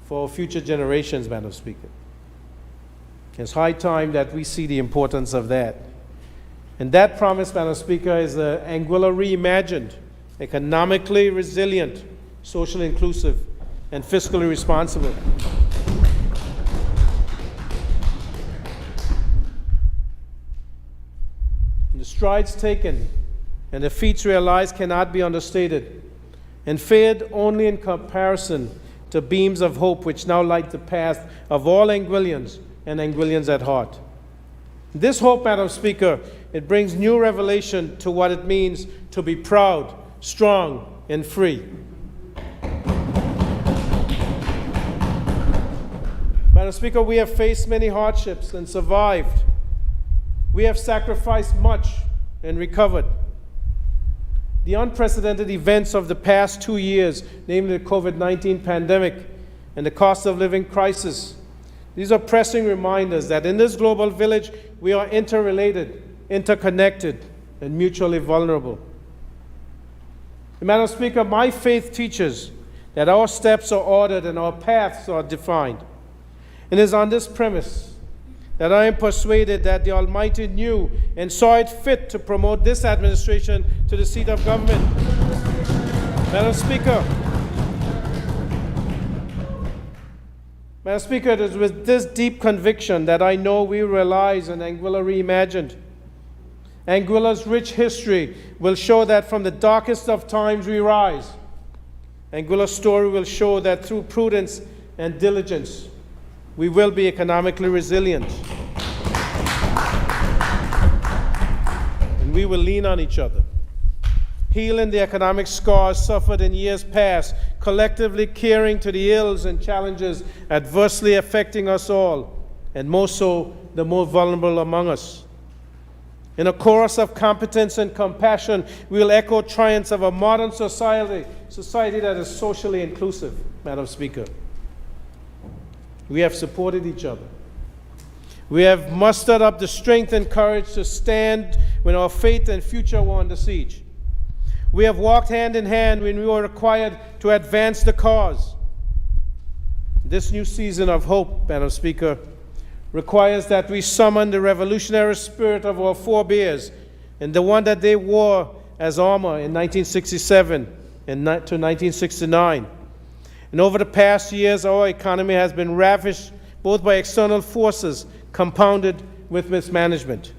for future generations, Madam Speaker. It's high time that we see the importance of that. And that promise, Madam Speaker, is Anguilla reimagined, economically resilient, socially inclusive, and fiscally responsible. And the strides taken and the feats realized cannot be understated and fade only in comparison to beams of hope which now light the path of all Anguillians and Anguillians at heart. This hope, Madam Speaker, it brings new revelation to what it means to be proud, strong, and free. Madam Speaker, we have faced many hardships and survived. We have sacrificed much and recovered. The unprecedented events of the past 2 years, namely the COVID-19 pandemic and the cost of living crisis, these are pressing reminders that in this global village, we are interrelated, interconnected, and mutually vulnerable. And Madam Speaker, my faith teaches that our steps are ordered and our paths are defined. It is on this premise that I am persuaded that the Almighty knew and saw it fit to promote this administration to the seat of government. Madam Speaker, Madam Speaker, it is with this deep conviction that I know we realize in Anguilla Reimagined. Anguilla's rich history will show that from the darkest of times we rise. Anguilla's story will show that through prudence and diligence, we will be economically resilient. And we will lean on each other, healing the economic scars suffered in years past, collectively caring to the ills and challenges adversely affecting us all, and most so the more vulnerable among us. In a chorus of competence and compassion, we will echo triumphs of a modern society that is socially inclusive, Madam Speaker. We have supported each other. We have mustered up the strength and courage to stand when our faith and future were under siege. We have walked hand in hand when we were required to advance the cause. This new season of hope, Madam Speaker, requires that we summon the revolutionary spirit of our forebears and the one that they wore as armor in 1967 and to 1969. And over the past years, our economy has been ravished both by external forces compounded with mismanagement.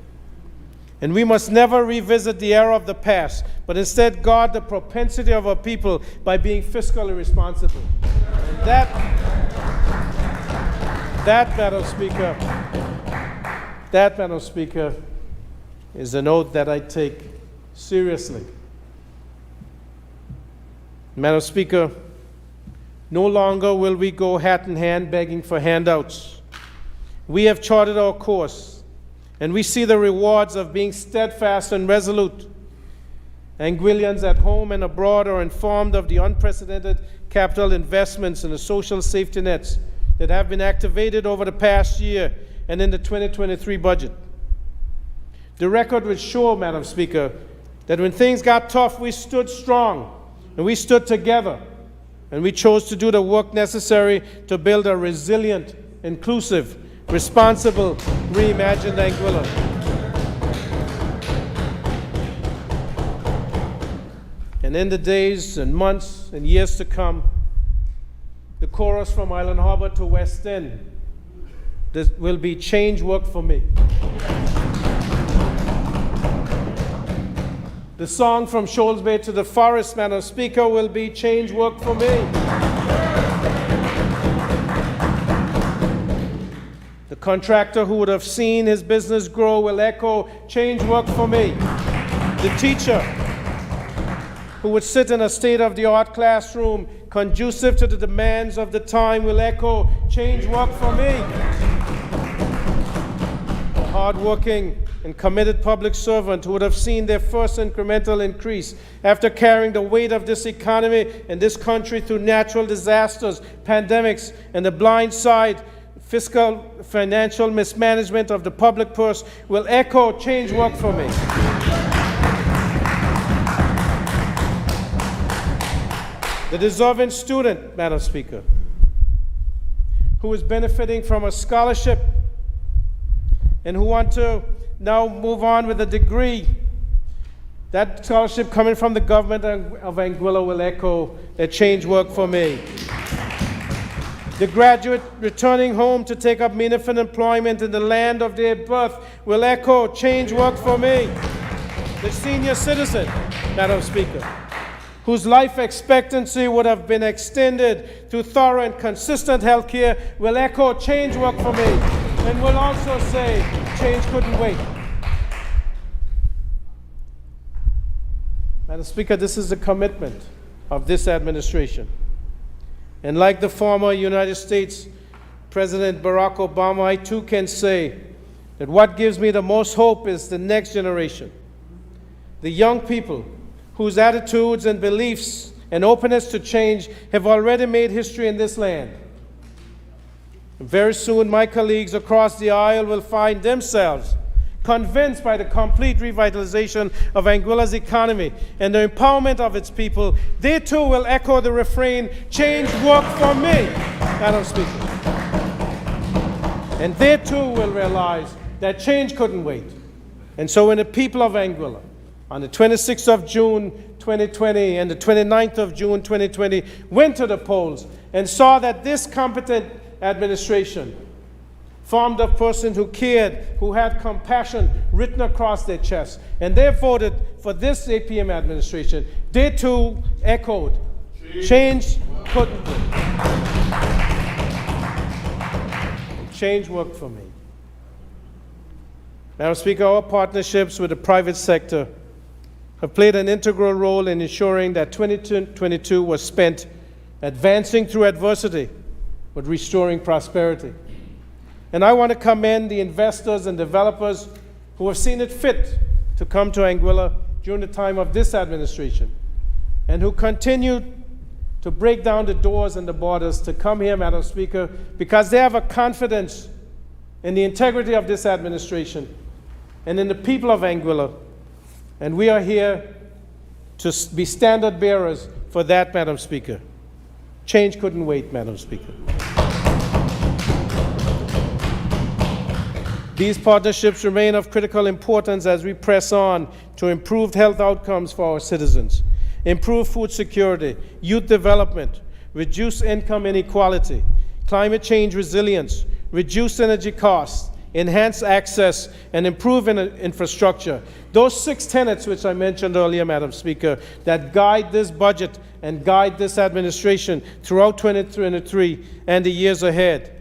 And we must never revisit the era of the past, but instead guard the propensity of our people by being fiscally responsible. And that, Madam Speaker, is an oath that I take seriously. Madam Speaker, no longer will we go hat in hand begging for handouts. We have charted our course, and we see the rewards of being steadfast and resolute. Anguillians at home and abroad are informed of the unprecedented capital investments and the social safety nets that have been activated over the past year and in the 2023 budget. The record would show, Madam Speaker, that when things got tough, we stood strong and we stood together, and we chose to do the work necessary to build a resilient, inclusive, responsible, reimagined Anguilla. And in the days and months and years to come, the chorus from Island Harbor to West End, this will be change work for me. The song from Shoals Bay to the Forest, Madam Speaker, will be change work for me. The contractor who would have seen his business grow will echo change work for me. The teacher who would sit in a state-of-the-art classroom conducive to the demands of the time will echo change work for me. The hardworking and committed public servant who would have seen their first incremental increase after carrying the weight of this economy and this country through natural disasters, pandemics, and the blind side fiscal financial mismanagement of the public purse will echo change work for me. The deserving student, Madam Speaker, who is benefiting from a scholarship and who want to now move on with a degree, that scholarship coming from the government of Anguilla will echo a change work for me. The graduate returning home to take up meaningful employment in the land of their birth will echo change work for me. The senior citizen, Madam Speaker, whose life expectancy would have been extended through thorough and consistent health care will echo change work for me, and will also say change couldn't wait. Madam Speaker, this is the commitment of this administration. And like the former United States President Barack Obama, I too can say that what gives me the most hope is the next generation, the young people whose attitudes and beliefs and openness to change have already made history in this land. Very soon, my colleagues across the aisle will find themselves convinced by the complete revitalization of Anguilla's economy and the empowerment of its people. They too will echo the refrain, change work for me, Madam Speaker. And they too will realize that change couldn't wait. And so when the people of Anguilla, on the 26th of June 2020 and the 29th of June 2020, went to the polls and saw that this competent administration, formed of persons who cared, who had compassion written across their chests. And they voted for this APM administration. They too echoed, change couldn't wait. Change worked for me. Madam Speaker, our partnerships with the private sector have played an integral role in ensuring that 2022 was spent advancing through adversity, but restoring prosperity. And I want to commend the investors and developers who have seen it fit to come to Anguilla during the time of this administration, and who continue to break down the doors and the borders to come here, Madam Speaker, because they have a confidence in the integrity of this administration and in the people of Anguilla. And we are here to be standard bearers for that, Madam Speaker. Change couldn't wait, Madam Speaker. These partnerships remain of critical importance as we press on to improved health outcomes for our citizens, improve food security, youth development, reduce income inequality, climate change resilience, reduce energy costs, enhance access, and improve infrastructure. Those 6 tenets which I mentioned earlier, Madam Speaker, that guide this budget and guide this administration throughout 2023 and the years ahead.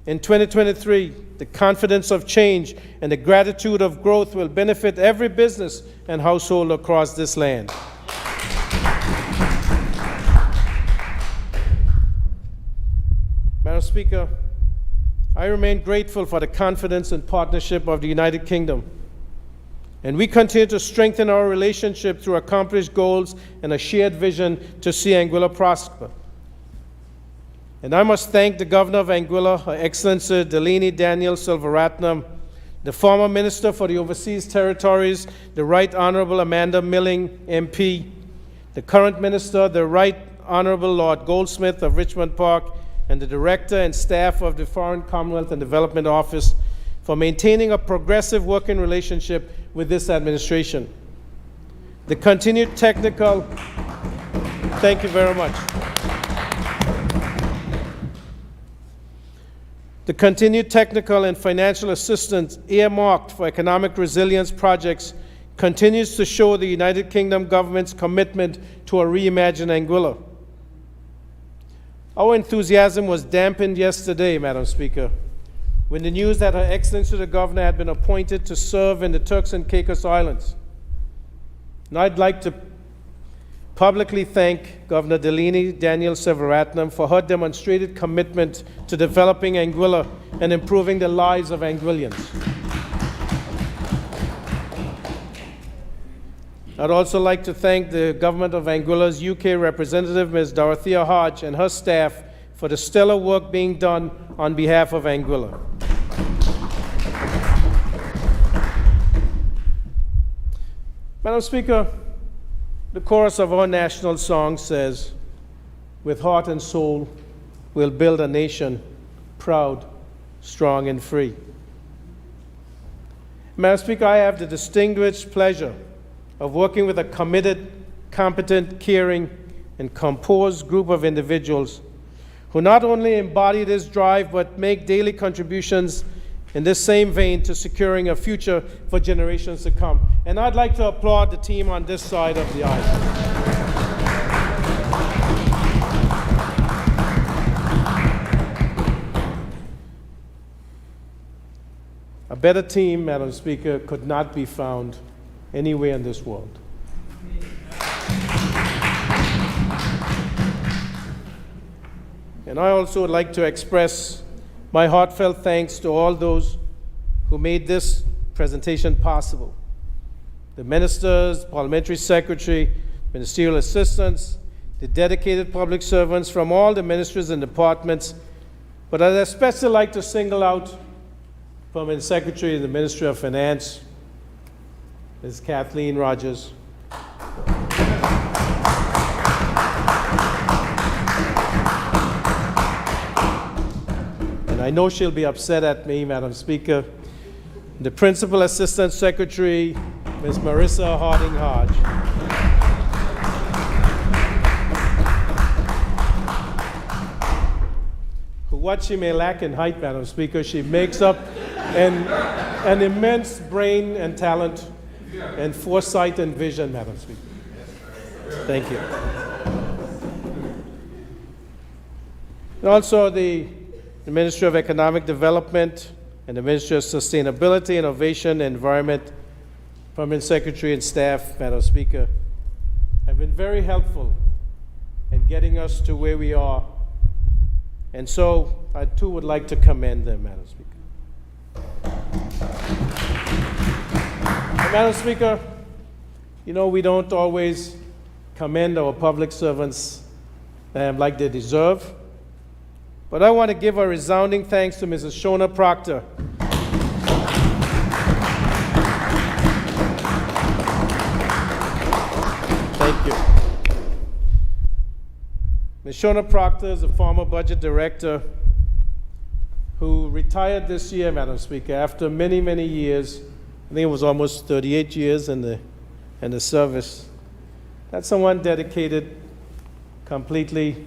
In 2023, the confidence of change and the gratitude of growth will benefit every business and household across this land. Madam Speaker, I remain grateful for the confidence and partnership of the United Kingdom, and we continue to strengthen our relationship through accomplished goals and a shared vision to see Anguilla prosper. And I must thank the Governor of Anguilla, Her Excellency Delaney Daniel Silvaratnam, the former Minister for the Overseas Territories, the Right Honourable Amanda Milling, MP, the current Minister, the Right Honourable Lord Goldsmith of Richmond Park, and the Director and staff of the Foreign Commonwealth and Development Office for maintaining a progressive working relationship with this administration. The continued technical, thank you very much. The continued technical and financial assistance earmarked for economic resilience projects continues to show the United Kingdom government's commitment to a reimagined Anguilla. Our enthusiasm was dampened yesterday, Madam Speaker, when the news that Her Excellency the Governor had been appointed to serve in the Turks and Caicos Islands. And I'd like to publicly thank Governor Delaney Daniel Silvaratnam for her demonstrated commitment to developing Anguilla and improving the lives of Anguillians. I'd also like to thank the Government of Anguilla's UK representative, Ms. Dorothea Hodge, and her staff for the stellar work being done on behalf of Anguilla. Madam Speaker, the chorus of our national song says, "With heart and soul, we'll build a nation, proud, strong, and free." Madam Speaker, I have the distinguished pleasure of working with a committed, competent, caring, and composed group of individuals who not only embody this drive but make daily contributions in this same vein to securing a future for generations to come. And I'd like to applaud the team on this side of the aisle. A better team, Madam Speaker, could not be found anywhere in this world. And I also would like to express my heartfelt thanks to all those who made this presentation possible. The ministers, parliamentary secretary, ministerial assistants, the dedicated public servants from all the ministries and departments. But I'd especially like to single out Permanent Secretary in the Ministry of Finance, Ms. Kathleen Rogers. And I know she'll be upset at me, Madam Speaker. The Principal Assistant Secretary, Ms. Marissa Harding Hodge. Who what she may lack in height, Madam Speaker, she makes up an immense brain and talent and foresight and vision, Madam Speaker. Thank you. And also the Ministry of Economic Development and the Ministry of Sustainability, Innovation, and Environment, Permanent Secretary and staff, Madam Speaker, have been very helpful in getting us to where we are. And so I too would like to commend them, Madam Speaker. And Madam Speaker, you know, we don't always commend our public servants like they deserve. But I want to give a resounding thanks to Mrs. Shona Proctor. Thank you. Ms. Shona Proctor is a former budget director who retired this year, Madam Speaker, after many, many years. I think it was almost 38 years in the service. That's someone dedicated completely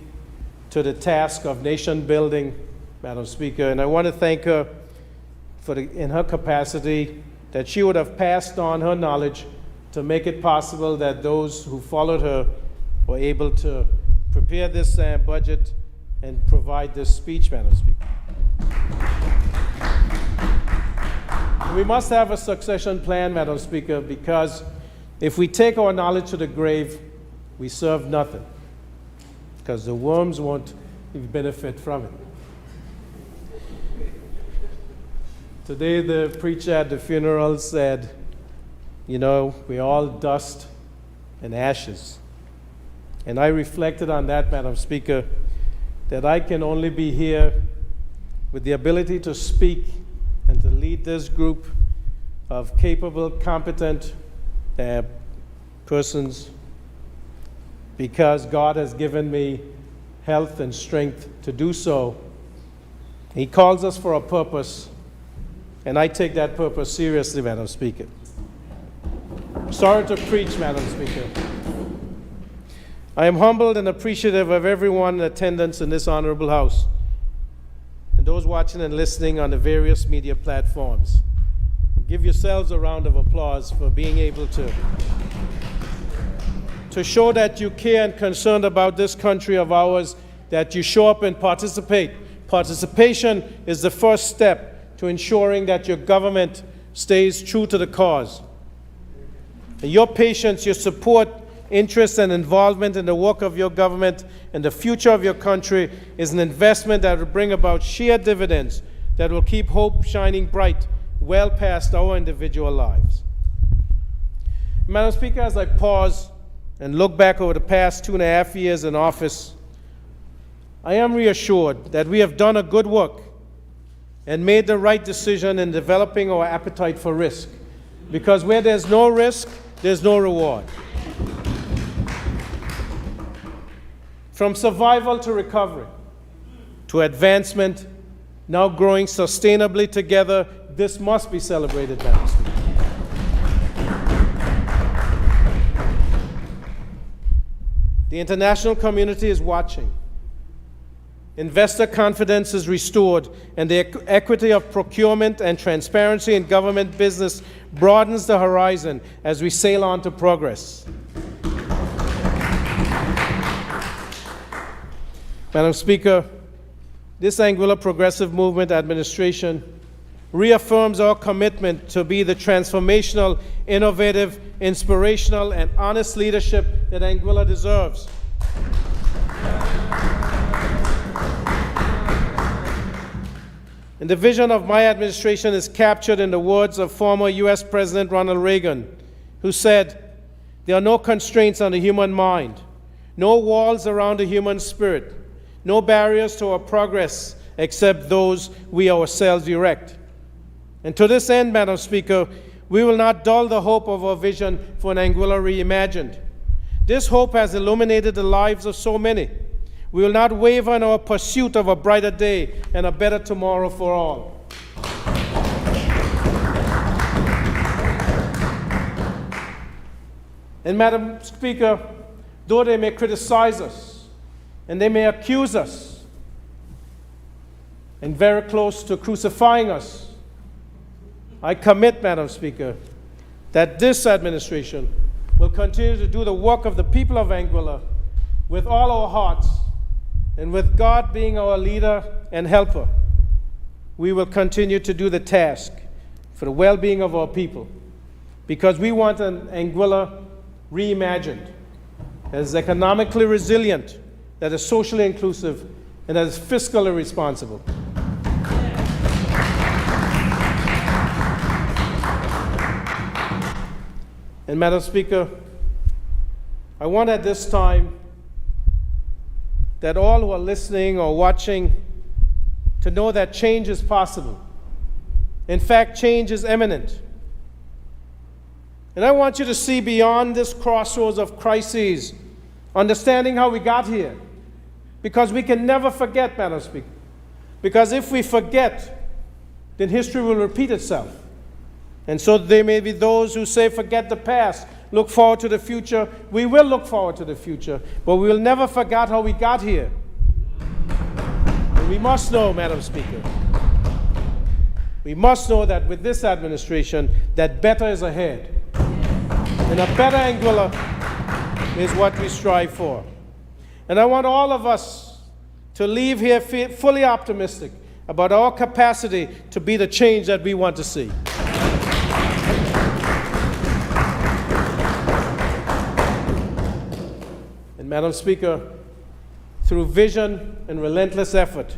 to the task of nation building, Madam Speaker. And I want to thank her in her capacity that she would have passed on her knowledge to make it possible that those who followed her were able to prepare this budget and provide this speech, Madam Speaker. We must have a succession plan, Madam Speaker, because if we take our knowledge to the grave, we serve nothing, because the worms won't benefit from it. Today, the preacher at the funeral said, you know, we're all dust and ashes. And I reflected on that, Madam Speaker, that I can only be here with the ability to speak and to lead this group of capable, competent persons because God has given me health and strength to do so. He calls us for a purpose, and I take that purpose seriously, Madam Speaker. Sorry to preach, Madam Speaker. I am humbled and appreciative of everyone in attendance in this honorable house and those watching and listening on the various media platforms. Give yourselves a round of applause for being able to show that you care and concerned about this country of ours, that you show up and participate. Participation is the first step to ensuring that your government stays true to the cause. And your patience, your support, interest, and involvement in the work of your government and the future of your country is an investment that will bring about sheer dividends that will keep hope shining bright well past our individual lives. Madam Speaker, as I pause and look back over the past 2.5 years in office, I am reassured that we have done a good work and made the right decision in developing our appetite for risk, because where there's no risk, there's no reward. From survival to recovery, to advancement, now growing sustainably together, this must be celebrated, Madam Speaker. The international community is watching. Investor confidence is restored, and the equity of procurement and transparency in government business broadens the horizon as we sail on to progress. Madam Speaker, this Anguilla Progressive Movement administration reaffirms our commitment to be the transformational, innovative, inspirational, and honest leadership that Anguilla deserves. And the vision of my administration is captured in the words of former U.S. President Ronald Reagan, who said, "There are no constraints on the human mind, no walls around the human spirit, no barriers to our progress except those we ourselves erect." And to this end, Madam Speaker, we will not dull the hope of our vision for an Anguilla reimagined. This hope has illuminated the lives of so many. We will not waver in our pursuit of a brighter day and a better tomorrow for all. And Madam Speaker, though they may criticize us and they may accuse us, and very close to crucifying us, I commit, Madam Speaker, that this administration will continue to do the work of the people of Anguilla with all our hearts, and with God being our leader and helper, we will continue to do the task for the well-being of our people, because we want an Anguilla reimagined, that is economically resilient, that is socially inclusive, and that is fiscally responsible. And Madam Speaker, I want at this time that all who are listening or watching to know that change is possible. In fact, change is imminent. And I want you to see beyond this crossroads of crises, understanding how we got here. Because we can never forget, Madam Speaker. Because if we forget, then history will repeat itself. And so there may be those who say, forget the past, look forward to the future. We will look forward to the future, but we will never forget how we got here. And we must know, Madam Speaker, we must know that with this administration, that better is ahead. And a better Anguilla is what we strive for. And I want all of us to leave here fully optimistic about our capacity to be the change that we want to see. Madam Speaker, through vision and relentless effort,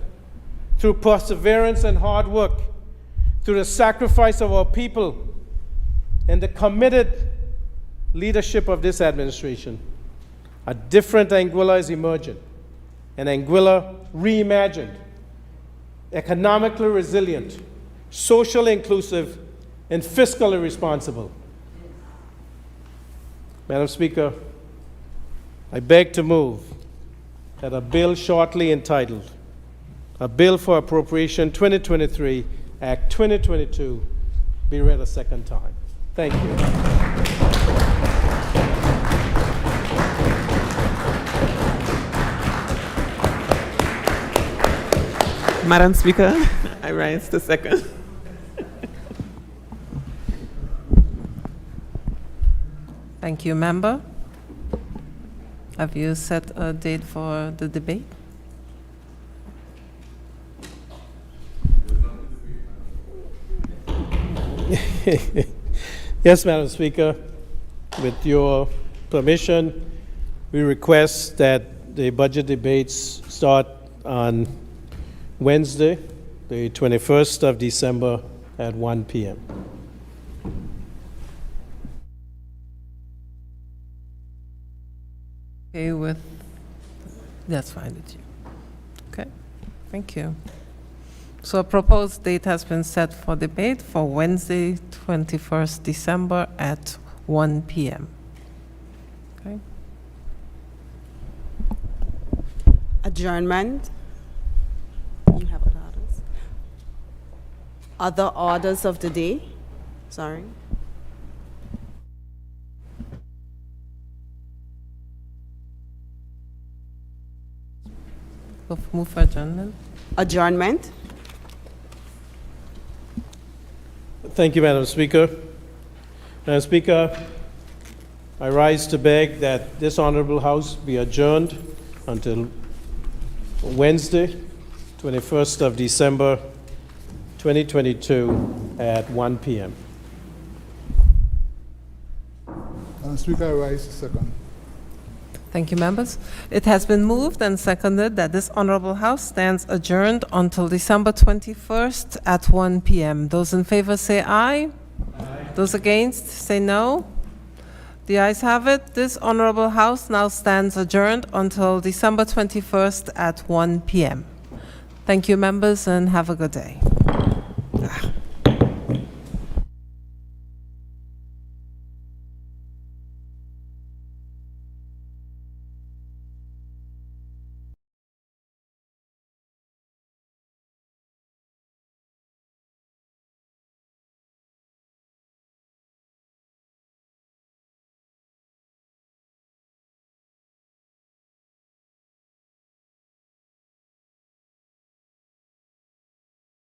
through perseverance and hard work, through the sacrifice of our people, and the committed leadership of this administration, a different Anguilla is emerging, an Anguilla reimagined, economically resilient, socially inclusive, and fiscally responsible. Madam Speaker, I beg to move that a bill shortly entitled, a Bill for Appropriation 2023, Act 2022, be read a second time. Thank you. Madam Speaker, I rise to second. Thank you, member. Have you set a date for the debate? Yes, Madam Speaker. With your permission, we request that the budget debates start on Wednesday, the 21st of December at 1 p.m. Okay, that's fine with you. Okay, thank you. So a proposed date has been set for debate for Wednesday, 21st December at 1 p.m. Okay. Adjournment. You have other orders? Other orders of the day? Sorry. Move for adjournment. Adjournment. Thank you, Madam Speaker. Madam Speaker, I rise to beg that this Honorable House be adjourned until Wednesday, 21st of December, 2022 at 1 p.m. Madam Speaker, I rise to second. Thank you, members. It has been moved and seconded that this Honorable House stands adjourned until December 21st at 1 p.m. Those in favor say aye. Aye. Those against say no. The ayes have it. This Honorable House now stands adjourned until December 21st at 1 p.m. Thank you, members, and have a good day.